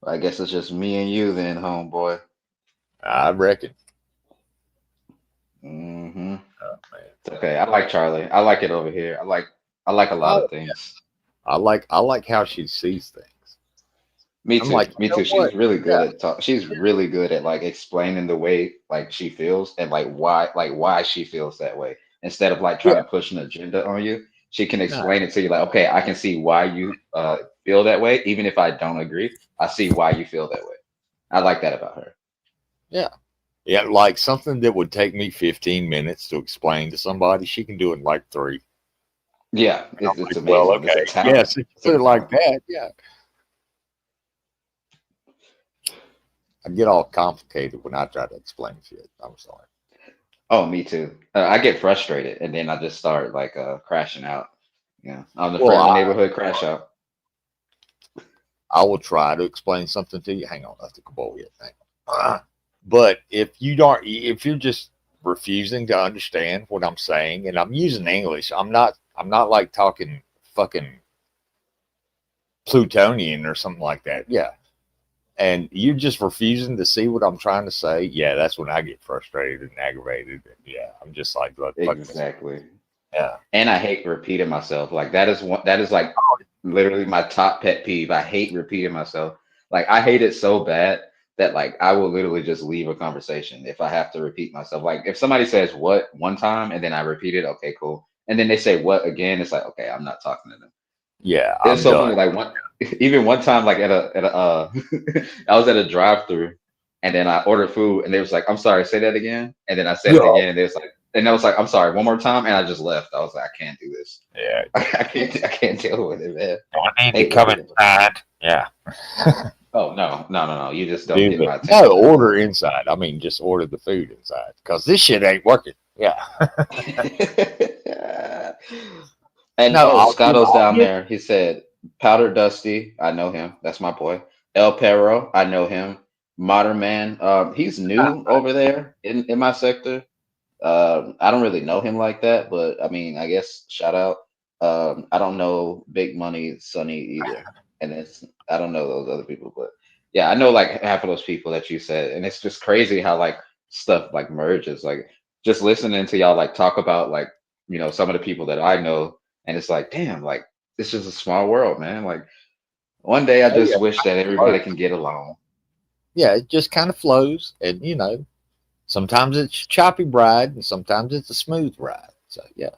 I guess it's just me and you then, homeboy. I reckon. Mm-hmm. Oh, man. It's okay. I like Charlie. I like it over here. I like a lot Oh, of things. I like how she sees things. Me I'm too. like, Me you know too. what? She's really good Yeah. at talk. She's really good at like explaining the way like she feels and like why she feels that way. Instead of like trying Yeah. to push an agenda on you, she can No. explain it to you like, okay, I can see why you feel that way, even if I don't agree. I see why you feel that way. I like that about her. Yeah. Yeah. Like something that would take me 15 minutes to explain to somebody, she can do it in like 3. Yeah, I'm it's like, well, amazing. It's a okay. talent. Yes, if you It's put a it like talent. that, yeah. I get all complicated when I try to explain shit. I'm sorry. Oh, me too. I get frustrated and then I just start like crashing out. Yeah, I'm the Well, friendly neighborhood crash out. I will try to explain something to you. Hang on, I have to go yet. Hang on. But if you're just refusing to understand what I'm saying, and I'm using English, I'm not like talking fucking Plutonian or something like that. Yeah. And you're just refusing to see what I'm trying to say. Yeah, that's when I get frustrated and aggravated. And yeah, I'm just like, look, fuck this. Exactly. Yeah. And I hate repeating myself. Like that is like literally my top pet peeve. I hate repeating myself. Like I hate it so bad that like I will literally just leave a conversation if I have to repeat myself. Like if somebody says what one time and then I repeat it, okay, cool. And then they say what again, it's like, okay, I'm not talking to them. Yeah, It's I'm so done. funny. Like one, even one time, like at a I was at a drive-through, and then I ordered food, and they was like, "I'm sorry, say that again." And then I said it Yeah. again, and they was like, and I was like, "I'm sorry, one more time," and I just left. I was like, "I can't do this. Yeah. I can't deal with it, man. I need I to hate come repeating myself." inside. Yeah. Oh no, no, no, no! You just don't Do get my it. No, attention. order inside. I mean, just order the food inside because this shit ain't working. Yeah. And No, oh, Scotto's I'll down get. there. He said, Powder Dusty, I know him. That's my boy. El Perro, I know him. Modern Man, he's new over there in my sector. I don't really know him like that, but I mean, I guess shout out. I don't know Big Money Sonny either, and I don't know those other people, but yeah, I know like half of those people that you said, and it's just crazy how like stuff like merges. Like just listening to y'all like talk about like some of the people that I know, and it's like damn, like it's just a small world, man. Like one day I Oh yeah. just wish that everybody can get along. Yeah, it just kind of flows, and sometimes it's choppy ride, and sometimes it's a smooth ride. So yeah.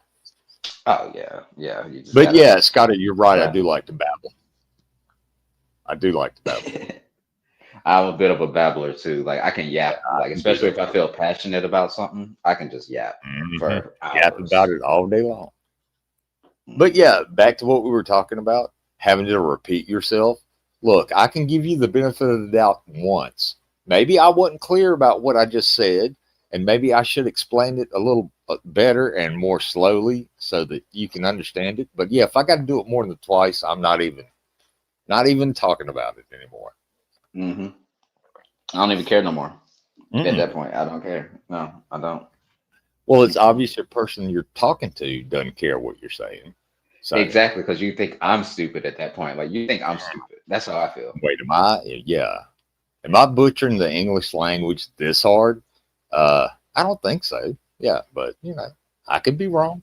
Oh yeah, yeah. You just But gotta yeah, Scotty, you're right. I try. do like to babble. I do like to babble. I'm a bit of a babbler too. Like I can Yeah, yap, I like can do especially that. if I feel passionate about something, I can just yap Hmm. for Yap about hours. it all day long. But Mhm. yeah, back to what we were talking about, having to repeat yourself. Look, I can give you the benefit of the doubt once. Maybe I wasn't clear about what I just said, and maybe I should explain it a little better and more slowly so that you can understand it. But yeah, if I got to do it more than twice, I'm not even talking about it anymore. Mhm. I don't even care no more. At Mm-mm. that point, I don't care. No, I don't. Well, it's obvious the person you're talking to doesn't care what you're saying. So, Exactly, because you think I'm stupid at that point. Like you think I'm stupid. That's how I feel. wait, am I? Yeah. Am I butchering the English language this hard? I don't think so. Yeah, but I could be wrong.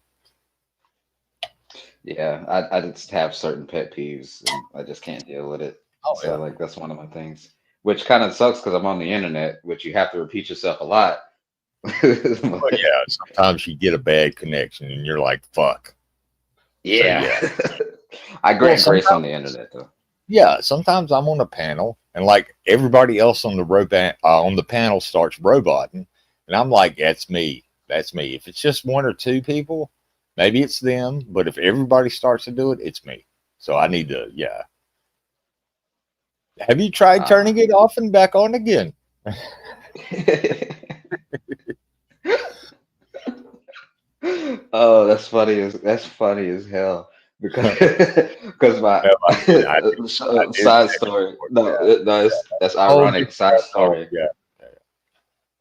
Yeah, I just have certain pet peeves and I just can't deal with it. Oh So yeah. like that's one of my things. Which kind of sucks because I'm on the internet, which you have to repeat yourself a lot. Well, yeah. Sometimes you get a bad connection and you're like, "Fuck." So Yeah. yeah. I Well, grant grace on sometimes the internet though. yeah. Sometimes I'm on a panel and like everybody else on the on the panel starts roboting, and I'm like, "That's me. That's me." If it's just one or two people, maybe it's them. But if everybody starts to do it, it's me. So I need to. Yeah. Have you tried Uh, turning it off and back on again? oh, that's funny as hell because because my No, I did side text story. before. No, Yeah. no, that's Oh, you ironic. Side oh, story. yeah.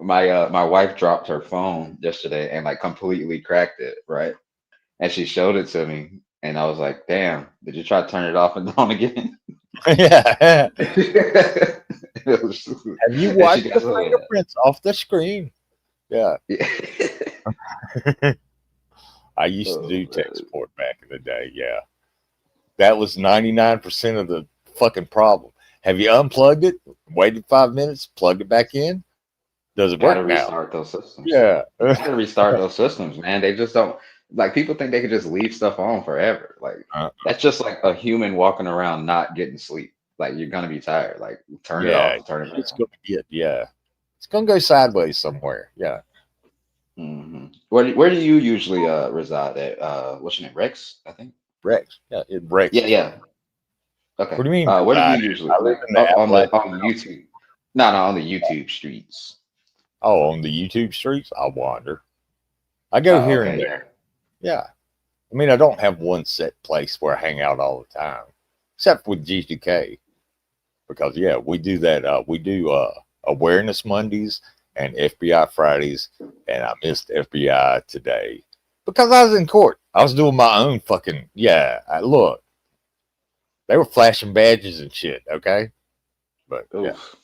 My wife dropped her phone yesterday and like completely cracked it, right? And she showed it to me, and I was like, "Damn, did you try to turn it off and on again?" Yeah. It was- Have you and she wiped the goes, "Oh fingerprints off the screen? Yeah. yeah." I used to Oh do tech man. support back in the day. Yeah. That was 99% of the fucking problem. Have you unplugged it, waited 5 minutes, plugged it back in? Does it Gotta work now? restart those systems. Yeah. You gotta restart those systems, man. They just don't like people think they could just leave stuff on forever. Like Uh, that's just like a human walking around not getting sleep. Like you're gonna be tired. Like turn it yeah. off, turn it back It's on. going to get, yeah. It's going to go sideways somewhere. Yeah. Where do you usually reside at? What's your name? Rex, I think. Rex. Yeah. It Rex Yeah, is fine. yeah. Okay. What do you mean Where do you reside usually at? I live like in the on Appalachian the Mountains. YouTube? No, no, on the YouTube streets. Oh, on the YouTube streets, I wander. I go Oh, here and okay, yeah. there. Yeah. I mean, I don't have one set place where I hang out all the time, except with G2K. Because, yeah, we do that. We do Awareness Mondays and FBI Fridays. And I missed FBI today because I was in court. I was doing my own fucking, yeah. Look, they were flashing badges and shit, okay? But, yeah. Oof.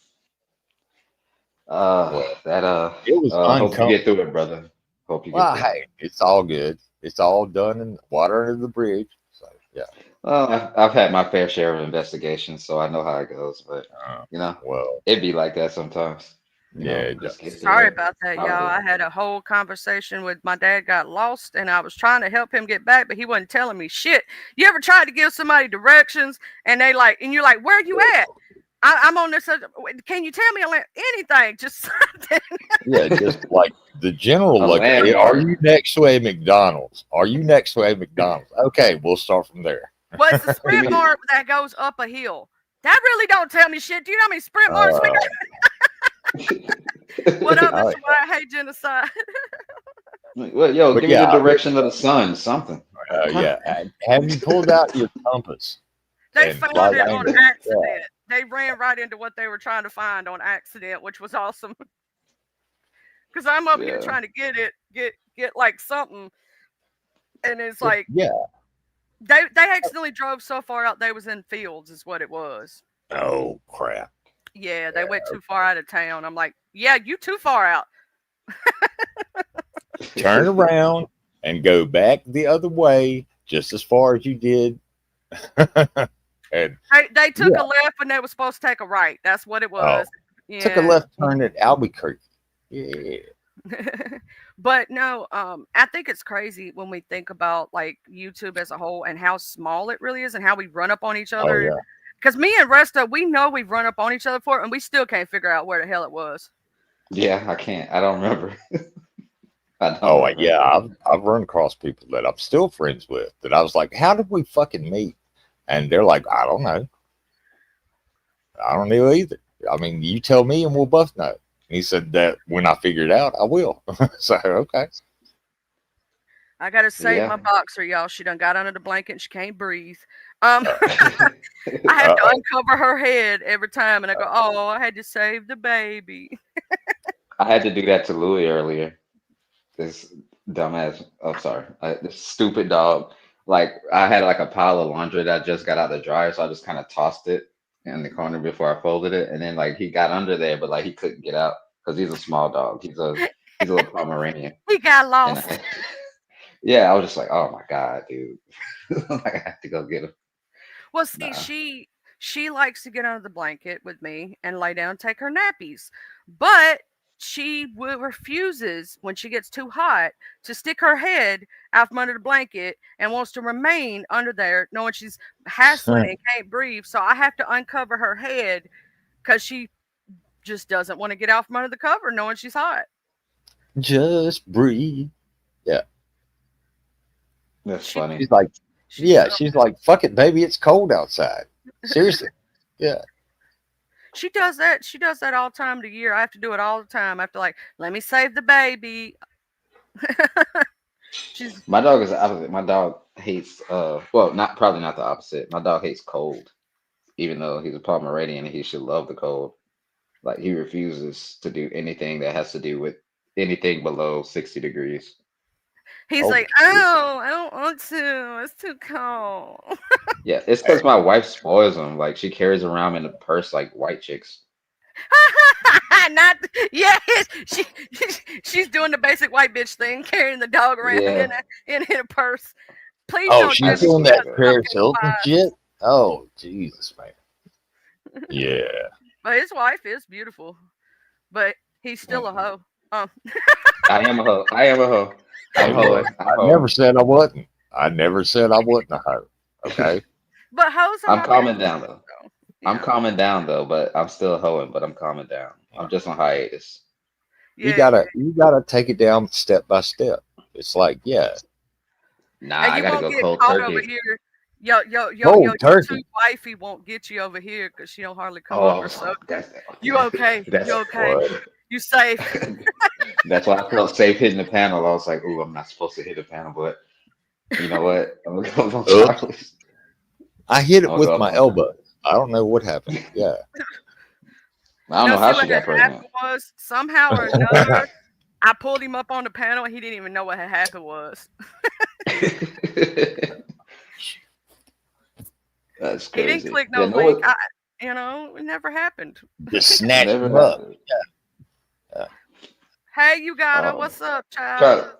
Well, That it was hope you uncomfortable. get through it, brother. Hope you get Well, through it. hey, it's all good. It's all done in water under the bridge. So yeah. Well, I've had my fair share of investigations, so I know how it goes. But Uh, you know, well, it'd be like that sometimes. You yeah, know, it just get does. through Sorry it. about that, Power y'all. through. I had a whole conversation with my dad, got lost, and I was trying to help him get back, but he wasn't telling me shit. You ever tried to give somebody directions and they like, and you're like, where you at? I'm on this. Can you tell me anything? Just something. Yeah, just like the general A look. Are landmark. you next to a McDonald's? Are you next to a McDonald's? Okay, we'll start from there. What's the Give sprint me. mark that goes up a hill? That really don't tell me shit. Do you know how many sprint marks we Uh, got? What up, oh, Mr. White? Hey, genocide. Well, yo, but give me yeah, the direction of the sun. Something. yeah. Have you pulled out your compass They and right found it on angle? Yeah, accident. They ran right into what they were trying to find on accident, which was awesome. Because I'm up here Yeah. trying to get like something, and it's like yeah. they accidentally drove so far out they was in fields, is what it was. Oh crap! Yeah, they went too far out of town. I'm like, yeah, you too far out. Turn around and go back the other way, just as far as you did. And They took yeah, a left when they were supposed to take a right. That's what it oh, was. took a Yeah. left turn at Albuquerque. Yeah. But no, I think it's crazy when we think about like YouTube as a whole and how small it really is and how we run up on each Oh other. yeah. Because me and Resta, we know we've run up on each other for it, and we still can't figure out where the hell it was. Yeah, I can't. I don't remember. I don't Oh remember. yeah. I've run across people that I'm still friends with that I was like, how did we fucking meet? And they're like, I don't know. I don't know either. I mean, you tell me and we'll both know. And he said that when I figure it out, I will. So okay. I gotta save my Yeah. boxer, y'all. She done got under the blanket and she can't breathe. Uh, I have to uh-oh. uncover her head every time, and I go, "Oh, I had to save the baby." I had to do that to Louis earlier. This dumbass. Oh, sorry. This stupid dog. Like I had like a pile of laundry that I just got out the dryer, so I just kind of tossed it in the corner before I folded it, and then like he got under there, but like he couldn't get out because he's a small dog. He's a little Pomeranian, He got and lost. yeah, I was just like, oh my god, dude. Like I have to go get him. Well, see, Nah. she likes to get under the blanket with me and lay down and take her nappies, but refuses when she gets too hot to stick her head out from under the blanket and wants to remain under there, knowing she's hassling and can't breathe. So I have to uncover her head because she just doesn't want to get out from under the cover, knowing she's hot. Just breathe. Yeah. That's She, funny. She's like, she's yeah, so she's like, fuck it, baby, it's cold outside. Seriously. Yeah. She does that. She does that all the time of the year. I have to do it all the time. I have to like, let me save the baby. She's My dog is the opposite. My dog hates well, not probably not the opposite. My dog hates cold, even though he's a Pomeranian and he should love the cold. Like he refuses to do anything that has to do with anything below 60 degrees. he's Oh, like, oh, I don't want to. It's too cold. Yeah, it's because my wife spoils him. Like she carries around in a purse like white chicks. Not yes. She's doing the basic white bitch thing, carrying the dog around Yeah, in a purse. Please oh, don't I she's judge me just doing look that at her. Paris pumpkin Hilton pie. shit. Oh, Jesus, man. Yeah. But his wife is beautiful, but he's still a hoe. Um, I am a hoe. I am a hoe. I'm Hey, look, hoeing. I'm I hoeing. never said I wasn't. I never said I wasn't a hoe. Okay. but hoes are I'm my calming best down friends, though. though. I'm Yeah, calming down though, but I'm still hoeing, but I'm calming down. I'm just on hiatus. You yeah, yeah. you gotta take it down step by step. It's like, yeah, Nah, And I you gotta won't go get cold caught over turkey. here. Yo, cold YouTube turkey. wifey won't get you over here because she don't hardly come over. Oh, So that's you okay? You that's okay? What? You safe? that's why I felt safe hitting the panel. I was like, "Ooh, I'm not supposed to hit the panel, but you know what? I'm gonna go up on Oops. Charlie's. I hit I'm it gonna with go up my on elbow. Charlie's. I don't know what happened. Yeah. I don't No, know how see she what had got pregnant. happened was somehow or another, I pulled him up on the panel and he didn't even know what had happened was. That's He didn't crazy. click Yeah, no no, link. it It never happened. Just snatched never him up. happened. Yeah. Hey, you got her. Um, What's up, child?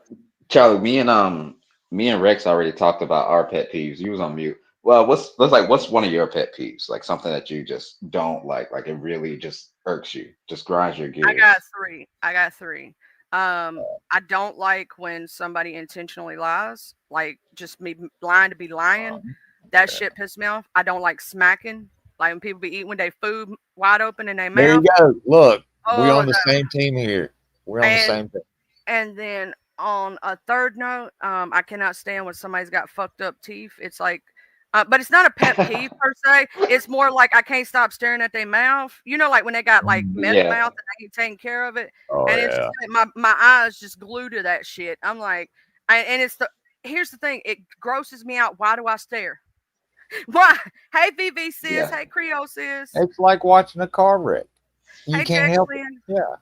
Charlie, Charlie, me and Rex already talked about our pet peeves. You was on mute. Well, what's one of your pet peeves? Like something that you just don't like it really just irks you, just grinds your I got gears. three. I got three. I don't like when somebody intentionally lies, like just me lying to be lying. That Yeah. shit pisses me off. I don't like smacking, like when people be eating with their food wide open in their There you mouth. go. Look, we're Oh on the same team here. We're on the and same thing. and then on a third note, I cannot stand when somebody's got fucked up teeth. It's like, but it's not a pet peeve per se. It's more like I can't stop staring at their mouth. You know, like when they got like Mm. meth Yeah, mouth and they ain't taking care of it, Oh and it's just yeah. like my eyes just glued to that shit. I'm like, and it's the here's the thing. It grosses me out. Why do I stare? Why? Hey, VV sis. yeah. Hey, Creole sis. It's like watching a car wreck. You Hey, can't help it. Jacqueline. Yeah.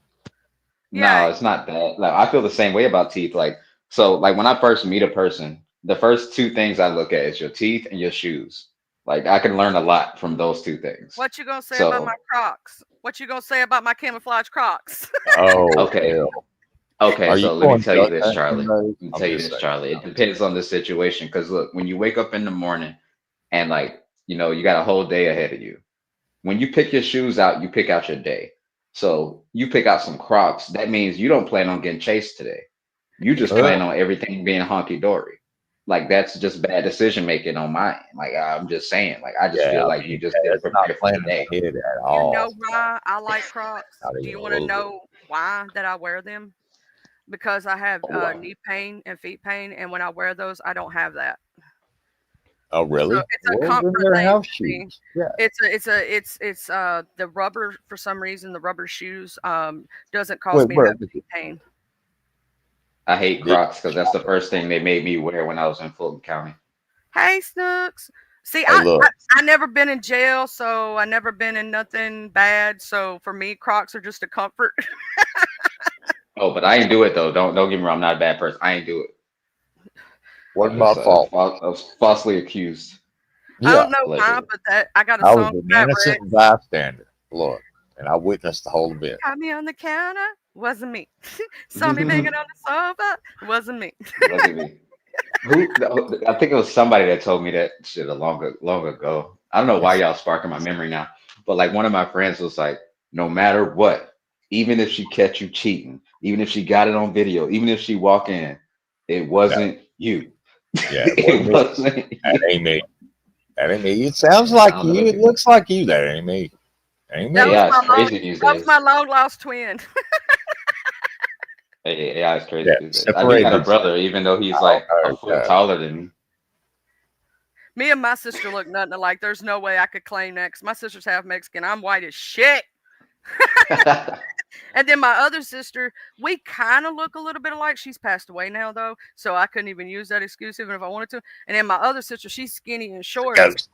Yeah. No, it's not that. Like I feel the same way about teeth. Like so, like when I first meet a person, the first two things I look at is your teeth and your shoes. Like I can learn a lot from those two things. What you gonna say about my So Crocs? What you gonna say about my camouflage Crocs? Oh okay, hell. okay. Are you So let me going tell you duck this, hunting in Charlie. those? Let me I'm tell you just this, saying. Charlie. It depends on the situation. Because look, when you wake up in the morning and like you got a whole day ahead of you. When you pick your shoes out, you pick out your day. So you pick out some Crocs. That means you don't plan on getting chased today. You just Uh, plan on everything being honky dory. Like that's just bad decision making on my end. Like I'm just saying. Like I just yeah, feel I like you mean, just didn't that's not prepare for the planning day. ahead at You know all. why I like Crocs? Not Do even you a want to little bit. know why that I wear them? Because I have Oh, wow. knee pain and feet pain, and when I wear those, I don't have that. Oh, So really? it's a Well, then comfort they're thing house for me. shoes. Yeah. It's the rubber for some reason the rubber shoes doesn't cause Wait, me to where have is it? feet pain. I hate Crocs because that's the first thing they made me wear when I was in Fulton County. Hey, Snooks. See, Hey, look. I never been in jail, so I never been in nothing bad. So for me, Crocs are just a comfort. Oh, but I ain't do it though. Don't get me wrong. I'm not a bad person. I ain't do it. Wasn't I my was, fault. I was falsely accused. I Yeah, don't know why, Allegedly. but that I got a I was song an for that, Rick. innocent bystander. Look, and I witnessed the whole event. Caught me on the counter, wasn't me. Saw me banging on the sofa, wasn't me. Wasn't me. Who? I think it was somebody that told me that shit a long ago. I don't know why y'all sparking my memory now, but like one of my friends was like, no matter what, even if she catch you cheating, even if she got it on video, even if she walk in, it No, wasn't you. yeah, it It wasn't me. wasn't That you. ain't me. That ain't me. It sounds It like sounded you. like It it. looks like you. That ain't me. Ain't That me. was AI is my long, crazy these that was my days. long lost twin. AI is crazy Yeah, these days. I do got a separated. brother, even though he's Oh, like a foot God. taller than Me and my sister look nothing alike. There's no way I could claim that 'cause my sister's half Mexican. I'm white as shit. me. And then my other sister, we kind of look a little bit alike. She's passed away now though, so I couldn't even use that excuse even if I wanted to. And then my other sister, she's skinny and short. Ghost.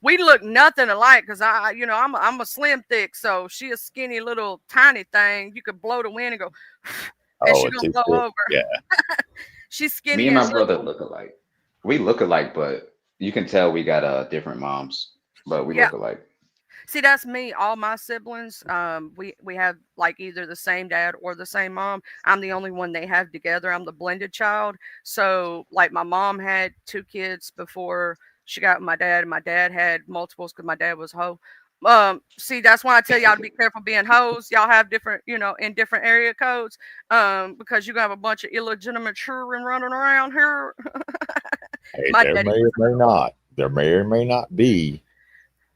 We look nothing alike because I'm a slim thick, so she a skinny little tiny thing. You could blow the wind and go, and Oh, she it's gonna too blow thick. over. Yeah. She's Me skinny and as my brother look alike. We look alike, but you can tell we got different moms, but we yeah. look alike. See, that's me. All my siblings, we have like either the same dad or the same mom. I'm the only one they have together. I'm the blended child. So, like, my mom had two kids before she got with my dad, and my dad had multiples because my dad was a hoe. See, that's why I tell y'all to be careful being hoes. Y'all have different, in different area codes, because you gonna have a bunch of illegitimate children running around here. Hey, My there daddy may or was a may hoe. not. There may or may not be.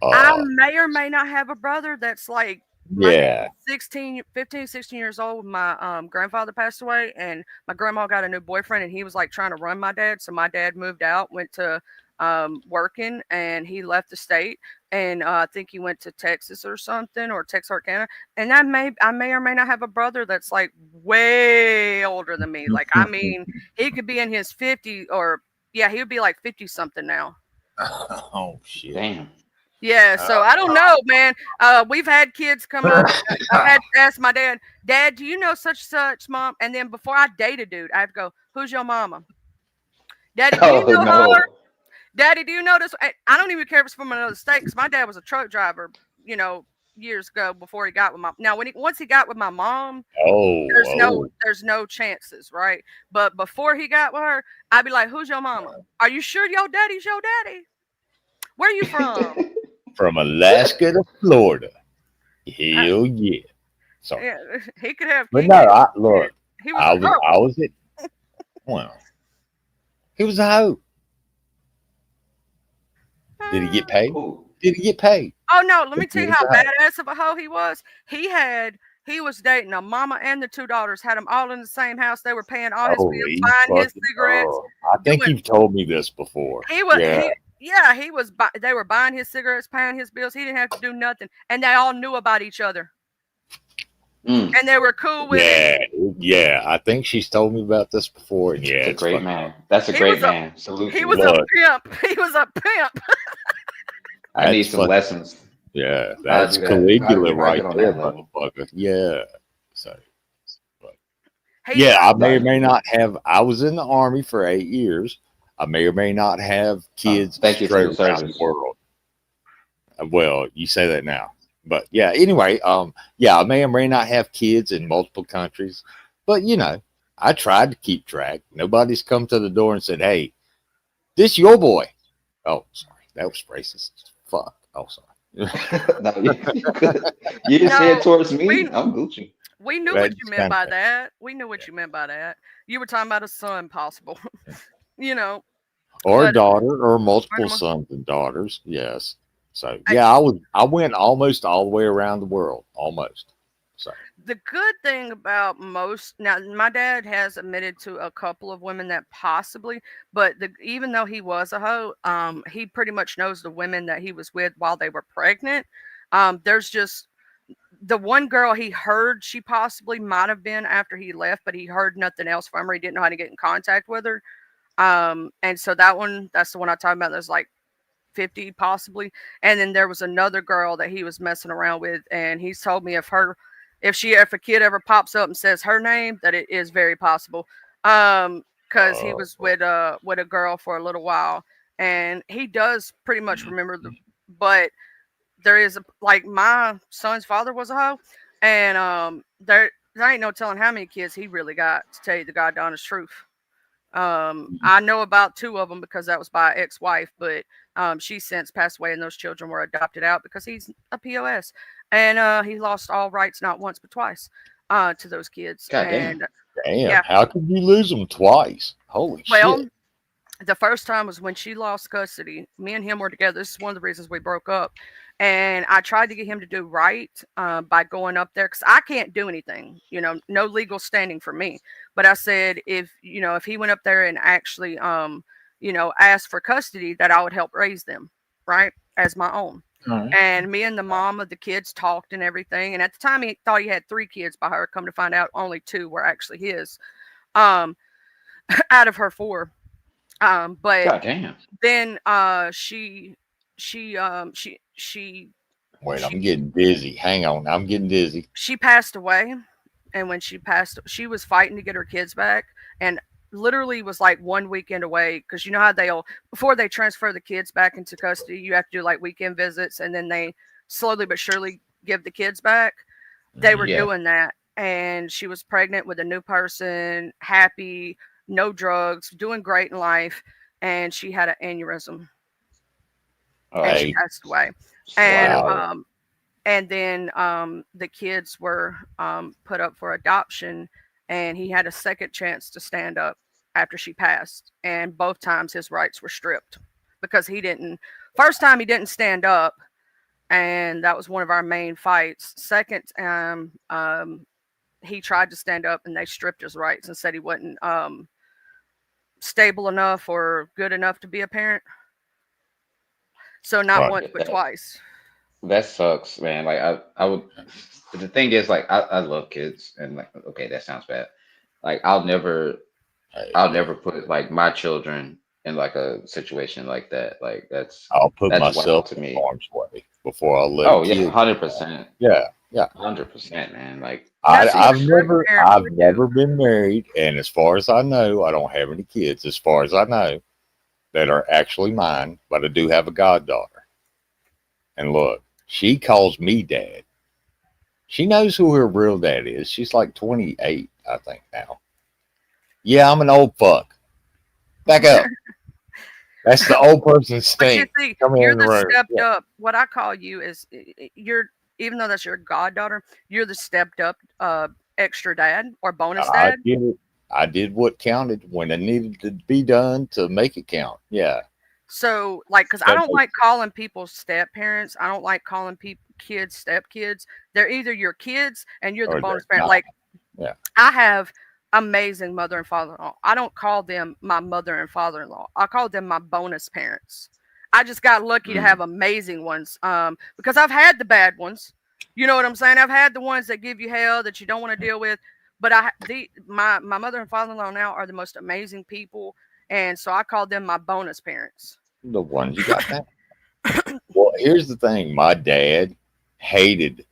I Uh, may or may not have a brother that's like my dad yeah. was 16, 15, 16 years old when my grandfather passed away, and my grandma got a new boyfriend, and he was like trying to run my dad. So my dad moved out, went to working, and he left the state. And I think he went to Texas or something, or Texarkana. And I may or may not have a brother that's like way older than me. Like, I mean, he could be in his 50 or, yeah, he would be like 50 something now. Oh shit. Damn. Yeah, so I don't know, man. We've had kids come up. I've had to ask my dad, Dad, do you know such such mom? And then before I date a dude, I have to go, who's your mama? Daddy, do you Oh know her? no. Daddy, do you know this? I don't even care if it's from another state because my dad was a truck driver, you know, years ago before he got with my. Now, once he got with my mom, there's no Oh. there's no chances, right? But before he got with her, I'd be like, who's your mama? Are you sure your daddy's your daddy? Where you from? From Alaska to Florida. I, Hell yeah. So, yeah, he could have but kids. no, look. He was a hoe. I was it. Well, he was a hoe. Did he get paid? Oh, Did he get paid? Oh no, let me If he tell you was how a hoe. badass of a hoe he was. He was dating a mama and the two daughters, had them all in the same house. They were paying all his bills, Holy buying his fucking. cigarettes, I think doing you've told me this before. he was Yeah. he yeah, he was they were buying his cigarettes, paying his bills. He didn't have to do nothing. And they all knew about each other. mm, And they were cool with it. Yeah. Yeah. I think she's told me about this before. And yeah, that's a it's great fucking. man. That's a He great was a man. Salute he to was you. a Look, pimp. He was a pimp. I need that's some fucking. lessons. Yeah. How to That's do that. Caligula How to right get on there, that level. motherfucker. Yeah. So. But He yeah, I may or That, may not have. I was in the army for 8 years. I may or may not have kids thank you for straight your around the service. world. Well, you say that now, but yeah. Anyway, yeah, I may or may not have kids in multiple countries, but I tried to keep track. Nobody's come to the door and said, "Hey, this your boy." Oh, sorry, that was racist. Fuck. Oh, sorry. No, you good. You didn't say it No, towards we me. I'm Gucci. we knew what That you just meant kind by of. that. We knew what you meant by that. You were talking about a son possible. you know, Or a but daughter, or multiple Animal- sons and daughters. Yes. So I, yeah, I went almost all the way around the world, almost. So the good thing about most now, my dad has admitted to a couple of women that possibly, but even though he was a hoe, he pretty much knows the women that he was with while they were pregnant. There's just the one girl he heard she possibly might have been after he left, but he heard nothing else from her. He didn't know how to get in contact with her. And so that's the one I talked about. There's like 50 possibly. And then there was another girl that he was messing around with, and he's told me if a kid ever pops up and says her name, that it is very possible. Because he was with a girl for a little while, and he does pretty much remember but there is like my son's father was a hoe, and there ain't no telling how many kids he really got, to tell you the god honest truth. I know about 2 of them because that was by ex-wife, but she's since passed away, and those children were adopted out because he's a POS, and he lost all rights not once but twice to those kids. God and Damn, yeah. how could you lose them twice? Holy Well, shit. the first time was when she lost custody. Me and him were together. This is one of the reasons we broke up. And I tried to get him to do right by going up there because I can't do anything, no legal standing for me. But I said, if he went up there and actually, asked for custody, that I would help raise them, right, as my own. Alright. And me and the mom of the kids talked and everything. And at the time, he thought he had 3 kids by her. Come to find out, only 2 were actually his, out of her 4. But God damn. then she Wait, I'm getting dizzy. Hang on. I'm getting dizzy. she passed away, and when she passed, she was fighting to get her kids back, and literally was like 1 weekend away, because you know how they'll, before they transfer the kids back into custody, you have to do like weekend visits, and then they slowly but surely give the kids back. They were Yeah. doing that, and she was pregnant with a new person, happy, no drugs, doing great in life, and she had an aneurysm. And she Hey. passed away. And Wow. and then the kids were put up for adoption, and he had a second chance to stand up after she passed, and both times his rights were stripped because he didn't. First time he didn't stand up, and that was one of our main fights. Second time he tried to stand up, and they stripped his rights and said he wasn't stable enough or good enough to be a parent. So not Right. once but twice. That sucks, man. Like I would. The thing is, like, I love kids, and like, okay, that sounds bad. Like, I'll never put like my children in like a situation like that. Like, I'll put that's wild myself to in me. harm's way before I let Oh a yeah, kid. 100%, Yeah. 100%, man. Like, That's what a I've strict parent I've would do. never been married, and as far as I know, I don't have any kids. As far as I know, that are actually mine, but I do have a goddaughter. And look, she calls me dad. She knows who her real dad is. She's like 28, I think now. Yeah, I'm an old fuck. Back up. That's the old person But you stink. see, Come here you're in the the room. stepped Yeah. up. What I call you is you're, even though that's your goddaughter, you're the stepped up extra dad or bonus I dad. did it. I did what counted when it needed to be done to make it count. Yeah. So, like, because I That don't makes like calling people step parents. I don't like calling people kids step kids. They're either your kids and you're the or bonus they're parent. not. Like, Yeah. I have amazing mother and father-in-law. I don't call them my mother and father-in-law. I call them my bonus parents. I just got lucky to have amazing ones. Because I've had the bad ones. You know what I'm saying? I've had the ones that give you hell that you don't want to deal with. But my mother and father-in-law now are the most amazing people, and so I call them my bonus parents. The ones you got now. Well, here's the thing. My dad hated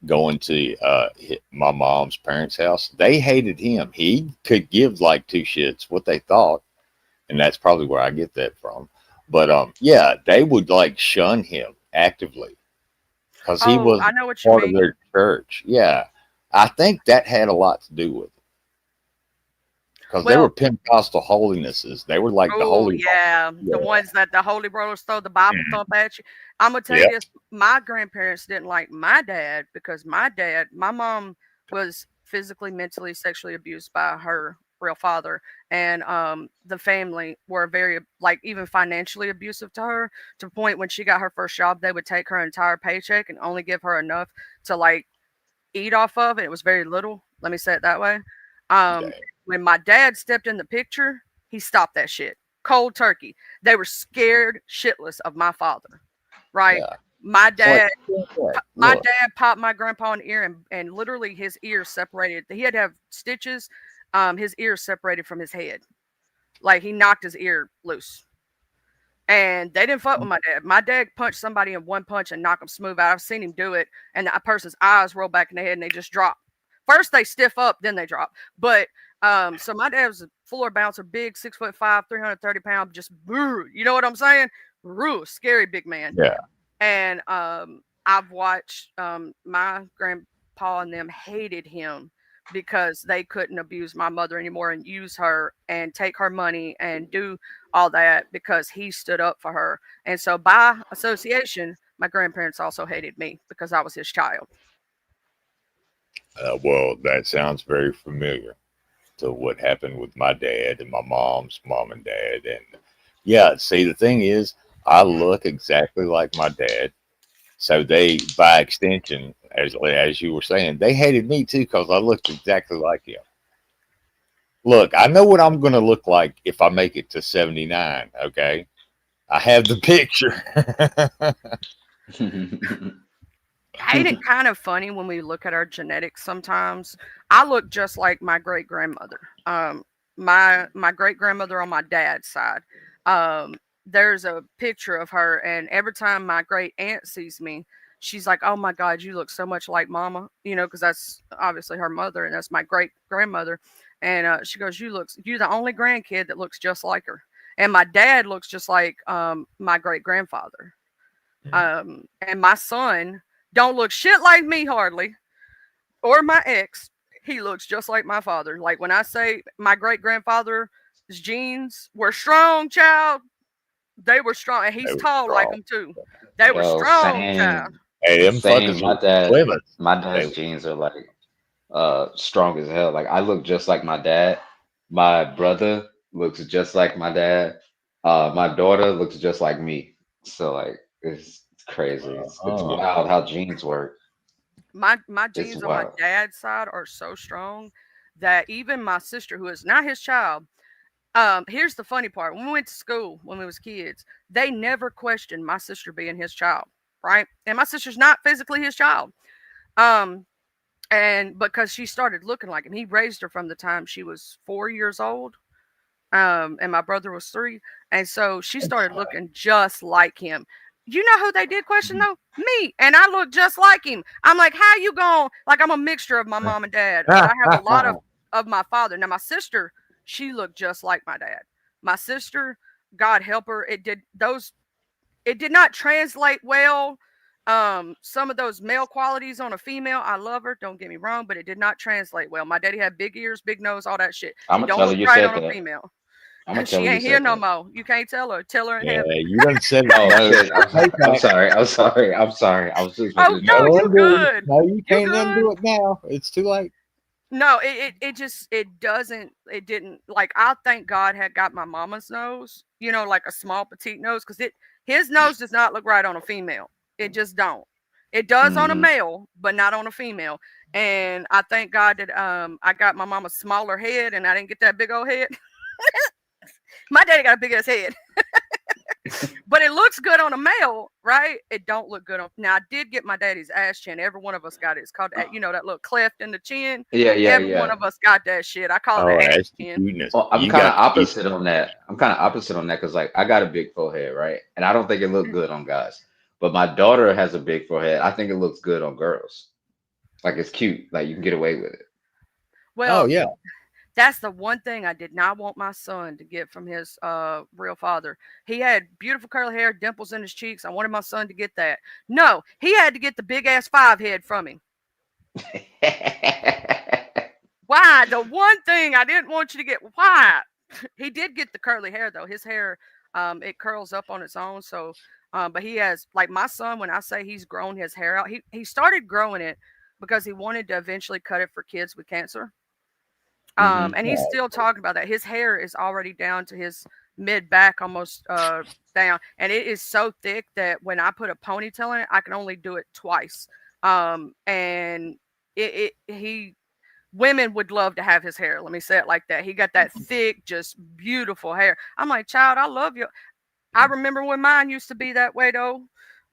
going to my mom's parents' house. They hated him. He could give like 2 shits what they thought, and that's probably where I get that from. But yeah, they would like shun him actively because he Oh, was I know what you part of mean. their church. Yeah, I think that had a lot to do with it because they Well, were Pentecostal holinesses. They were like the oh holy. yeah, the Yeah. ones that the holy brothers throw the Bible Mhm. thump at you. I'm gonna tell Yep. you this: my grandparents didn't like my dad because my mom was physically, mentally, sexually abused by her real father, and the family were very, like, even financially abusive to her, to the point when she got her first job, they would take her entire paycheck and only give her enough to like eat off of. It was very little. Let me say it that way. Um, Okay. when my dad stepped in the picture, he stopped that shit. Cold turkey. They were scared shitless of my father, right? Yeah. My It's like, dad, my look, dad popped my grandpa in the ear, and literally his ears separated. He had to have stitches. His ears separated from his head, like he knocked his ear loose. And they didn't fuck with my dad. My dad punched somebody in one punch and knock them smooth out. I've seen him do it, and a person's eyes roll back in their head and they just drop. First they stiff up, then they drop. But so my dad was a floor bouncer, big, 6'5", 330 pounds, just you know what I'm saying? Scary big man. yeah. And I've watched my grandpa and them hated him because they couldn't abuse my mother anymore and use her and take her money and do all that because he stood up for her. And so by association, my grandparents also hated me because I was his child. Well, that sounds very familiar to what happened with my dad and my mom's mom and dad. And yeah, see, the thing is, I look exactly like my dad. So they, by extension, as you were saying, they hated me too because I looked exactly like him. Look, I know what I'm going to look like if I make it to 79. Okay, I have the picture. Ain't it kind of funny when we look at our genetics sometimes? I look just like my great grandmother. My great grandmother on my dad's side. There's a picture of her, and every time my great aunt sees me, she's like, "Oh my God, you look so much like Mama," you know, because that's obviously her mother, and that's my great grandmother. And she goes, you're the only grandkid that looks just like her." And my dad looks just like my great grandfather. And my son don't look shit like me hardly, or my ex. He looks just like my father. Like when I say my great grandfather's genes were strong, child, they were strong, and They he's were tall like strong. him too. They were Yo, strong, child. same, Hey, them same. fuckers were Plymouth. My They dad's genes are like strong as hell. Like I look just like my dad. My brother looks just like my dad. My daughter looks just like me. So like it's crazy. It's uh, wild how genes work. My It's genes on my wild. dad's side are so strong that even my sister, who is not his child, here's the funny part. When we went to school when we was kids, they never questioned my sister being his child, right? And my sister's not physically his child. Um, and because she started looking like him, he raised her from the time she was 4 years old. And my brother was 3, and so she started looking just like him. You know who they did question though? Me, and I look just like him. I'm like, how you going? Like I'm a mixture of my mom and dad, but I have a lot of my father. Now my sister, she looked just like my dad. My sister, God help her, it did not translate well. Some of those male qualities on a female, I love her, don't get me wrong, but it did not translate well. My daddy had big ears, big nose, all that shit. I'm It gonna don't tell her look you right said on a that. female. I'm gonna tell She her you ain't here said no that. more. You can't tell her. Tell her in yeah, heaven. you done said Oh it. shit! I'm sorry. I'm sorry. I'm sorry. I was just Oh making a no, joke. you good. No, you You can't good. undo it now. It's too late. No, it just it didn't, like, I thank God had got my mama's nose, you know, like a small petite nose, because it his nose does not look right on a female. It just don't. It does on a Hmm. male, but not on a female. And I thank God that I got my mama's smaller head and I didn't get that big old head. My daddy got a big ass head. But it looks good on a male, right? It don't look good on. Now I did get my daddy's ass chin. Every one of us got it. It's called, you know, that little cleft in the chin. Yeah, yeah, Every one yeah. of us got that shit. I call it Oh, the ass that's the chin. cuteness. Well, I'm You kind of got to keep. opposite on that. I'm kind of opposite on that because like I got a big forehead, right? And I don't think it looked good on guys. But my daughter has a big forehead. I think it looks good on girls. Like it's cute. Like you can get away with it. Oh Well, yeah. that's the one thing I did not want my son to get from his real father. He had beautiful curly hair, dimples in his cheeks. I wanted my son to get that. No, he had to get the big ass 5 head from him. Why? The one thing I didn't want you to get. Why? He did get the curly hair though. His hair, it curls up on its own. So, but he has, like my son. When I say he's grown his hair out, he started growing it because he wanted to eventually cut it for kids with cancer. Hmm. And he's still talking about that. His hair is already down to his mid back, almost down, and it is so thick that when I put a ponytail in it, I can only do it twice. And he women would love to have his hair. Let me say it like that. He got that thick, just beautiful hair. I'm like, child, I love you. I remember when mine used to be that way though.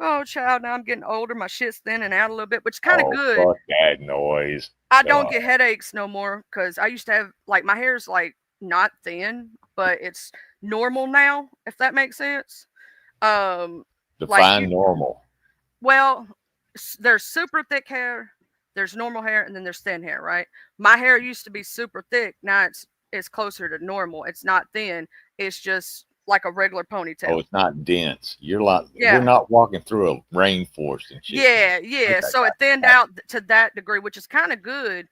Oh, child, now I'm getting older. My shit's thinning out a little bit, which is kind of Oh, good. fuck that noise. I Come don't on. get headaches no more because I used to have like my hair's like not thin, but it's normal now, if that makes sense. Like Define normal. well, there's super thick hair, there's normal hair, and then there's thin hair, right? My hair used to be super thick. Now it's closer to normal. It's not thin. It's just like a regular Oh, ponytail. it's not dense. You're like we're Yeah. not walking through a rainforest and shit. Yeah, yeah. Okay, So it thinned out to that degree, which is kind of good.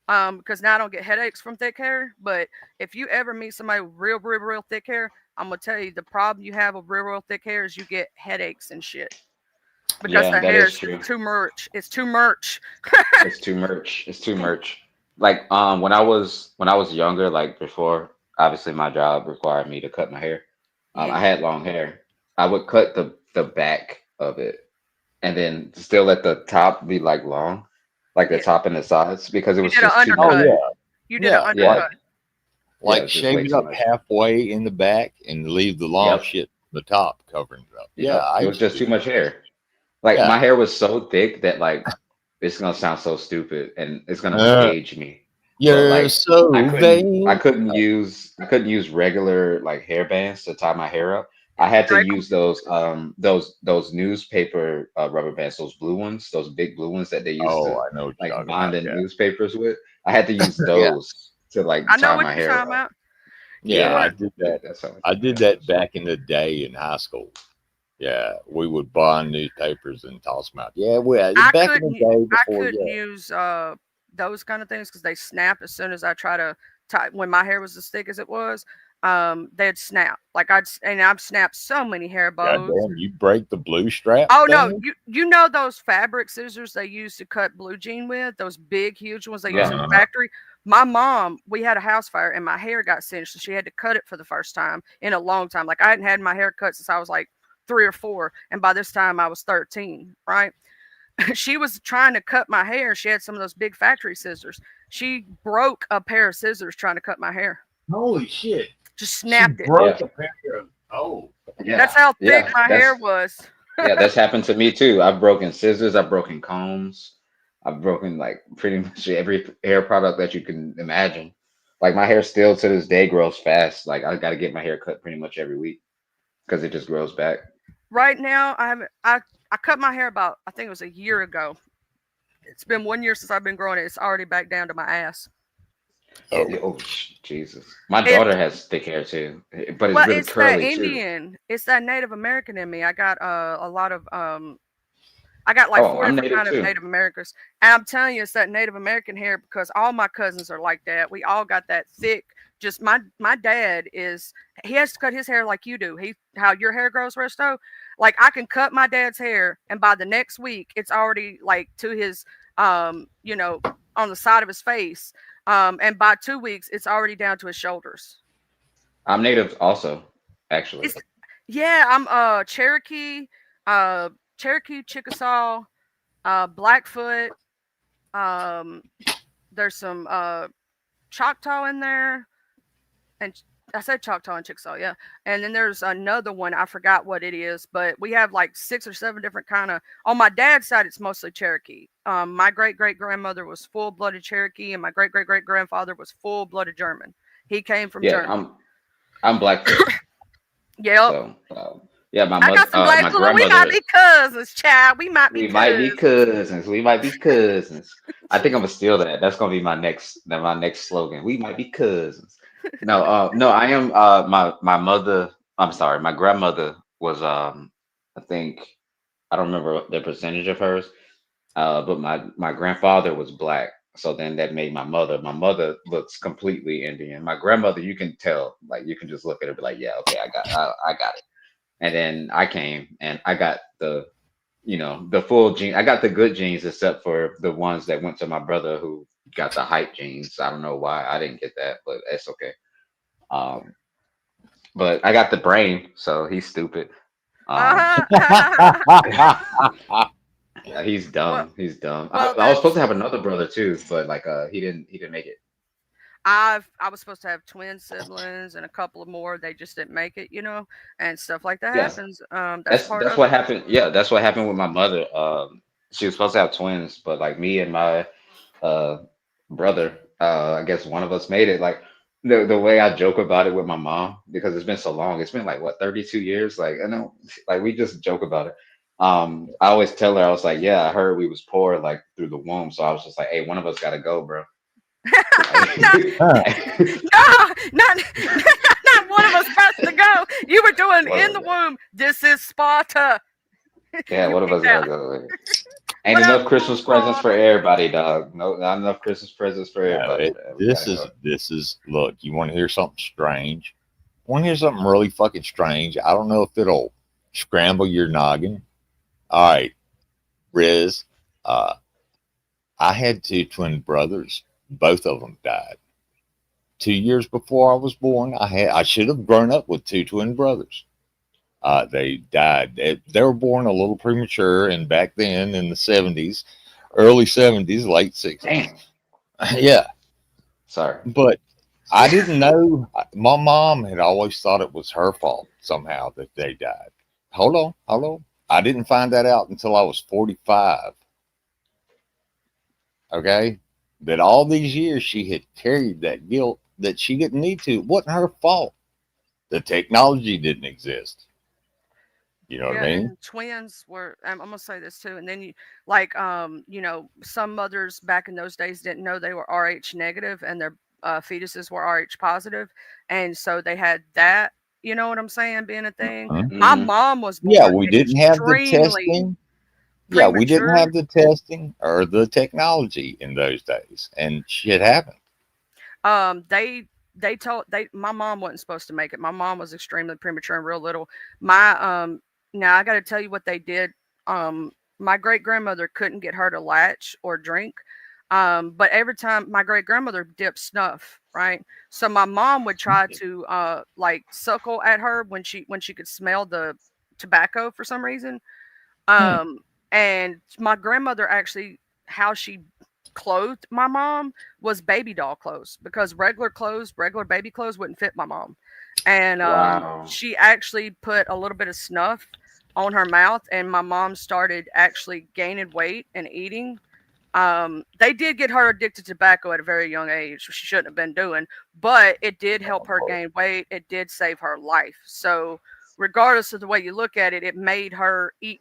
Because now I don't get headaches from thick hair. But if you ever meet somebody with real thick hair, I'm gonna tell you the problem you have with real thick hair is you get headaches and shit. Because Yeah, the that hair is is true. just too much. It's too much. It's too much. It's too much. Like when I was younger, like before, obviously my job required me to cut my hair. I Yeah. had long hair. I would cut the back of it and then still let the top be like long, like the Yeah. top and the sides, because it You was did an just too Oh much. undercut. yeah, You did an yeah. Yeah, undercut. yeah, it Like was just way shave it too up much. halfway in the back and leave the long Yep, shit on the top covering it up. Yeah, yep. I It was used to just do too that. much hair. Like Yeah. my hair was so thick that like it's gonna sound so stupid and it's gonna Uh, age me. But you're like I so couldn't I vain. couldn't use I couldn't use regular like hair bands to tie my hair up. I had to Right? use those newspaper rubber bands, those blue ones, those big blue ones that they used Oh, to I know what you're like talking bind about. in Yeah. newspapers with. I had to use Yeah. those to like I know tie what my you're hair talking up. about. You Yeah, know Yeah, I what? did that. that's how I I kept my did hair that up. back in the day in high school. Yeah, we would bond newspapers and toss them out. Yeah, well, I back in the couldn't. day I before, couldn't yeah, use those kind of things because they snap as soon as I try to tie. When my hair was as thick as it was, they'd snap. Like and I've snapped so many hair bows. goddamn, you break the blue strap Oh no, thing. you know those fabric scissors they use to cut blue jean with, those big huge ones they use in the Uh-huh. Uh, factory. My mom, we had a house fire and my hair got singed, so she had to cut it for the first time in a long time. Like I hadn't had my hair cut since I was like 3 or 4, and by this time I was 13, right? She was trying to cut my hair. She had some of those big factory scissors. She broke a pair of scissors trying to cut my hair. Holy shit! Just She snapped it. Yeah, broke a pair of. Oh, That's yeah, how thick yeah. my hair was. Yeah, that's happened to me too. I've broken scissors, I've broken combs, I've broken like pretty much every hair product that you can imagine. Like my hair still to this day grows fast. Like I got to get my hair cut pretty much every week because it just grows back. Right now, I haven't. I cut my hair about I think it was a year ago. It's been 1 year since I've been growing it. It's already back down to my ass. It, Yeah, oh, Jesus. My it daughter has thick hair too, but it's well, really it's that curly too. Indian. It's that Native American in me. I got a lot of I got like Oh, four I'm different native kind of too. Native Americans, and I'm telling you, it's that Native American hair because all my cousins are like that. We all got that thick. Just my dad is he has to cut his hair like you do. He how your hair grows, Resto. Like I can cut my dad's hair, and by the next week, it's already like to his on the side of his face. And by 2 weeks, it's already down to his shoulders. I'm native also, actually. It's yeah, I'm Cherokee, uh Cherokee, Chickasaw, Blackfoot. Um, there's some Choctaw in there, and I said Choctaw and Chickasaw, yeah. And then there's another one I forgot what it is, but we have like 6 or 7 different kind of. On my dad's side, it's mostly Cherokee. My great grandmother was full blooded Cherokee, and my great grandfather was full blooded German. He came from Yeah, Germany. I'm Blackfoot. Yep. So, yeah, I got some my Blackfoot. We might grandmother. be cousins, child. We might be We might be cousins. cousins. We might be cousins. I think I'm gonna steal that. That's gonna be my next slogan. We might be cousins. No, no, I am. My mother. I'm sorry, my grandmother was. I think I don't remember the percentage of hers. But my grandfather was black. So then that made my mother. My mother looks completely Indian. My grandmother, you can tell. Like you can just look at her, and be like, yeah, okay, I got it. And then I came and I got the full gene. I got the good genes, except for the ones that went to my brother who got the hype genes. I don't know why I didn't get that, but it's okay. Um, but I got the brain, so he's stupid. Um, yeah, he's well, dumb. He's dumb. well, I was supposed that's to have another brother too, but like he didn't make it. I was supposed to have twin siblings and a couple of more. They just didn't make it, and stuff like that Yeah, happens. That's that's part that's of what it. happened. Yeah, that's what happened with my mother. She was supposed to have twins, but like me and my uh brother, I guess one of us made it. Like the way I joke about it with my mom, because it's been so long. It's been like what, 32 years. Like I know, like we just joke about it. I always tell her, I was like, yeah, I heard we was poor like through the womb, so I was just like, hey, one of us got to go, bro. No, Huh. no, not not one of us has to go. You were doing One in of the us, womb. This is Sparta. yeah, You one of us peeped got to out. go. Ain't What up, enough cool Christmas presents for Sparta? everybody, dog. No, not enough Christmas presents for No, everybody, man. We this gotta is go. look, you want to hear something strange? Want to hear something really fucking strange? I don't know if it'll scramble your noggin. All right, Riz. Uh, I had two twin brothers. Both of them died. 2 years before I was born, I should have grown up with two twin brothers. They died. They were born a little premature, and back then in the 70s, early 70s, late 60s. Damn. Yeah, Sorry. but I didn't know. My mom had always thought it was her fault somehow that they died. Hold on, hold on. I didn't find that out until I was 45. Okay, that all these years she had carried that guilt that she didn't need to. It wasn't her fault. The technology didn't exist. You know what I Yeah, mean? and twins were. I'm gonna say this too, and then like, some mothers back in those days didn't know they were Rh negative, and their fetuses were Rh positive, and so they had that. You know what I'm saying? Being a thing. Mhm. My Hmm. mom was Yeah, born we didn't have the extremely testing. Yeah, we didn't premature. have the testing or the technology in those days, and shit happened. They told they my mom wasn't supposed to make it. My mom was extremely premature and real little. My Now I got to tell you what they did. My great grandmother couldn't get her to latch or drink. But every time my great grandmother dipped snuff, right? So my mom would try to like suckle at her when she could smell the tobacco for some reason. Hmm. Um, and my grandmother actually, how she clothed my mom was baby doll clothes because regular clothes, regular baby clothes wouldn't fit my mom. And Wow. she actually put a little bit of snuff on her mouth, and my mom started actually gaining weight and eating. They did get her addicted to tobacco at a very young age, which she shouldn't have been doing, but it did help her gain weight. It did save her life. So, regardless of the way you look at it, it made her eat.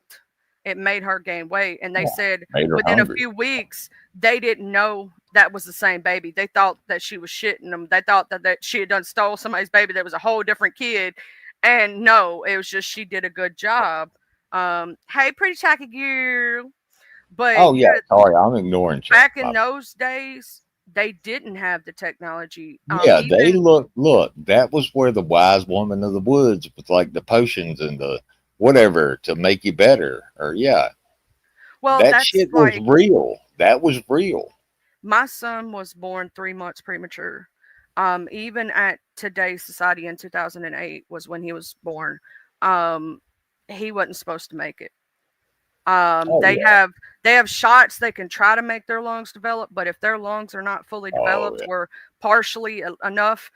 It made her gain weight. And they Yeah, said made her within a hungry. few weeks, they didn't know that was the same baby. They thought that she was shitting them. They thought that she had done stole somebody's baby that was a whole different kid. And no, it was just she did a good job. Hey, pretty tacky girl. But Oh you yeah, got sorry, I'm ignoring chat. back in those days, they didn't have the technology. Yeah, they Even look. That was where the wise woman of the woods with like the potions and the whatever to make you better. Or yeah, well, that that's shit was like real. That was real. my son was born 3 months premature. Even at today's society in 2008 was when he was born. Um, he wasn't supposed to make it. Oh They yeah. have shots they can try to make their lungs develop, but if their lungs are not fully Oh developed yeah. or partially enough,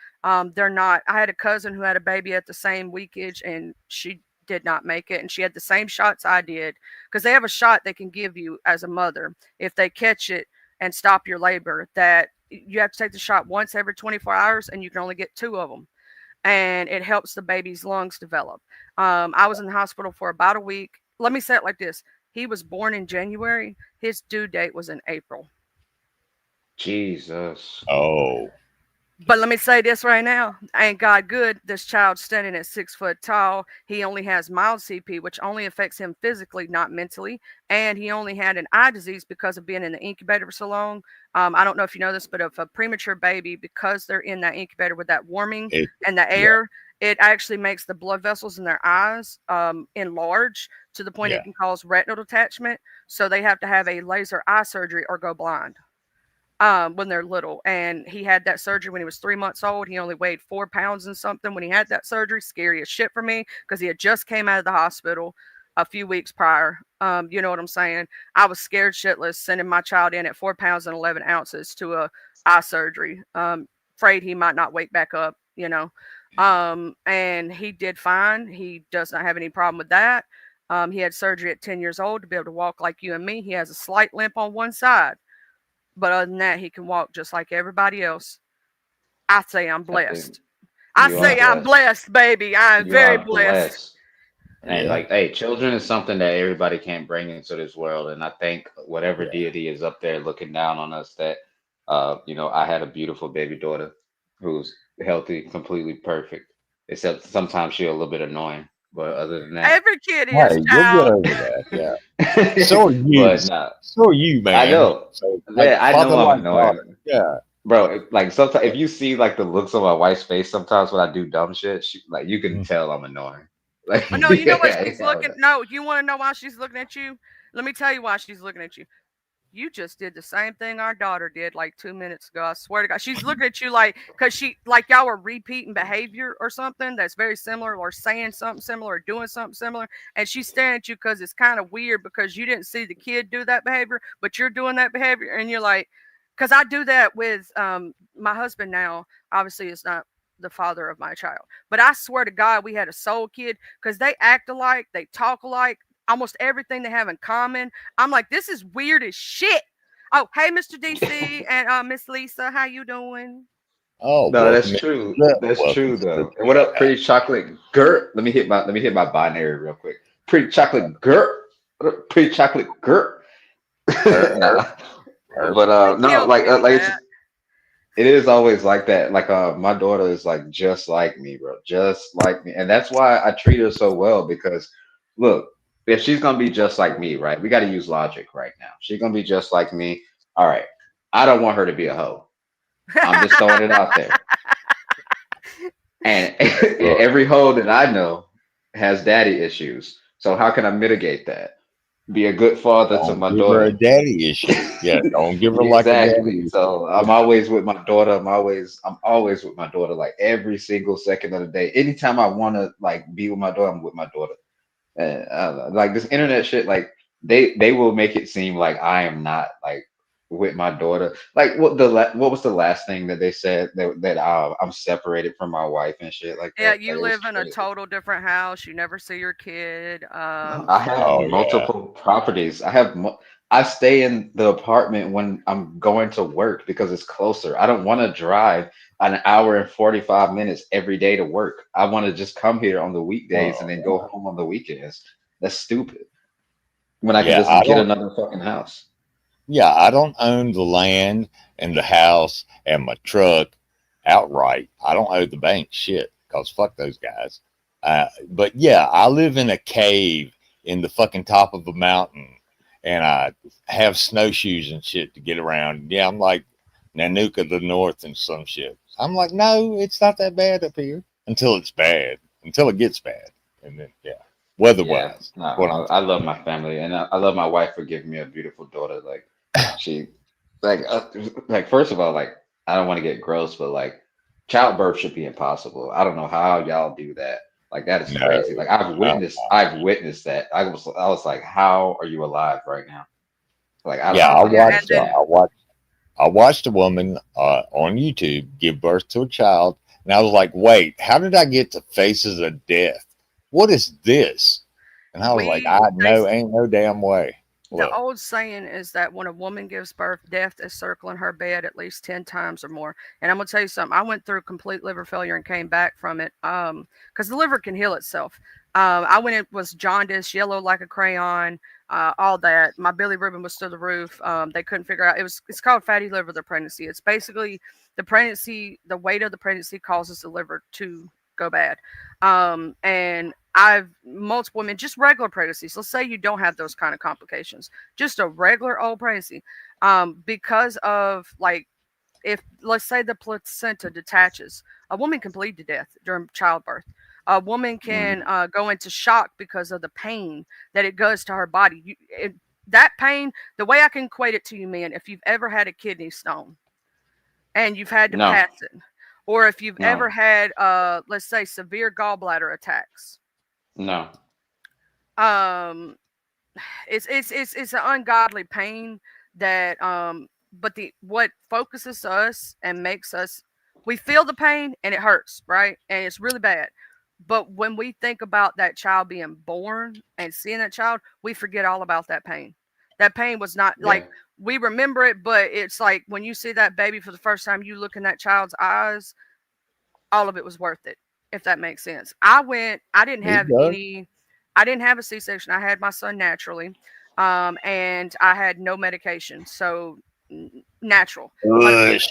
they're not. I had a cousin who had a baby at the same weekage, and she did not make it, and she had the same shots I did because they have a shot they can give you as a mother if they catch it and stop your labor. That you have to take the shot once every 24 hours, and you can only get two of them, and it helps the baby's lungs develop. I was in the hospital for about a week. Let me say it like this: he was born in January. His due date was in April. Jesus. Oh But let me say this right now: ain't God good? This child standing at 6 foot tall. He only has mild CP, which only affects him physically, not mentally. And he only had an eye disease because of being in the incubator for so long. I don't know if you know this, but if a premature baby, because they're in that incubator with that warming it. and the Yeah. air, it actually makes the blood vessels in their eyes enlarge to the point Yeah. it can cause retinal detachment. So they have to have a laser eye surgery or go blind when they're little. And he had that surgery when he was 3 months old. He only weighed 4 pounds and something when he had that surgery. Scary as shit for me because he had just came out of the hospital a few weeks prior. You know what I'm saying? I was scared shitless sending my child in at 4 pounds and 11 ounces to a eye surgery. afraid he might not wake back up, you know. And he did fine. He does not have any problem with that. He had surgery at 10 years old to be able to walk like you and me. He has a slight limp on one side, but other than that, he can walk just like everybody else. I say I'm I think blessed. I you are say I'm blessed. blessed, baby. I am You very are blessed. blessed. And Yeah. like, hey, children is something that everybody can't bring into this world. And I think whatever Yeah. deity is up there looking down on us, that I had a beautiful baby daughter who's healthy, completely perfect. Except sometimes she's a little bit annoying. But other than that, Every kid is, Hey, you'll get child. over that. Yeah. So are you. but nah, So are you, I man. know. So like Yeah, I father know I'm like daughter. annoying. Yeah. Bro, like sometimes if you see like the looks on my wife's face sometimes when I do dumb shit, like you can Mm. tell I'm annoying. Like Oh, no, you know what yeah, she's looking. No, you want to know why she's looking at you? Let me tell you why she's looking at you. You just did the same thing our daughter did like 2 minutes ago. I swear to God, she's looking at you like because she like y'all were repeating behavior or something that's very similar, or saying something similar, or doing something similar, and she's staring at you because it's kind of weird because you didn't see the kid do that behavior, but you're doing that behavior, and you're like, because I do that with my husband now. Obviously, it's not the father of my child, but I swear to God, we had a soul kid because they act alike, they talk alike, almost everything they have in common. I'm like, this is weird as shit. Oh, hey, Mr. DC and Miss Lisa, how you doing? Oh, No, welcome that's to true. the That's welcome true to the though. And what up, chat. pretty chocolate Gert? Let me hit my binary real quick. Pretty chocolate Gert. What up, pretty chocolate Gert? Er, Nah. er, But He no, kills me with like that. it is always like that. Like my daughter is like just like me, bro. Just like me. And that's why I treat her so well because look, if she's gonna be just like me, right? We gotta use logic right now. She's gonna be just like me. All right. I don't want her to be a hoe. I'm just throwing it out there. And Look, every hoe that I know has daddy issues. So how can I mitigate that? Be a good father to don't my give her a daughter. daddy issue. Yeah, don't give her like a Exactly. daddy issue. So I'm always with my daughter. I'm always with my daughter like every single second of the day. Anytime I want to like be with my daughter, I'm with my daughter. And like this internet shit, like they will make it seem like I am not like with my daughter. Like what was the last thing that they said that I'm separated from my wife and shit like Yeah, that? Like you it was live in a crazy. total different house. You never see your kid. I have Oh yeah. multiple properties. I stay in the apartment when I'm going to work because it's closer. I don't want to drive an hour and 45 minutes every day to work. I want to just come here on the weekdays and Oh then go yeah. home on the weekends. That's stupid. When I can Yeah, just get another fucking house. I don't own the land and the house and my truck outright. I don't owe the bank shit because fuck those guys. But yeah, I live in a cave in the fucking top of a mountain and I have snowshoes and shit to get around. Yeah, I'm like Nanuka the North and some shit. I'm like, no, it's not that bad up here until it's bad, until it gets bad. And then, yeah, Yeah, weather-wise, no, what I'm I love my family and I love my wife for giving me a beautiful daughter. Like she, like, like first of all, like I don't want to get gross, but like childbirth should be impossible. I don't know how y'all do that. Like that is no, crazy. Like uh, I've witnessed that. I was like, how are you alive right now? Like yeah, Oh I I don't yeah, and watched, then understand. I watched a woman on YouTube give birth to a child, and I was like, "Wait, how did I get to Faces of Death? What is this?" And I was like, we "I they know, ain't no damn way." the Look, old saying is that when a woman gives birth, death is circling her bed at least 10 times or more. And I'm gonna tell you something. I went through complete liver failure and came back from it. Because the liver can heal itself. I went it was jaundice, yellow like a crayon, all that. My bilirubin was through the roof. They couldn't figure out it's called fatty liver the pregnancy. It's basically the weight of the pregnancy causes the liver to go bad. And I've multiple women, just regular pregnancies. Let's say you don't have those kind of complications, just a regular old pregnancy. Because of like, if let's say the placenta detaches, a woman can bleed to death during childbirth. A woman can Mm, go into shock because of the pain that it does to her body. That pain, the way I can equate it to you, man, if you've ever had a kidney stone and you've had to no, pass it, or if you've ever no, had, let's say, severe gallbladder attacks, no. um it's an ungodly pain that but the what focuses us and makes us We feel the pain and it hurts, right? And it's really bad. But when we think about that child being born and seeing that child, we forget all about that pain. That pain was not Yeah. like we remember it, but it's like when you see that baby for the first time, you look in that child's eyes, all of it was worth it, if that makes sense. I didn't It have does. I didn't have a C-section. I had my son naturally. And I had no medication. So natural, 100%. Push, push.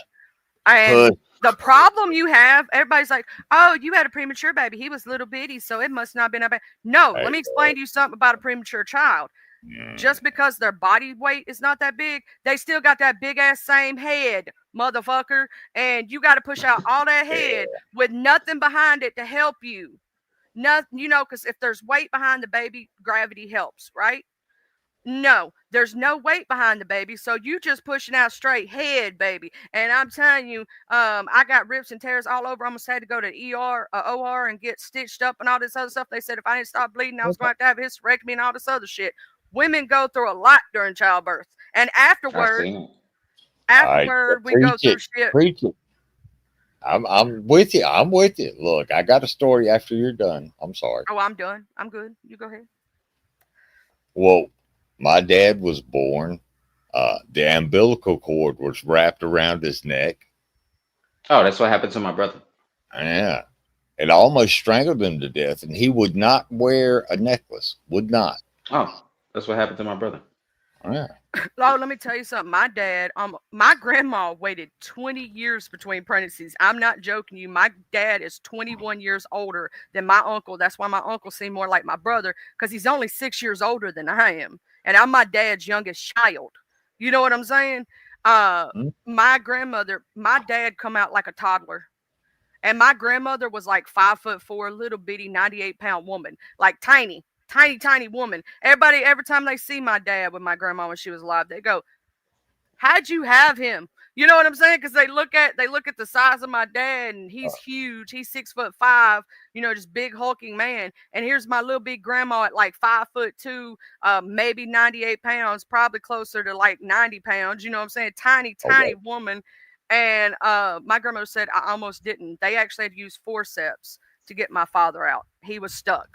And the problem you have, everybody's like, oh, you had a premature baby. He was little bitty, so it must not have been that bad. No, let Hey, me explain to you something about a premature child. mm, Just because their body weight is not that big, they still got that big ass same head, motherfucker. And you got to push out all that head yeah, with nothing behind it to help you. Nothing, because if there's weight behind the baby, gravity helps, right? No, there's no weight behind the baby, so you just pushing out straight head, baby. And I'm telling you, I got rips and tears all over. I almost had to go to ER, OR, and get stitched up and all this other stuff. They said if I didn't stop bleeding, I was going to have hysterectomy and all this other shit. Women go through a lot during childbirth, and I've afterward, seen it. all right, we go preach through it, shit. preach it. I'm with you. I'm with you. Look, I got a story after you're done. I'm sorry. Oh, I'm done. I'm good. You go ahead. Well, my dad was born. The umbilical cord was wrapped around his neck. Oh, that's what happened to my brother. Yeah. It almost strangled him to death, and he would not wear a necklace. Would not. Oh, that's what happened to my brother. Yeah. Oh, let me tell you something. My grandma waited 20 years between pregnancies. I'm not joking you. My dad is 21 years older than my uncle. That's why my uncle seemed more like my brother, because he's only 6 years older than I am. And I'm my dad's youngest child. You know what I'm saying? Hmm? My dad come out like a toddler. And my grandmother was like 5'4", little bitty, 98-pound woman, like tiny, tiny, tiny woman. Every time they see my dad with my grandma when she was alive, they go, "How'd you have him?" You know what I'm saying? Because they look at the size of my dad, and he's huge. He's 6'5", just big hulking man. And here's my little big grandma at like 5'2", maybe 98 pounds, probably closer to like 90 pounds. You know what I'm saying? Tiny, tiny Okay. woman. And my grandmother said I almost didn't. They actually had to use forceps to get my father out. He was stuck.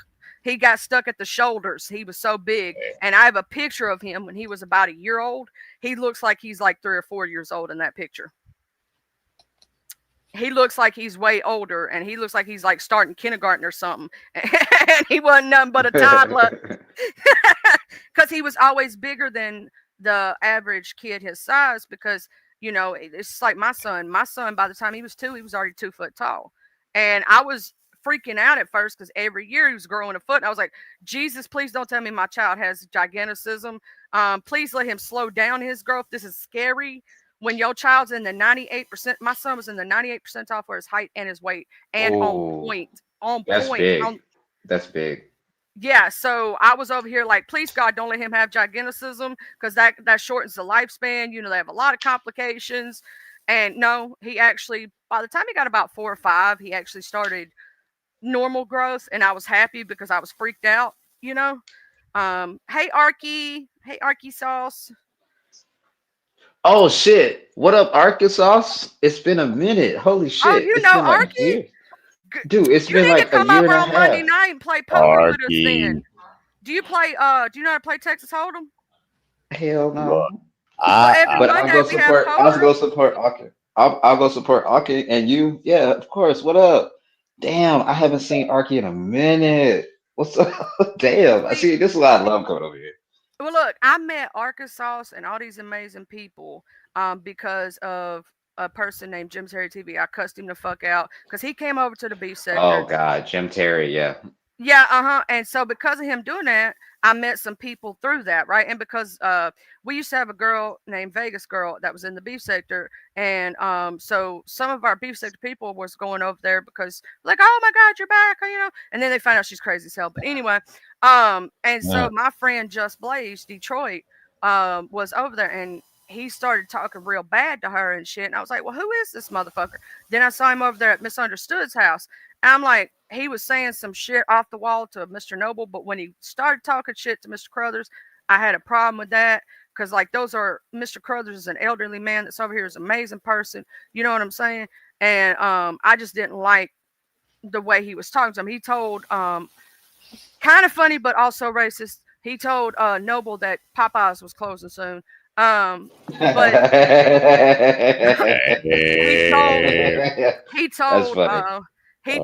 He got stuck at the shoulders. He was so big. And I have a picture of him when he was about a year old. He looks like he's like 3 or 4 years old in that picture. He looks like he's way older, and he looks like he's like starting kindergarten or something. And he wasn't nothing but a toddler, because he was always bigger than the average kid his size. Because it's like my son. My son, by the time he was 2, he was already 2 foot tall, and I was freaking out at first because every year he was growing a foot. And I was like, Jesus, please don't tell me my child has giganticism. Please let him slow down his growth. This is scary. When your child's in the 98%, my son was in the 98th percentile for his height and his weight, and on Oh, point, on that's point. big. That's big. Yeah, so I was over here like, please God, don't let him have giganticism, because that shortens the lifespan. They have a lot of complications. And no, he actually, by the time he got about 4 or 5, he actually started normal growth, and I was happy because I was freaked out. Hey Arky Sauce. Oh shit! What up, Arkansas? It's been a minute. Holy Oh, shit! It's been like Arky? years, dude. It's You been need to like a come year over and a on Monday half. night and play poker with us then. Arky. Do you know how to play Texas Hold'em? Hell Look, no. Well, I, every I But I'll Monday go we have support. I'll poker. go support Aki. I'll go support Aki and you. Yeah, of course. What up? Damn, I haven't seen Arky in a minute. What's up? Damn. I See, see. This is a lot of love coming over here. well, look, I met Arkansas and all these amazing people because of a person named Jim Terry TV. I cussed him the fuck out because he came over to the beef Oh sector. God, Jim Terry. Yeah. Yeah, and so because of him doing that, I met some people through that, right? And because we used to have a girl named Vegas Girl that was in the beef sector, and so some of our beef sector people was going over there because like, oh my God, you're back, and then they find out she's crazy as hell. But anyway, and yeah. so my friend Just Blaze Detroit was over there, and he started talking real bad to her and shit, and I was like, well, who is this motherfucker? Then I saw him over there at Misunderstood's house. I'm like, he was saying some shit off the wall to Mr. Noble, but when he started talking shit to Mr. Crothers, I had a problem with that because, like, those are Mr. Crothers is an elderly man that's over here, is an amazing person. You know what I'm saying? and I just didn't like the way he was talking to him. He told kind of funny but also racist. He told Noble that Popeyes was closing soon. But he told he That's told funny. he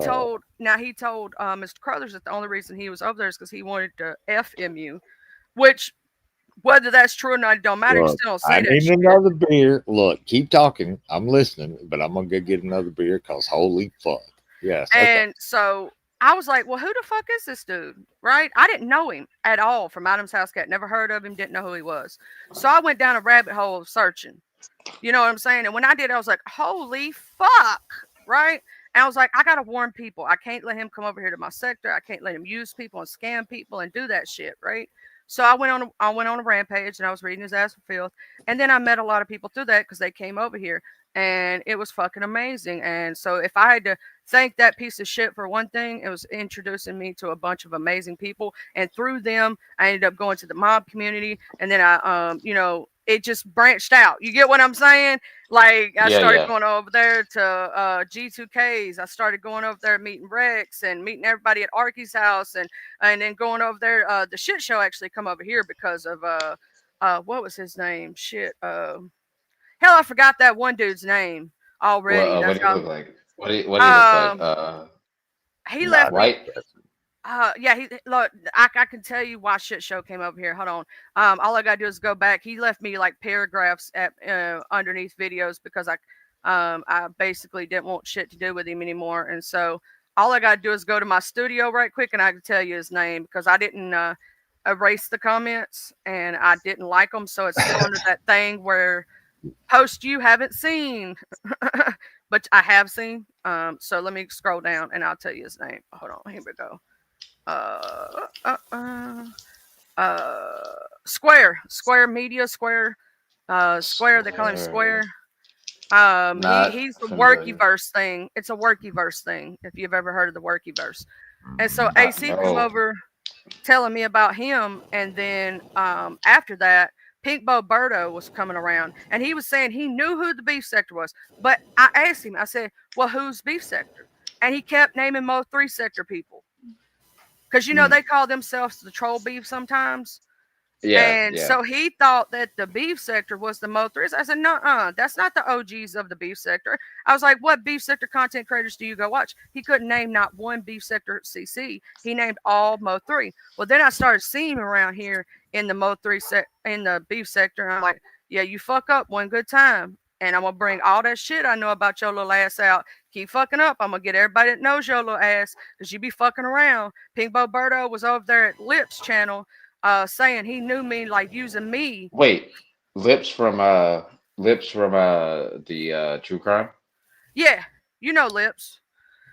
told Mr. Crothers that the only reason he was over there is because he wanted to FMU, which whether that's true or not, it don't matter. You Look, still don't I say that need shit. another beer. Look, keep talking. I'm listening, but I'm gonna go get another beer because holy fuck. Yes. Okay. And so I was like, well, who the fuck is this dude? Right? I didn't know him at all from Adam's House Cat. Never heard of him, didn't know who he was. So I went down a rabbit hole of searching. You know what I'm saying? And when I did, I was like, holy fuck. Right? And I was like, I gotta warn people. I can't let him come over here to my sector. I can't let him use people and scam people and do that shit, right? So I went on a rampage and I was reading his ass for filth. And then I met a lot of people through that because they came over here and it was fucking amazing. And so if I had to thank that piece of shit for one thing, it was introducing me to a bunch of amazing people. And through them, I ended up going to the mob community. And then I it just branched out. You get what I'm saying? Like I started going over there to G2Ks. I started going over there meeting Rex and meeting everybody at Arky's house and then going over there. The shit show actually come over here because of what was his name? Shit. Hell, I forgot that one dude's name already. What That's do you how look like? What do you look like? he Not left me. White? Yeah, he look. I can tell you why shit show came over here. Hold on. All I gotta do is go back. He left me like paragraphs at underneath videos because I basically didn't want shit to do with him anymore, and so all I gotta do is go to my studio right quick, and I can tell you his name because I didn't erase the comments and I didn't like them, so it's still under that thing where post you haven't seen, but I have seen. So let me scroll down and I'll tell you his name. Hold on. Here we go. Square Media, Square, they call him Square. He's the Workyverse thing. It's a Workyverse thing, if you've ever heard of the Workyverse. And so AC came over telling me about him, and then after that, Pink Bo Berto was coming around, and he was saying he knew who the beef sector was. But I asked him, I said, well, who's beef sector? And he kept naming Mo 3 sector people. Because, they call themselves the troll beef sometimes. Yeah. So he thought that the beef sector was the Mo 3s. I said, no, that's not the OGs of the beef sector. I was like, what beef sector content creators do you go watch? He couldn't name not one beef sector CC. He named all Mo 3. Well, then I started seeing him around here in the Mo 3 in the beef sector. And I'm like, yeah, you fuck up one good time. And I'm going to bring all that shit I know about your little ass out. Keep fucking up. I'm going to get everybody that knows your little ass because you be fucking around. Pink Bo Berto was over there at Lips channel saying he knew me, like using me. Wait, Lips from the True Crime? Yeah, you know Lips.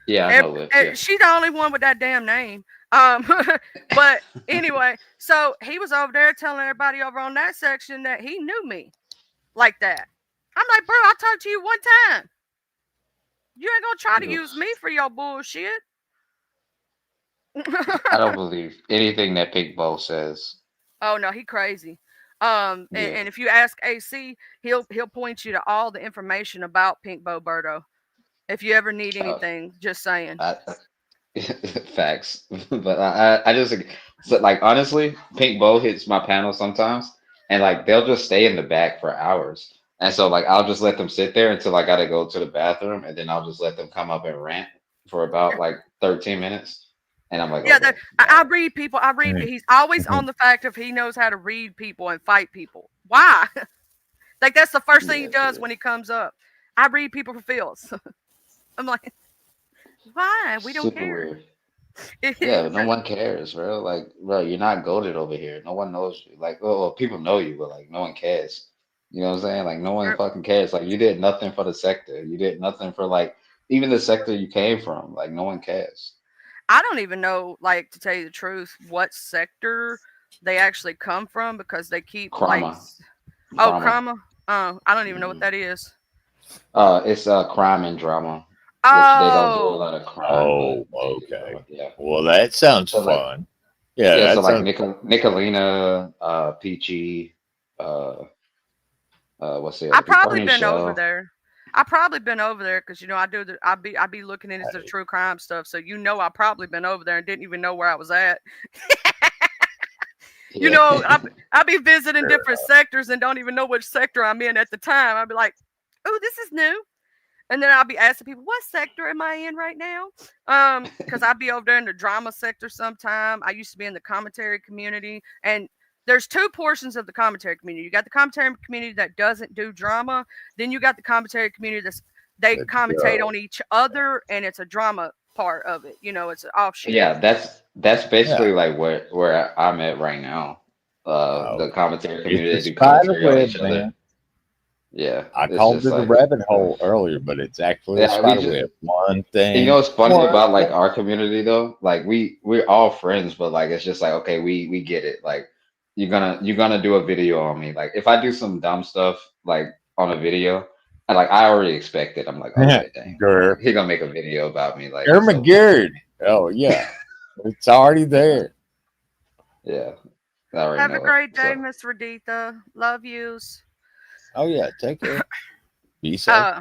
Yeah, I know Lips. Yeah. She's the only one with that damn name. But anyway, so he was over there telling everybody over on that section that he knew me like that. I'm like, bro, I talked to you one time. You ain't gonna try to use me for your bullshit. I don't believe anything that Pink Bo says. Oh no, he crazy. And if you ask AC, he'll point you to all the information about Pink Bo Berto. If you ever need anything, just saying. Facts. But I just like honestly, Pink Bo hits my panel sometimes, and like they'll just stay in the back for hours. And so like I'll just let them sit there until I gotta go to the bathroom, and then I'll just let them come up and rant for about like 13 minutes. And I'm like, yeah, okay. I read people. He's always on the fact of he knows how to read people and fight people. Why? Like that's the first thing he does when he comes up. I read people for feels. I'm like, why? We don't care. Yeah, but no one cares, bro. Like, bro, you're not goated over here. No one knows you. Like, well, people know you, but like, no one cares. You know what I'm saying? Like, no one fucking cares. Like, you did nothing for the sector. You did nothing for like even the sector you came from. Like, no one cares. I don't even know, like, to tell you the truth, what sector they actually come from because they keep Krama. Krama. I don't even know what that is. It's crime and drama. Which they don't do a lot of crime. Oh, okay. Yeah. Well, that sounds fun. Like, yeah. So like Nicolina, Peachy, what's the other? I've probably been over there. I probably been over there because I do I be looking into the true crime stuff, so I probably been over there and didn't even know where I was at. Yeah. I be visiting different sectors and don't even know which sector I'm in at the time. I'd be like, "Oh, this is new," and then I'll be asking people, "What sector am I in right now?" Because I'd be over there in the drama sector sometime. I used to be in the commentary community, and there's two portions of the commentary community. You got the commentary community that doesn't do drama. Then you got the commentary community they commentate on each other, and it's a drama part of it. It's an offshoot. Yeah, that's basically like where I'm at right now. The commentary It's community a they do spider commentary on web, each other. man. Yeah, I it's called just it a like rabbit hole earlier, but it's actually a yeah, we spider just web. One you thing. know what's funny One about like thing. our community though? Like we're all friends, but like it's just like okay, we get it. Like you're gonna do a video on me. Like if I do some dumb stuff like on a video, and like I already expect it. I'm like, okay, dang, like Grr. he gonna make a video about me. Like so Ermagerd. Oh yeah, it's already there. yeah, I already Have a know it. great day, So Miss Raditha. Love yous. Oh yeah, take care. Be safe. Uh,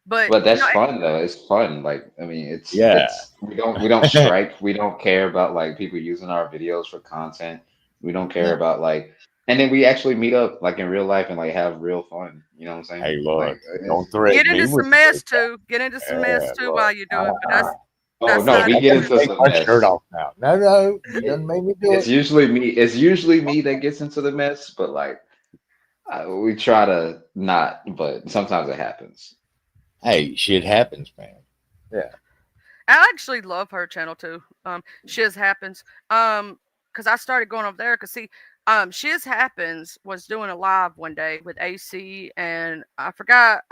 but but that's fun though. It's fun. Like I mean, Yeah. it's we don't strike. We don't care about like people using our videos for content. We don't care about like, and then we actually meet up like in real life and like have real fun. You know what I'm saying? Hey, Like, look, don't get threaten into me some with mess this. too. Get into some mess Yeah, too look, while you do it. But oh that's no, not we I get gotta into take some my shirt mess. off now. No, you done made me do It's it. usually me. It's usually me that gets into the mess, but like we try to not. But sometimes it happens. Hey, shit happens, man. Yeah. I actually love her channel too. Shiz Happens. Because I started going over there. Because see, Shiz Happens was doing a live one day with AC, and I forgot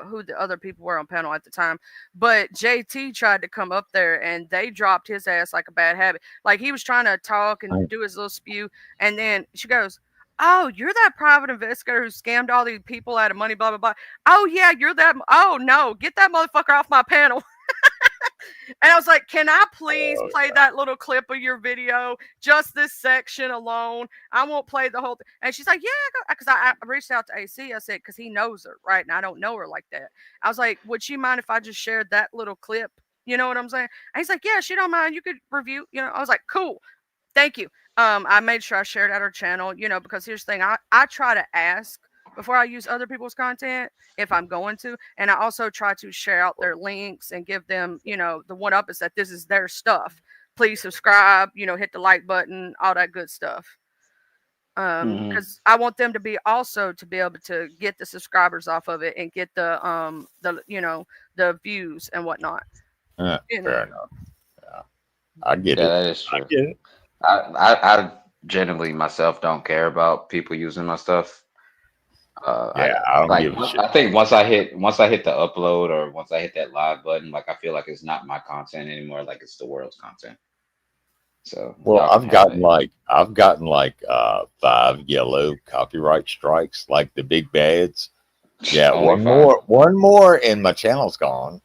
who the other people were on panel at the time. But JT tried to come up there, and they dropped his ass like a bad habit. Like he was trying to talk and do his little spew, and then she goes, "Oh, you're that private investigator who scammed all these people out of money, blah blah blah. Oh yeah, you're that. Oh no, get that motherfucker off my panel." And I was like, "Can I please play that little clip of your video? Just this section alone. I won't play the whole thing." And she's like, "Yeah," because I reached out to AC. I said, because he knows her, right? And I don't know her like that. I was like, "Would she mind if I just shared that little clip?" You know what I'm saying? And he's like, "Yeah, she don't mind. You could review." I was like, "Cool. Thank you." I made sure I shared out her channel, because here's the thing. I try to ask before I use other people's content if I'm going to. And I also try to share out their links and give them, the one up is that this is their stuff. Please subscribe, hit the like button, all that good stuff. Hmm. Because I want them to be also to be able to get the subscribers off of it and get the views and whatnot. Fair enough. Yeah, I get Yeah, it. that is I true. get it. I generally myself don't care about people using my stuff. I Yeah, I don't like give a shit. I think once I hit the upload or once I hit that live button, like I feel like it's not my content anymore. Like it's the world's content. So Well, y'all can have it. I've gotten like 5 yellow copyright strikes, like the big bads. Yeah, Only five, one more, and my channel's gone.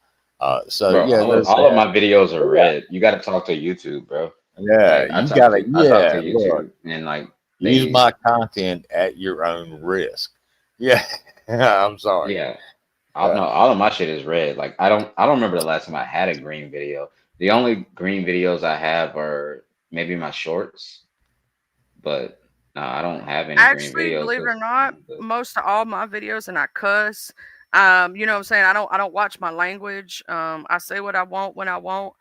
So bro. yeah, there's All of that. my videos are Yeah, red. You got to talk to YouTube, bro. yeah, Like you gotta. I talk to Yeah, look, YouTube, and like use they, my content at your own risk. Yeah, I'm sorry. yeah. Yeah. No, all of my shit is red. Like I don't remember the last time I had a green video. The only green videos I have are maybe my shorts, but no, I don't have any green Actually, videos believe it or because not, most of all my videos, and I cuss. You know what I'm saying? I don't watch my language. I say what I want when I want.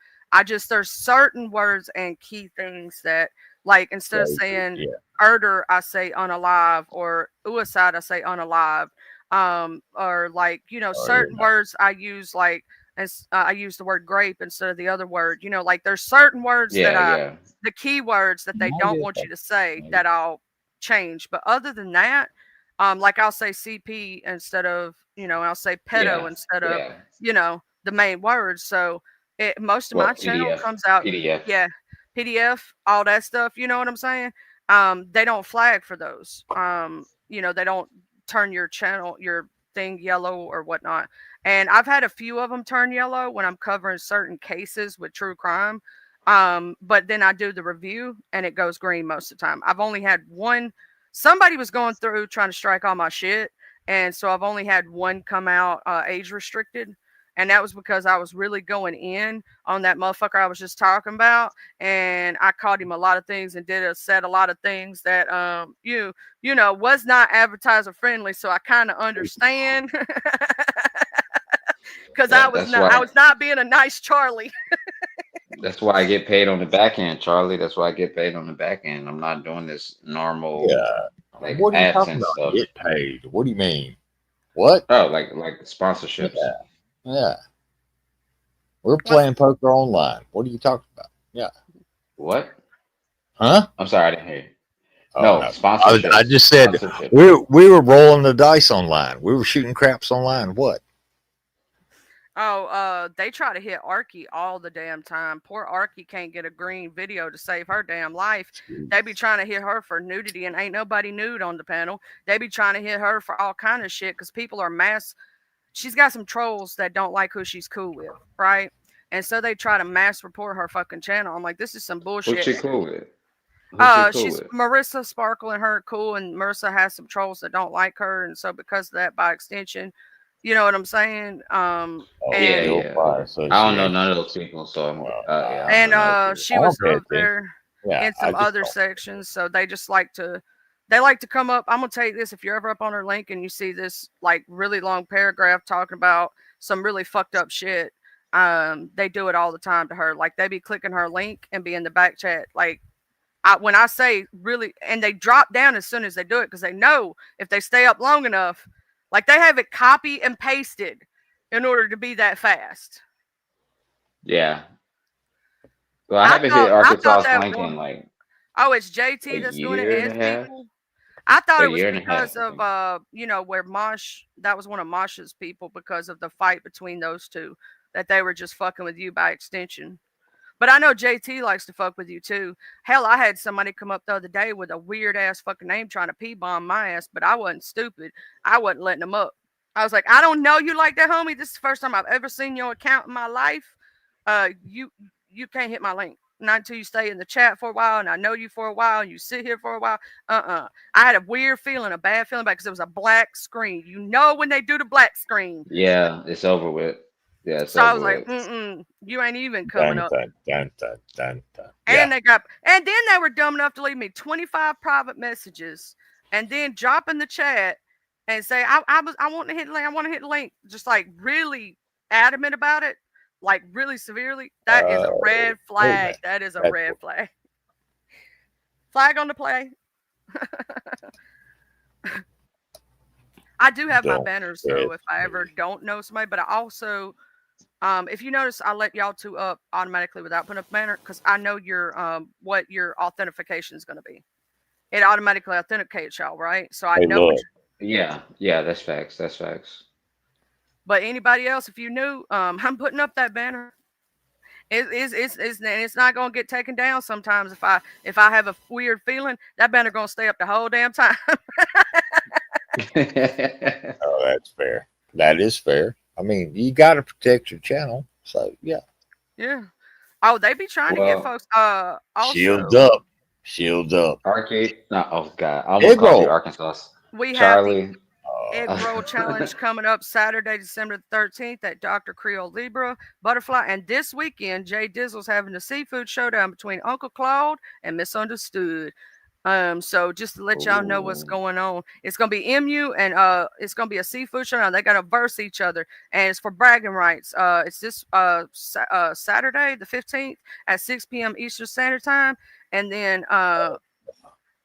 There's certain words and key things that, like, instead of saying Yeah. "erder," I say "unalive," or "uicide," I say "unalive." Or like, Oh, certain yeah. words I use, like, as I use the word grape instead of the other word. Like there's certain words that yeah, yeah, the keywords that they I don't get want that. you to say that I'll change. But other than that, like I'll say CP instead of, and I'll say pedo yeah, instead of, yeah. the main words. So most of my Well, channel PDF, comes out, PDF. yeah, PDF, all that stuff. You know what I'm saying? They don't flag for those. They don't turn your channel, your thing yellow or whatnot. And I've had a few of them turn yellow when I'm covering certain cases with true crime. But then I do the review and it goes green most of the time. I've only had one. Somebody was going through trying to strike all my shit, and so I've only had one come out age restricted. And that was because I was really going in on that motherfucker I was just talking about, and I called him a lot of things and said a lot of things that you know was not advertiser friendly. So I kind of understand because I was That's not why. being a nice Charlie. That's why I get paid on the back end, Charlie. That's why I get paid on the back end. I'm not doing this normal Yeah. like What are you talking AdSense about? stuff. Get paid? What do you mean? What? Oh, like sponsorships. Yeah. Yeah. We're playing poker online. What are you talking about? Yeah. What? Huh? I'm sorry, I didn't hear you. Oh No, no. sponsorships. I just said Sponsorships. we were rolling the dice online. We were shooting craps online. What? Oh, they try to hit Arky all the damn time. Poor Arky can't get a green video to save her damn life. They be trying to hit her for nudity, and ain't nobody nude on the panel. They be trying to hit her for all kind of shit because people are mass. She's got some trolls that don't like who she's cool with, right? And so they try to mass report her fucking channel. I'm like, this is some Who's bullshit. she cool with? Who's she cool She's with? Marissa Sparkle and her are cool, and Marissa has some trolls that don't like her, and so because of that, by extension, you know what I'm saying? Oh, Yeah, And Guild yeah. Fire I don't know Association. none of those people, so I'm Well, yeah, I don't know none of those she I was don't pay up there Yeah, in I some just other don't. sections, so they just like to come up. I'm gonna tell you this: if you're ever up on her link and you see this like really long paragraph talking about some really fucked up shit, they do it all the time to her. Like they be clicking her link and be in the back chat. Like when I say really, and they drop down as soon as they do it because they know if they stay up long enough, like they have it copy and pasted in order to be that fast. Yeah. Well, I haven't hit I thought Arkansas's that link one, in like oh, it's a JT that's doing it year and and a his half. people. I thought A it was year and a half, because I of think. you know, where Mosh, that was one of Mosh's people because of the fight between those two, that they were just fucking with you by extension. But I know JT likes to fuck with you too. Hell, I had somebody come up the other day with a weird ass fucking name trying to pee bomb my ass, but I wasn't stupid. I wasn't letting them up. I was like, I don't know you like that, homie. This is the first time I've ever seen your account in my life. You can't hit my link. Not until you stay in the chat for a while and I know you for a while and you sit here for a while. I had a weird feeling, a bad feeling about because it was a black screen. You know when they do the black screen. Yeah, it's over with. Yeah, it's So I was over like, with. you ain't even coming Dun, up. dun, dun, dun, dun, dun. And Yeah. and then they were dumb enough to leave me 25 private messages and then drop in the chat and say, I want to hit the link. I want to hit the link. Just like really adamant about it, like really severely. That is a red Wait a flag. minute. That is a That's red flag. Flag on the play. I do have my Don't banners get though if I ever me. don't know somebody, but I also if you notice, I let y'all two up automatically without putting up a banner because I know your what your authentication is going to be. It automatically authenticates y'all, right? So I Hey, know. look. Yeah, yeah, that's facts. That's facts. But anybody else, if you knew, I'm putting up that banner. It's not going to get taken down. Sometimes if I have a weird feeling, that banner going to stay up the whole damn time. Oh, that's fair. That is fair. I mean, you got to protect your channel. So, yeah. Yeah. Oh, they be trying to get Well, folks. Also, Shields up. Shields up. Arcade. No, oh God, I almost Egg called you roll. Arkansas. we have the Charlie. Egg Roll Challenge coming up Saturday, December 13th at Dr. Creole Libra Butterfly. And this weekend, Jay Dizzle's having a seafood showdown between Uncle Claude and Misunderstood. So just to let y'all know what's Ooh. going on, it's gonna be MU and it's gonna be a seafood showdown. They gotta verse each other, and it's for bragging rights. It's this Saturday the 15th at 6 p.m. Eastern Standard Time, and then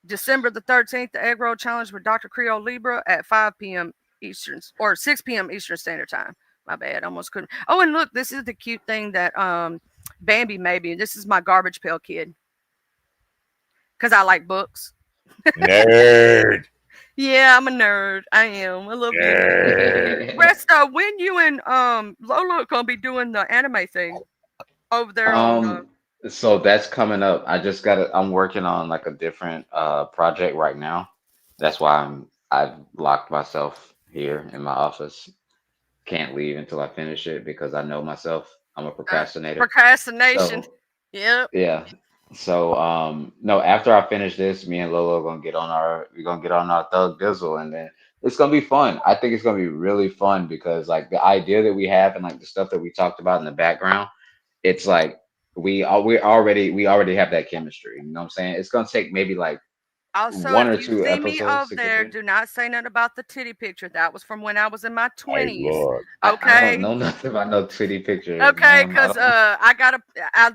December the 13th, the Egg Roll Challenge with Dr. Creole Libra at 5 p.m. Eastern or 6 p.m. Eastern Standard Time. My bad, almost couldn't. Oh, and look, this is the cute thing that Bambi made me. This is my Garbage Pail Kid because I like books. Nerd. Yeah, I'm a nerd. I am a little bit. Nerd. Resto, when you and Lola gonna be doing the anime thing over there on? So that's coming up. I'm working on like a different project right now. That's why I've locked myself here in my office. Can't leave until I finish it because I know myself. I'm a procrastinator. Procrastination. So Yep. yeah. So no, after I finish this, me and Lolo are gonna get on our Thug Dizzle, and then it's gonna be fun. I think it's gonna be really fun because like the idea that we have and like the stuff that we talked about in the background, it's like we already have that chemistry. You know what I'm saying? It's gonna take maybe like Also, one if or you two see me episodes over to get there, there. do not say nothing about the titty picture. That was from when I was in my Hey, 20s. look. I don't Okay. know nothing about no titty pictures, Okay, ma'am. I because don't know. I got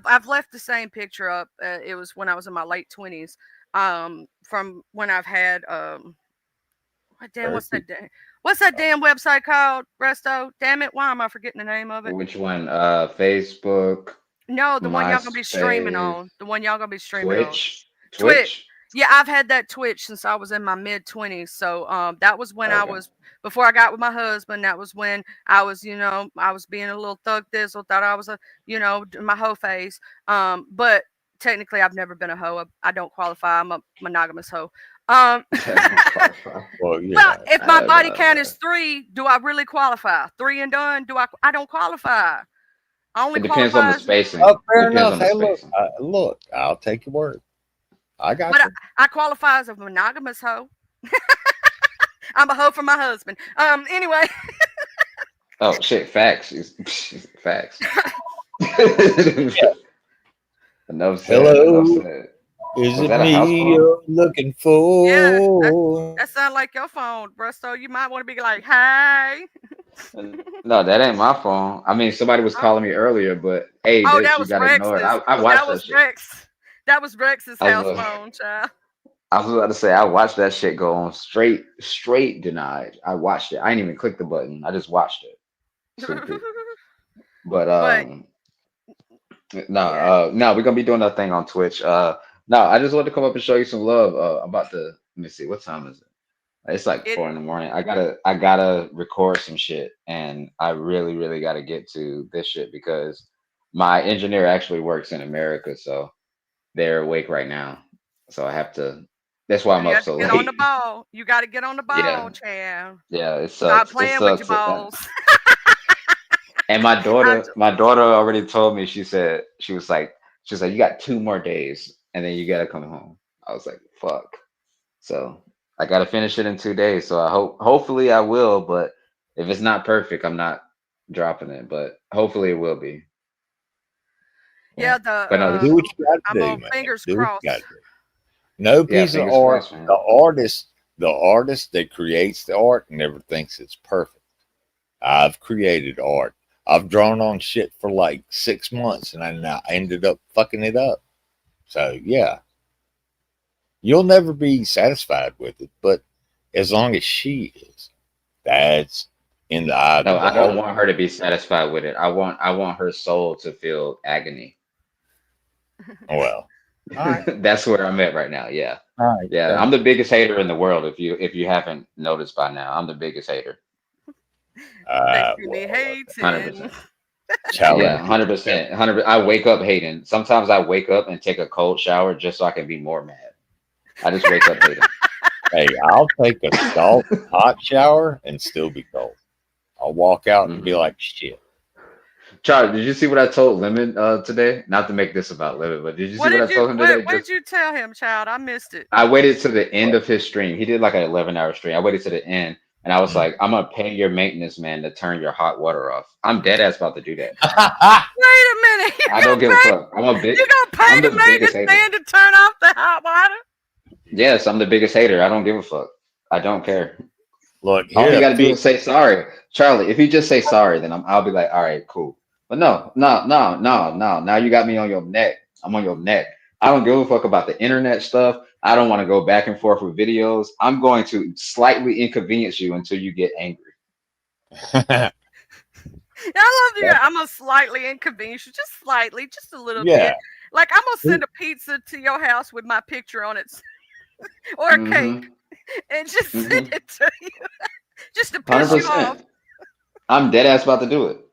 I've left the same picture up. It was when I was in my late 20s. From when I've had Or what's that damn website called? Resto. Damn it, why am I forgetting the name of it? which one? Facebook, No, the one y'all gonna be streaming MySpace, on. The one y'all gonna be streaming on. Twitch, Twitch. Twitch. Yeah, I've had that Twitch since I was in my mid 20s. So that was when I Okay. was before I got with my husband. That was when I was, I was being a little thug thizzle, thought I was my hoe phase. But technically I've never been a hoe. I don't qualify. I'm a monogamous hoe. I don't qualify. Well, you Well, know. if I my don't body know. count is 3, do I really qualify? 3 and done? I don't qualify. I only It depends on qualify the as spacing. Oh, It fair depends enough. on the Hey, look, spacing. look, I'll take your word. I got but you. I qualify as a monogamous hoe. I'm a hoe for my husband. Anyway. Oh shit, facts. Facts. Enough said. Enough Hello, said. is Was it that a house me phone? you're looking Yeah, for? that sounds like your phone, Brusto. You might want to be like, "Hey." No, that ain't my phone. I mean, somebody was Oh, calling me earlier, but hey, oh, bitch, that you was gotta ignore it. Rex's. I That watched that was shit. Rex. That was Rex's I was, house uh, phone, child. I was about to say I watched that shit go on straight denied. I watched it. I didn't even click the button. I just watched it. Stupid. But But no, yeah, no, we're gonna be doing that thing on Twitch. No, I just wanted to come up and show you some love. I'm about to let me see what time is it. It's like it 4 in the morning. I gotta record some shit, and I really gotta get to this shit because my engineer actually works in America, so they're awake right now. So I have to. That's why I'm you up have to so get on the late. ball. You got to get on the ball, Yeah, child. yeah, it Stop sucks. It playing with your sucks. balls. And my I daughter, just, my daughter already told me. She said she was like, you got 2 more days, and then you gotta come home. I was like, fuck. So I gotta finish it in 2 days. So hopefully I will, but if it's not perfect, I'm not dropping it. But hopefully it will be. Yeah. yeah, But no, Do this, what you got to I'm do, on man. fingers Do what you got crossed. to do. No yeah, piece of fingers art, crossed, man. the artist that creates the art never thinks it's perfect. I've created art. I've drawn on shit for like 6 months and I ended up fucking it up. So yeah, you'll never be satisfied with it, but as long as she is, that's in the eye of the No, I don't beholder. want her to be satisfied with it. I want her soul to feel agony. Well, all right, That's where I'm at right now. Yeah. all right. Yeah, I'm the biggest hater in the world. If you haven't noticed by now, I'm the biggest hater. They see me Well, Hundred hating. percent. challenge Yeah, 100%. 100. I wake up hating. Sometimes I wake up and take a cold shower just so I can be more mad. I just wake up hating. Hey, I'll take a scalding hot shower and still be cold. I'll walk out and be Hmm. like, shit. Charlie, did you see what I told Lemon today? Not to make this about Lemon, but did you see what I told him today? What did Just you tell him, child? I missed it. I waited to the end of his stream. He did like an 11-hour stream. I waited to the end, and I was Mm. like, "I'm gonna pay your maintenance man to turn your hot water off." I'm dead ass about to do that. Wait a minute. I don't give a fuck. You gonna pay I'm the the biggest maintenance hater. man to turn off the hot water? Yes, I'm the biggest hater. I don't give a fuck. I don't care. Look, All here you to got to do is fix. say sorry, Charlie. If you just say sorry, then I'll be like, all right, cool. But no, no, no, no, no. Now you got me on your neck. I'm on your neck. I don't give a fuck about the internet stuff. I don't want to go back and forth with videos. I'm going to slightly inconvenience you until you get angry. I love you. I'm gonna slightly inconvenience you, just slightly, just a little Yeah. bit. Like I'm gonna send a pizza to your house with my picture on it, or a cake, Mm-hmm. and just send Mm-hmm. it to you, just to piss you off. 100%. I'm dead ass about to do it.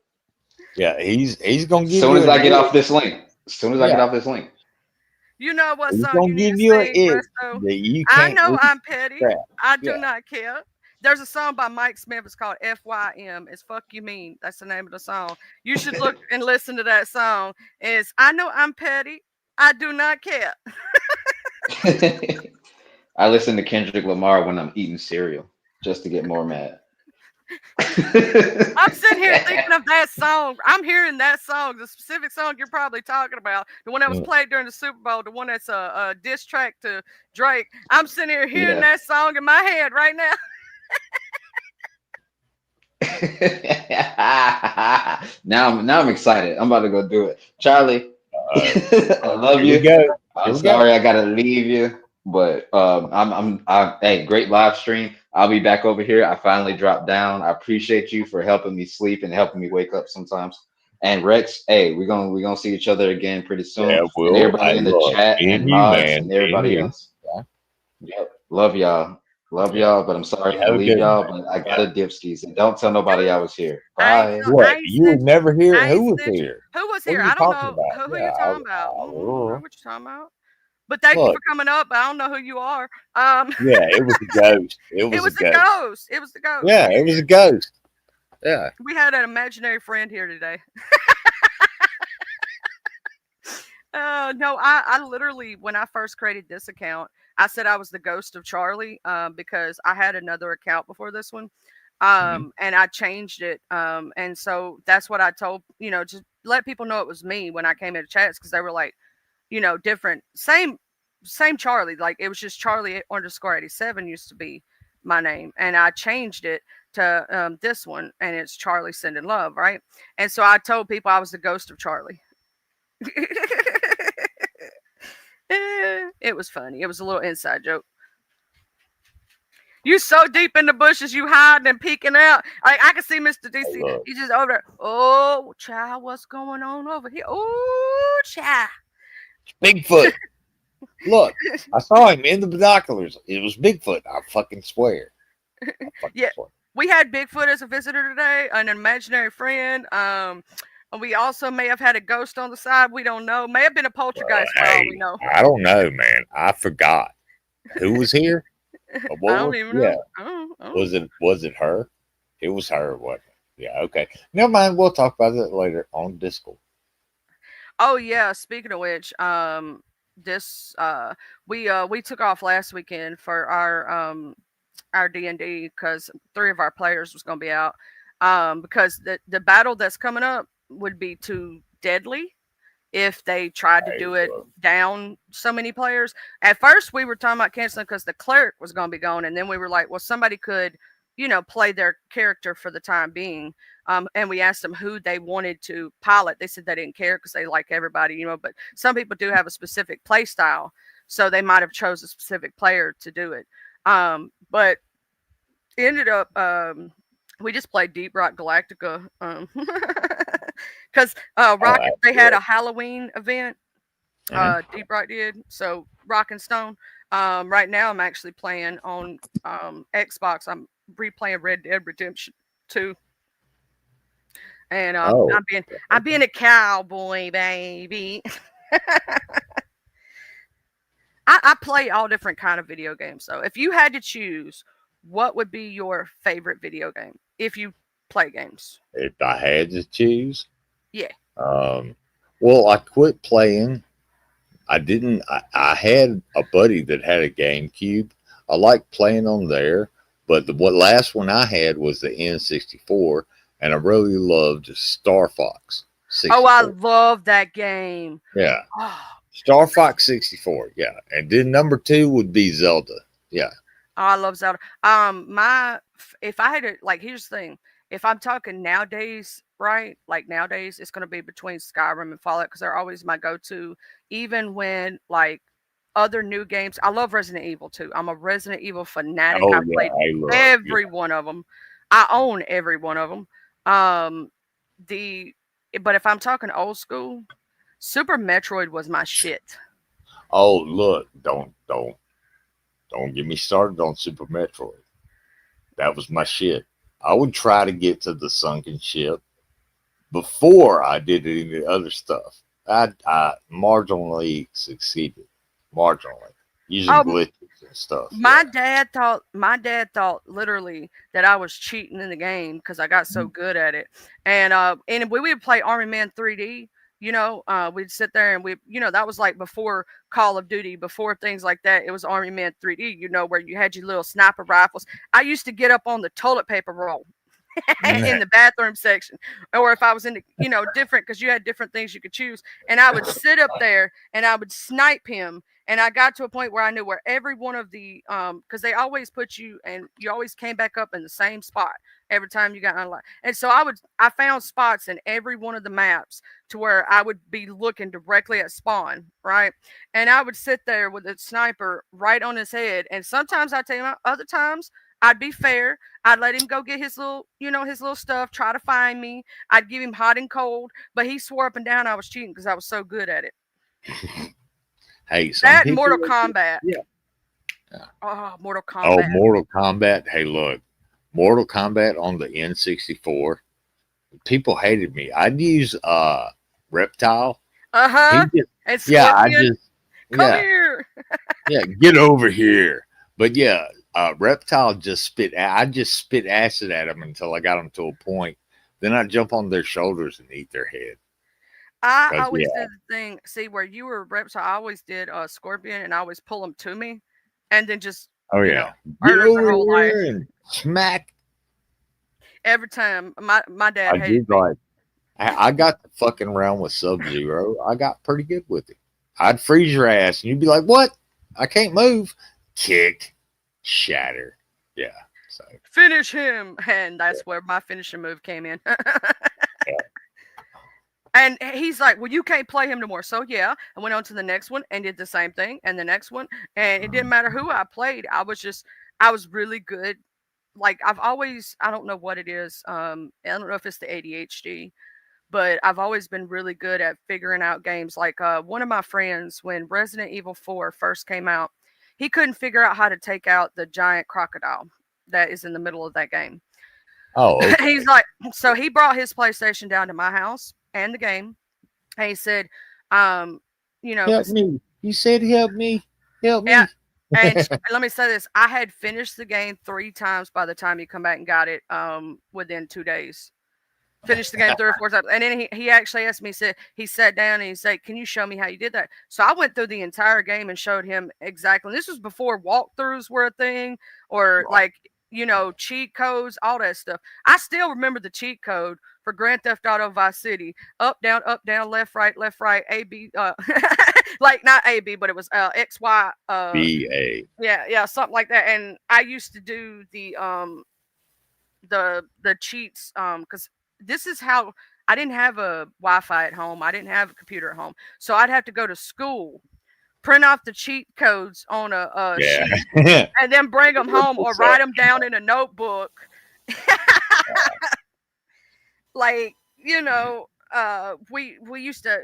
Yeah. He's gonna As give soon you as an I get it. off this link. As soon as I get Yeah. off this link. You know what He's song gonna you need give to you an sing, it Resto? that you I can't know leave I'm petty. crap. I do Yeah. not care. There's a song by Mike Smith. It's called FYM. It's Fuck You Mean. That's the name of the song. You should look and listen to that song. It's I know I'm petty. I do not care. I listen to Kendrick Lamar when I'm eating cereal. just to get more mad. I'm sitting here thinking of that song. I'm hearing that song, the specific song you're probably talking about, the one that was played during the Super Bowl, the one that's a diss track to Drake. I'm sitting here hearing that song in my head right now. now I'm excited. I'm about to go do it. Charlie, I love Here you. we go. I'm sorry I gotta leave you, but I'm hey, great live stream. I'll be back over here. I finally dropped down. I appreciate you for helping me sleep and helping me wake up sometimes. And Rex, hey, we're gonna see each other again pretty soon. Yeah, And well, everybody I in the love chat me and and you, mods man. and Me and everybody you. else. Yeah. Yep. Love y'all. Love Yeah. y'all, but I'm sorry You I have gotta a leave good y'all. one. But I got a dipskis, and don't tell nobody I was here. I ain't Bye. tell- What? I ain't You were snitching. never here? I ain't Who was snitching. here? Who was What here? are you I don't talking know about? who you're talking about. I don't know Yeah. what you're talking about. But thank you Look, for coming up. I don't know who you are. yeah, it was a ghost. It was, It was a the ghost. ghost. It was the ghost. Yeah, it was a ghost. Yeah. We had an imaginary friend here today. No, I literally, when I first created this account, I said I was the ghost of Charlie because I had another account before this one. And I changed it. And so that's what I told, just let people know it was me when I came into chats because they were like, different, same Charlie. Like it was just Charlie _87 used to be my name. And I changed it to this one and it's Charlie Sending Love, right? And so I told people I was the ghost of Charlie. It was funny. It was a little inside joke. You so deep in the bushes, you hiding and peeking out. I can see Mr. DC. Look. He's just over there. Oh, child, what's going on over here? Oh, child. Bigfoot. Look, I saw him in the binoculars. It was Bigfoot. I fucking swear. Yeah. We had Bigfoot as a visitor today, an imaginary friend. We also may have had a ghost on the side. We don't know. May have been a poltergeist for all we know. I don't know, man. I forgot who was here. I don't even know. Yeah. I don't Was it her? It was her. What? Yeah. Okay. Never mind. We'll talk about it later on Discord. Oh yeah. Speaking of which, we took off last weekend for our D&D because 3 of our players was going to be out. Because the battle that's coming up would be too deadly if they tried to do it down so many players. At first, we were talking about canceling because the cleric was going to be gone, and then we were like, well, somebody could, play their character for the time being. And we asked them who they wanted to pilot. They said they didn't care because they like everybody, but some people do have a specific play style, so they might have chose a specific player to do it. But ended up we just played Deep Rock Galactica because Rocket they had a Halloween event. Deep Rock did, so Rock and Stone. Right now I'm actually playing on Xbox. I'm replaying Red Dead Redemption 2. And I'm being a cowboy, baby. I play all different kind of video games. So if you had to choose, what would be your favorite video game if you play games? If I had to choose, yeah. Well, I quit playing. I didn't. I had a buddy that had a GameCube. I liked playing on there, but the last one I had was the N64, and I really loved Star Fox 64. Oh, I love that game. Yeah. Star Fox 64, yeah. And then number 2 would be Zelda. Yeah. Oh, I love Zelda. If I had to, here's the thing. If I'm talking nowadays, right? Like nowadays, it's going to be between Skyrim and Fallout because they're always my go-to. Even when other new games, I love Resident Evil 2. I'm a Resident Evil fanatic. I played every one of them. I own every one of them. But if I'm talking old school, Super Metroid was my shit. Oh, look, don't get me started on Super Metroid. That was my shit. I would try to get to the sunken ship before I did any of the other stuff. I marginally succeeded. Marginally. Using glitches and stuff. My dad thought literally that I was cheating in the game because I got so good at it. And when we would play Army Man 3D, We'd sit there and that was like before Call of Duty, before things like that. It was Army Man 3D, where you had your little sniper rifles. I used to get up on the toilet paper roll in the bathroom section, or if I was in the, different, because you had different things you could choose, and I would sit up there and I would snipe him. And I got to a point where I knew where every one of the because they always put you, and you always came back up in the same spot every time you got unlocked. And so I found spots in every one of the maps to where I would be looking directly at spawn, right? And I would sit there with a sniper right on his head. And sometimes I tell you, other times I'd be fair. I'd let him go get his little, his little stuff, try to find me. I'd give him hot and cold, but he swore up and down I was cheating because I was so good at it. Hey, that Mortal Kombat. Yeah. Oh, Mortal Kombat. Oh, Mortal Kombat. Hey, look, Mortal Kombat on the N64. People hated me. I'd use Reptile. Come here. Yeah, get over here. But yeah, Reptile just spit. I just spit acid at them until I got them to a point. Then I'd jump on their shoulders and eat their head. I always did the thing. See, where you were Reptile, I always did Scorpion, and I always pull them to me, and then just get murder their whole life. And smack. Every time my dad I hated did like. I got the fucking round with Sub-Zero. I got pretty good with it. I'd freeze your ass, and you'd be like, "What? I can't move." Kick, shatter. Yeah. So finish him, and that's where my finishing move came in. And he's like, "Well, you can't play him no more." So yeah, I went on to the next one and did the same thing, and the next one, and it didn't matter who I played. I was really good. Like I don't know what it is. I don't know if it's the ADHD, but I've always been really good at figuring out games. Like one of my friends, when Resident Evil 4 first came out, he couldn't figure out how to take out the giant crocodile that is in the middle of that game. Oh, okay. He's like, so he brought his PlayStation down to my house and the game, and he said, help me. He said, help me. Help me. And let me say this: I had finished the game 3 times by the time he come back and got it within 2 days. Finished the game 3 or 4 times, and then he actually asked me. He sat down and he said, "Can you show me how you did that?" So I went through the entire game and showed him exactly. And this was before walkthroughs were a thing, or like cheat codes, all that stuff. I still remember the cheat code for Grand Theft Auto Vice City: up, down, left, right, A, B. Like not A, B, but it was X, Y, B, A. Yeah, something like that. And I used to do the cheats because this is how I didn't have a Wi-Fi at home. I didn't have a computer at home, so I'd have to go to school, print off the cheat codes on a sheet, and then bring them home or write them down in a notebook. Like we used to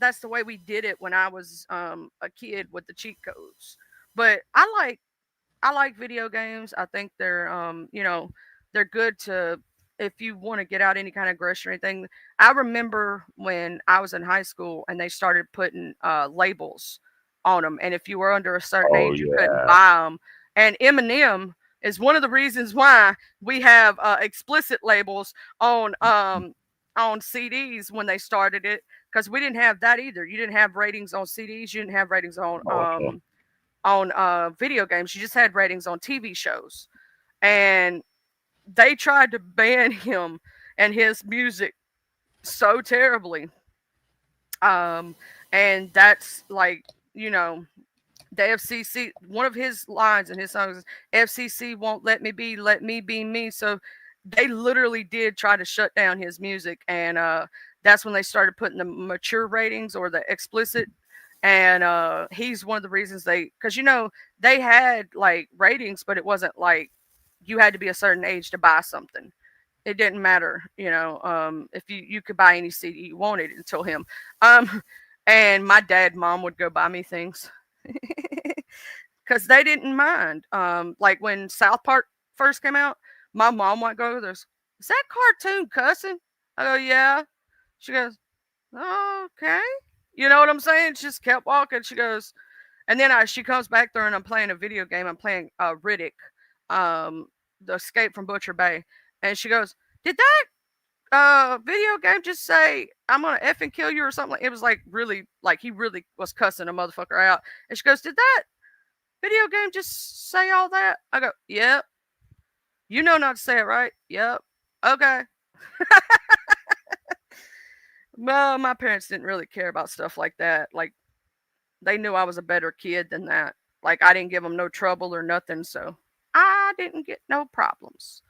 that's the way we did it when I was a kid with the cheat codes. But I like video games. I think they're they're good to, if you want to get out any kind of aggression or anything. I remember when I was in high school and they started putting labels on them, and if you were under a certain age, you couldn't buy them. And Eminem is one of the reasons why we have explicit labels on CDs when they started it, because we didn't have that either. You didn't have ratings on CDs. You didn't have ratings on video games. You just had ratings on TV shows, and they tried to ban him and his music so terribly. And that's like, the FCC, one of his lines in his songs is, FCC won't let me be me. So they literally did try to shut down his music. And that's when they started putting the mature ratings or the explicit. And he's one of the reasons because they had like ratings, but it wasn't like you had to be a certain age to buy something. It didn't matter, if you could buy any CD you wanted until him. And my dad and mom would go buy me things because they didn't mind. Like when South Park first came out, my mom might go, "Is that cartoon cussing?" I go, "Yeah." She goes, "Oh, okay." You know what I'm saying? She just kept walking. She goes, and then she comes back there and I'm playing a video game. I'm playing Riddick, the Escape from Butcher Bay. And she goes, "Did that video game just say I'm gonna effing kill you or something? It was like really like he really was cussing a motherfucker out. And she goes, did that video game just say all that? I go, yep. You know not to say it, right? Yep. Okay. Well, my parents didn't really care about stuff like that. Like they knew I was a better kid than that. Like I didn't give them no trouble or nothing, so I didn't get no problems.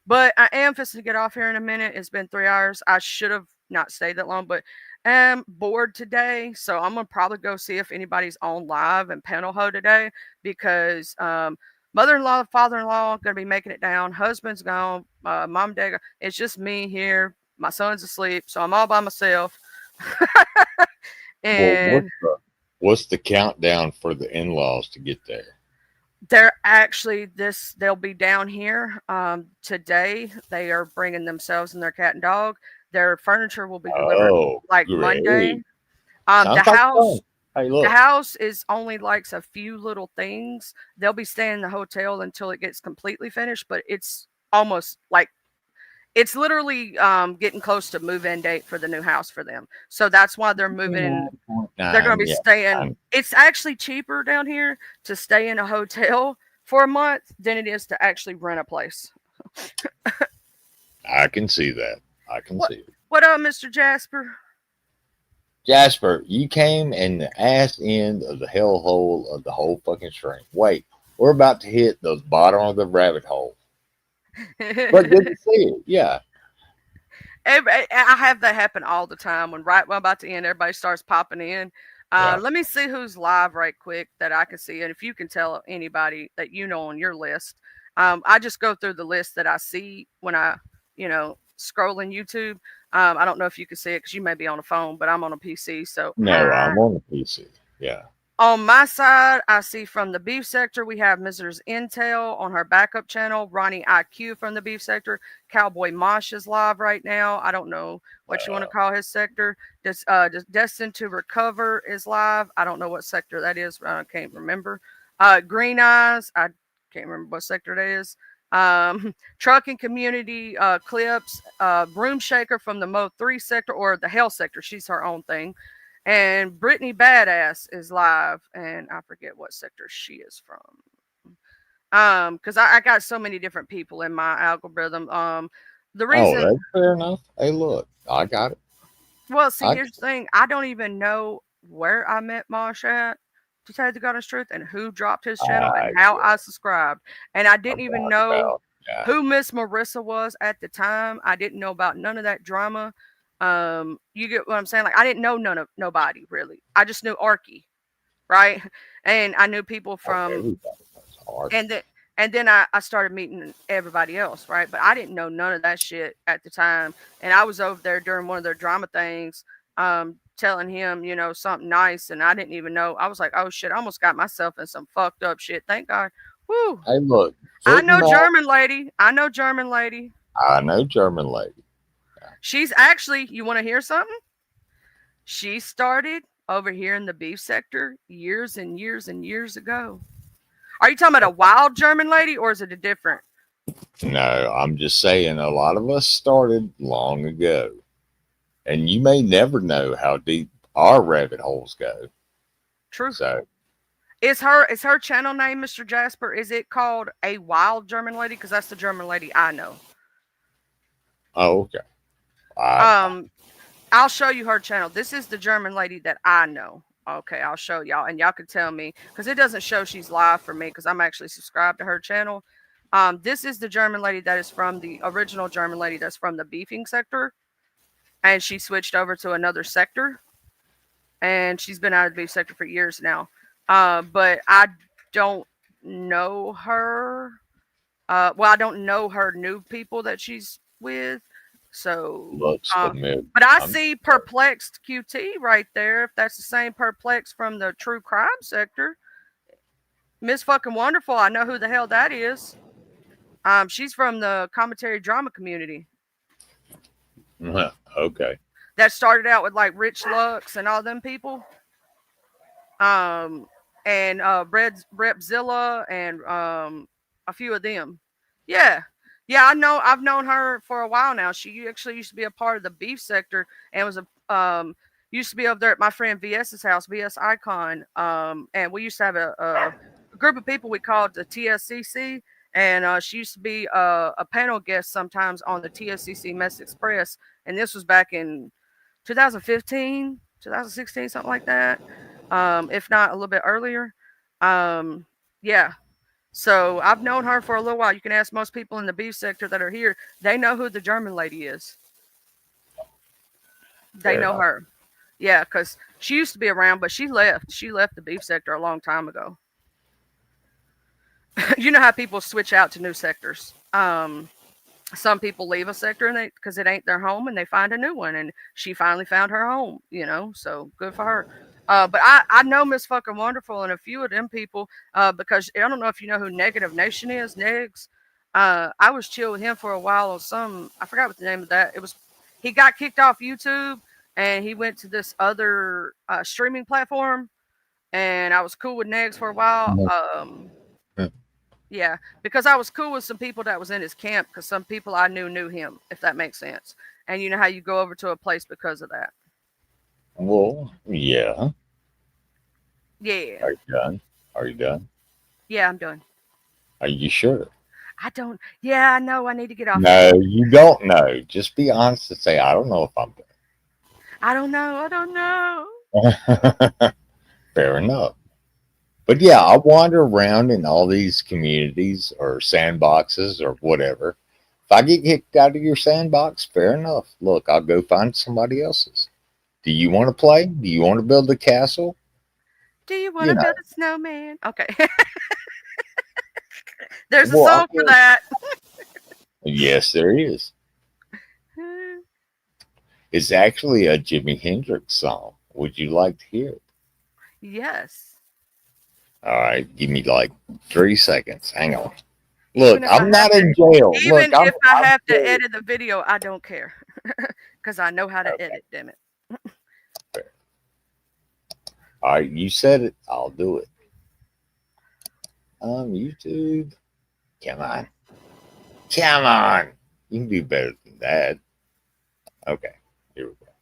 But I am fixing to get off here in a minute. It's been 3 hours. I should have not stayed that long, but I'm bored today. So I'm gonna probably go see if anybody's on live in Panelho today because mother-in-law, father-in-law gonna be making it down. Husband's gone. Mom, dad. It's just me here. My son's asleep, so I'm all by myself. Well, And what's the countdown for the in-laws to get there? they're actually they'll be down here today. They are bringing themselves and their cat and dog. Their furniture will be delivered like great. Monday. Sounds The like fun. house Hey, the look. house is only like a few little things. They'll be staying in the hotel until it gets completely finished, but it's almost like it's literally getting close to move-in date for the new house for them. So that's why they're moving. They're going to be staying. It's actually cheaper down here to stay in a hotel for a month than it is to actually rent a place. I can see that. I can see it. What up, Mr. Jasper? Jasper, you came in the ass end of the hellhole of the whole fucking stream. Wait, we're about to hit the bottom of the rabbit hole. But good to see it. Yeah. I have that happen all the time when when I'm about to end, everybody starts popping in. Let me see who's live right quick that I can see. And if you can tell anybody that you know on your list, I just go through the list that I see when I, scroll in YouTube. I don't know if you can see it because you may be on a phone, but I'm on a PC. So No, I'm on the PC. Yeah. On my side, I see from the beef sector, we have Mrs. Intel on her backup channel, Ronnie IQ from the beef sector, Cowboy Mosh is live right now. I don't know what you want to call his sector. Destined to Recover is live. I don't know what sector that is. I can't remember. Green Eyes, I can't remember what sector that is. Trucking Community Clips, Broom Shaker from the Mo 3 sector or the Hell sector. She's her own thing. And Brittany Badass is live, and I forget what sector she is from. Because I got so many different people in my algorithm. The reason. Oh, that's fair enough. Hey, look, I got it. Well, see, here's the thing. I don't even know where I met Mosh at, to tell you the God's truth, and who dropped his channel and how I subscribed. And I didn't even know who Miss Marissa was at the time. I didn't know about none of that drama. You get what I'm saying? Like I didn't know nobody really. I just knew Arky, right? And I knew people from and then I started meeting everybody else, right? But I didn't know none of that shit at the time. And I was over there during one of their drama things, telling him, something nice, and I didn't even know. I was like, oh shit, I almost got myself in some fucked up shit. Thank God. Woo. Hey, look. I know German lady. I know German lady. She's actually, you want to hear something? She started over here in the beef sector years and years and years ago. Are you talking about a wild German lady or is it a different? No, I'm just saying a lot of us started long ago. And you may never know how deep our rabbit holes go. True. So is her channel name, Mr. Jasper? Is it called A Wild German Lady? Because that's the German lady I know. Oh, okay. I'll show you her channel. This is the German lady that I know. Okay, I'll show y'all, and y'all can tell me because it doesn't show she's live for me because I'm actually subscribed to her channel. This is the German lady that is from the original German lady that's from the beefing sector, and she switched over to another sector, and she's been out of the beef sector for years now. But I don't know her. Well, I don't know her new people that she's with. So, but I see Perplexed QT right there. If that's the same Perplexed from the True Crime sector, Miss Fucking Wonderful. I know who the hell that is. She's from the commentary drama community. Okay. That started out with like Rich Lux and all them people. And Brepzilla and a few of them. Yeah. Yeah, I know. I've known her for a while now. She actually used to be a part of the beef sector and was a used to be over there at my friend VS's house, VS Icon. And we used to have a group of people we called the TSCC, and she used to be a panel guest sometimes on the TSCC Mess Express. And this was back in 2015, 2016, something like that. If not a little bit earlier. Um, yeah, so I've known her for a little while. You can ask most people in the beef sector that are here. They know who the German lady is. They Fair know enough. her. Yeah, because she used to be around, but she left. She left the beef sector a long time ago. You know how people switch out to new sectors. Some people leave a sector and they because it ain't their home and they find a new one. And she finally found her home. So good for her. But I know Miss Fucking Wonderful and a few of them people because I don't know if you know who Negative Nation is, Negs. I was chill with him for a while on some I forgot what the name of that. It was he got kicked off YouTube and he went to this other streaming platform and I was cool with Negs for a while. Yeah, because I was cool with some people that was in his camp because some people I knew him, if that makes sense. And you know how you go over to a place because of that. Well, yeah. Yeah, Are you done? Are you done? yeah, I'm done. Are you sure? I don't. Yeah, I know. I need to get off of No, here. you don't know. Just be honest and say, I don't know if I'm I don't know. I don't know. done. Fair enough. But yeah, I wander around in all these communities or sandboxes or whatever. If I get kicked out of your sandbox, fair enough. Look, I'll go find somebody else's. Do you want to play? Do you want to build a castle? Do you want You to know, build a snowman? Okay, there's a well, song for that. yes, there is. It's actually a Jimi Hendrix song. Would you like to hear it? Yes. All right, give me like 3 seconds. Hang on. Even Look, if I I'm have not to, in jail. Look, even if I I'm have to free. edit the video, I don't care because I know how to Okay. edit. Damn it. All right, you said it. I'll do it. YouTube. Come on. Come on. You can do better than that. Okay. Here we go.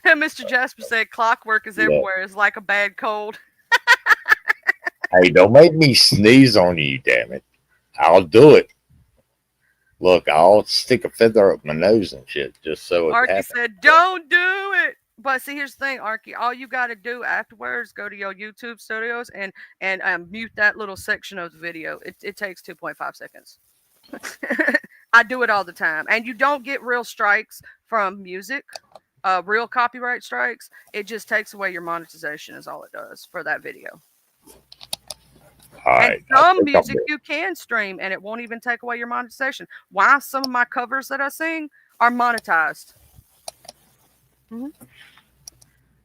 Mr. Jasper said clockwork is Yeah. everywhere. It's like a bad cold. Hey, don't make me sneeze on you, damn it. I'll do it. Look, I'll stick a feather up my nose and shit just so it Arky happens. said, "Don't do it." But see, here's the thing, Arky. All you got to do afterwards, go to your YouTube studios and mute that little section of the video. It takes 2.5 seconds. I do it all the time, and you don't get real strikes from music, real copyright strikes. It just takes away your monetization, is all it does for that video. All And right. I some think I'm music good. you can stream, and it won't even take away your monetization. Why some of my covers that I sing are monetized? Mhm.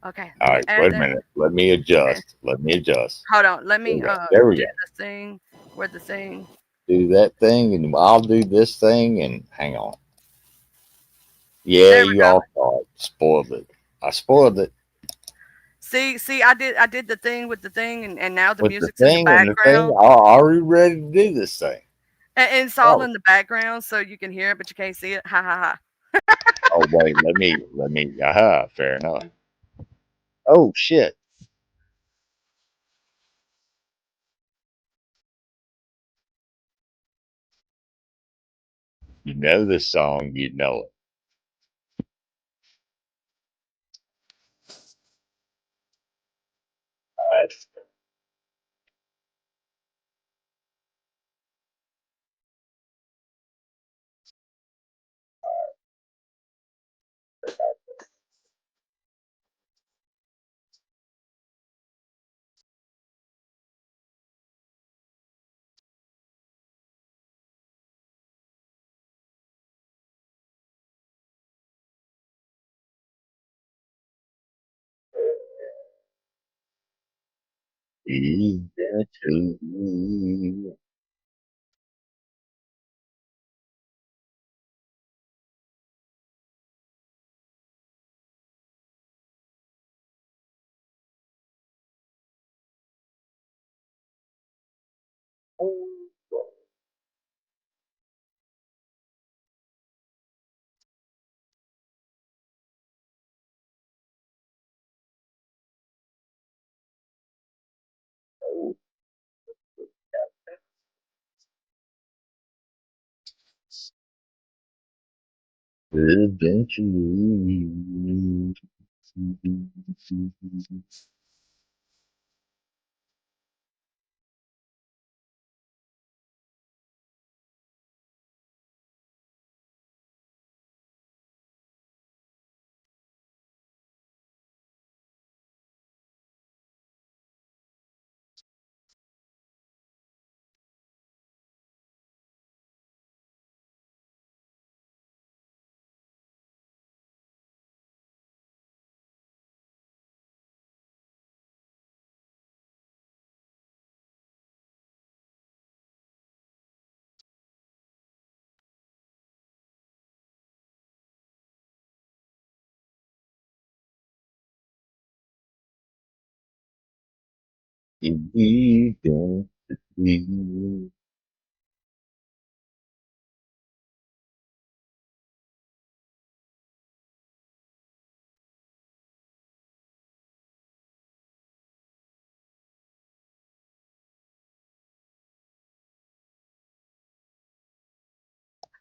Okay, All let me right. add Wait a that. minute. Let me Okay. adjust. Let me adjust. Hold on. Let There me we go. There we do go. the thing where the thing. Do that thing and I'll do this thing and hang on. Yeah, There we you go. all saw it. Spoiled it. I spoiled it See, I did the thing with the thing, and now the with the music's in the thing and the thing. background, I already ready to do this thing. and it's all Oh, in the background, so you can hear it, but you can't see it. Ha ha ha. oh wait, let me. Aha, fair enough. Oh shit, you know this song, you know it. That's easy to Eventually. Eventually.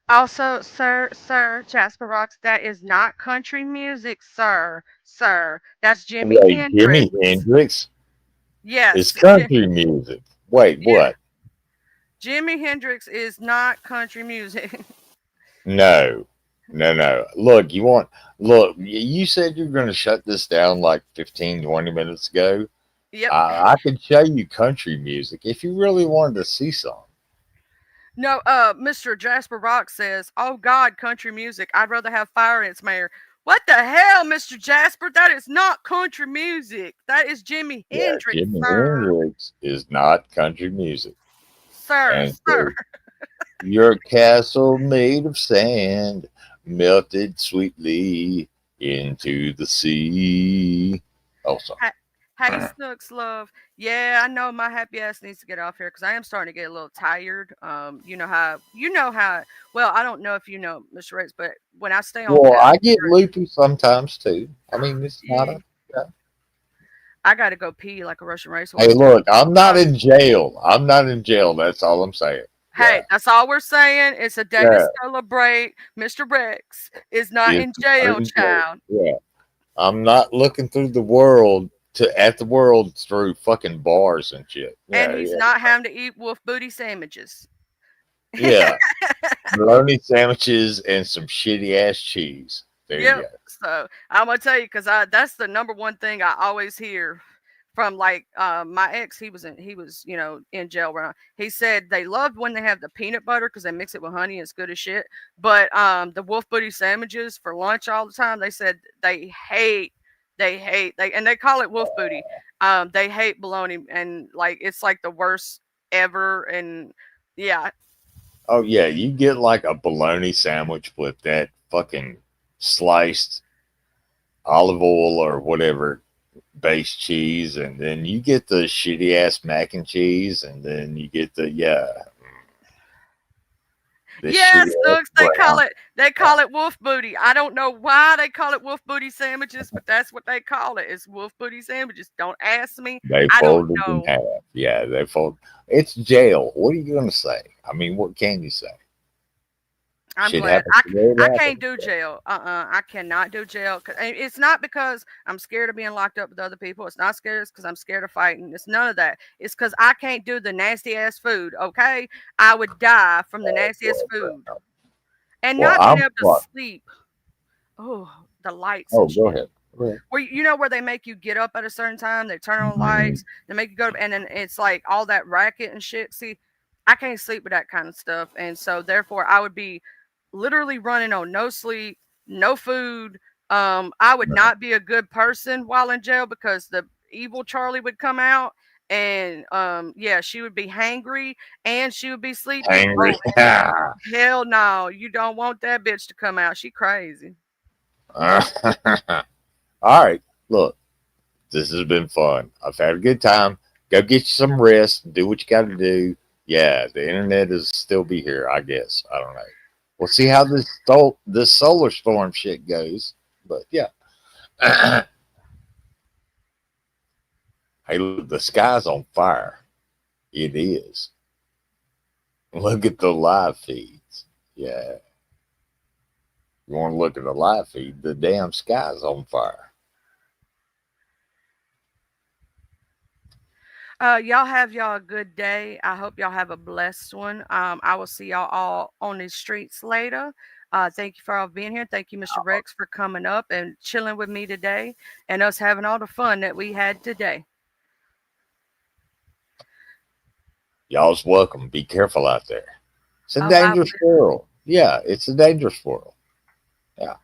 Also, sir, Jasper Rocks, that is not country music, sir. That's Jimi Wait, Jimi Hendrix. Hendrix is Yes, country music. Wait, yeah. what? Jimi Hendrix is not country music. No, no. Look, you said you're going to shut this down like 15, 20 minutes ago. Yep. I could show you country music if you really wanted to see some. No, Mr. Jasper Rock says, "Oh God, country music. I'd rather have fire in its mayor." What the hell, Mr. Jasper? That is not country music. That is Jimi Yeah, Hendrix, Jimi sir. Hendrix is not country music. Sir, And sir. so your castle made of sand melted sweetly into the sea. Oh, sorry. Ha- Hey, Snooks, love. Yeah, I know my happy ass needs to get off here because I am starting to get a little tired. Well, I don't know if you know, Mr. Rex, but when I stay on Well, bed, I get loopy sometimes too. I mean, it's not yeah, a. Yeah. I got to go pee like a Russian Hey, racehorse too. look, I'm Uh, not in jail. I'm not in jail. That's all I'm saying. Yeah. Hey, that's all we're saying. It's a day to Yeah. celebrate. Mr. Rex is not It's in jail, in jail. child. Yeah. I'm not looking through the world at the world through fucking bars and shit. And Yeah. he's Yeah. not having to eat wolf booty sandwiches. Yeah. Bologna sandwiches and some shitty ass cheese. There you Yep. go. So I'm gonna tell you because that's the number one thing I always hear from like my ex. He was in jail. He said they loved when they have the peanut butter because they mix it with honey. It's good as shit. But the wolf booty sandwiches for lunch all the time. They said they call it wolf booty. They hate bologna and like it's like the worst ever. And yeah, Oh yeah, you get like a bologna sandwich with that fucking sliced olive oil or whatever base cheese, and then you get the shitty ass mac and cheese, and then you get the shitty yes, ass Snooks, brown. they call it wolf booty. I don't know why they call it wolf booty sandwiches, but that's what they call it. It's wolf booty sandwiches. Don't ask me. They I don't folded in know. half. Yeah, they fold. It's jail. What are you gonna say? I mean, what can you say? I'm Shit glad. happens the way it I can't happens. do jail. I cannot do jail. And it's not because I'm scared of being locked up with other people. It's not scared because I'm scared of fighting. It's none of that. It's because I can't do the nasty ass food. Okay, I would die from the nastiest food and Well, not being I'm able to what? sleep. Oh, the lights Oh, and go shit. ahead. Go ahead. Where where they make you get up at a certain time, they turn on Mhm. lights, they make you go and then it's like all that racket and shit. See, I can't sleep with that kind of stuff, and so therefore I would be literally running on no sleep, no food. I would not be a good person while in jail because the evil Charlie would come out and yeah, she would be hangry and she would be sleepy. Hangry. Oh hell no, you don't want that bitch to come out. She crazy. All right. Look, this has been fun. I've had a good time. Go get you some rest. Do what you got to do. Yeah, the internet is still be here, I guess. I don't know. We'll see how this solar storm shit goes. But yeah. Hey, look, the sky's on fire. It is. Look at the live feeds. Yeah. You want to look at the live feed? The damn sky's on fire. Y'all have y'all a good day. I hope y'all have a blessed one. I will see y'all all on the streets later. Thank you for all being here. Thank you, Mr. Rex, for coming up and chilling with me today and us having all the fun that we had today. Y'all's welcome. Be careful out there. It's a dangerous world. Yeah, it's a dangerous world. Yeah.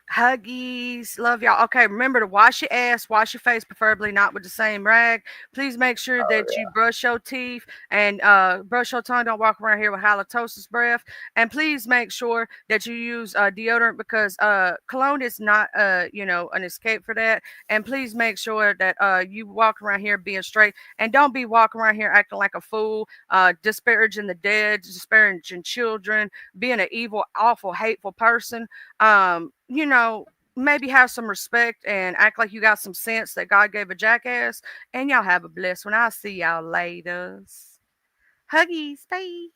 Huggies. Love y'all. Okay, remember to wash your ass, wash your face, preferably not with the same rag. Please make sure that you brush your teeth and brush your tongue. Don't walk around here with halitosis breath. And please make sure that you use deodorant because cologne is not an escape for that. And please make sure that you walk around here being straight and don't be walking around here acting like a fool, disparaging the dead, disparaging children, being an evil, awful, hateful person. Maybe have some respect and act like you got some sense that God gave a jackass. And y'all have a blessed one. I'll see y'all later. Huggies. Bye.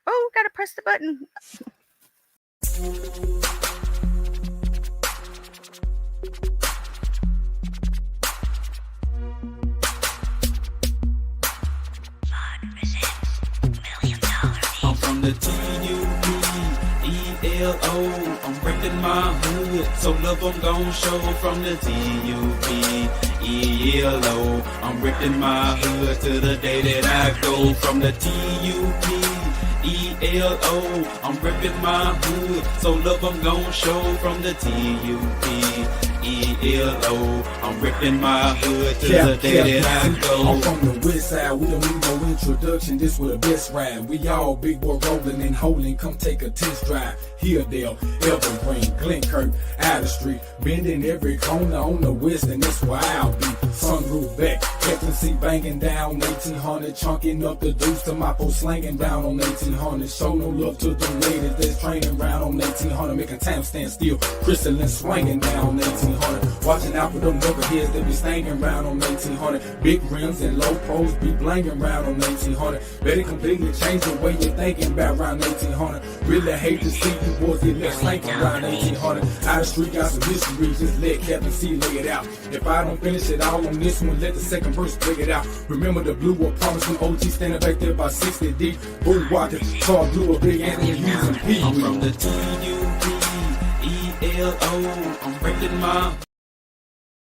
Oh, gotta press the button. I'm from the T-U-P-E-L-O. I'm reppin' my hood, so love I'm gon' show from the T-U-P-E-L-O. I'm reppin' my hood to the day that I go from the T-U-P-E-L-O. I'm reppin' my hood, so love I'm gon' show from the T-U-P-E-L-O. I'm reppin' my hood to the day that I go. I'm from the west side, we don't need no introduction, this was the best ride. We all big boy rolling and holding, come take a test drive. Hilldale, Evergreen, Glenkirk, Outer Street, bending every corner on the west, and that's where I'll be. Sunroof back, Captain C banging down 1800, chunking up the deuce to my post slanging down on 1800. Show no love to the ladies that's training round on 1800, making time stand still, crystalline swinging down on 1800. Watching out for them knuckleheads that be staying round on 1800. Big rims and low pros be blanging round on 1800. Better completely change the way you're thinking about round 1800. Really hate to see you boys get left slanking around 1800. Out the street got some history, just let Captain C lay it out. If I don't finish it all on this one, let the second verse break it out. Remember the blue war promise when OG standing back there by 60 deep. Bull walking, tall blue, a big Anthony Hughes and P. I'm from the T-U-P-E-L-O. I'm reppin' my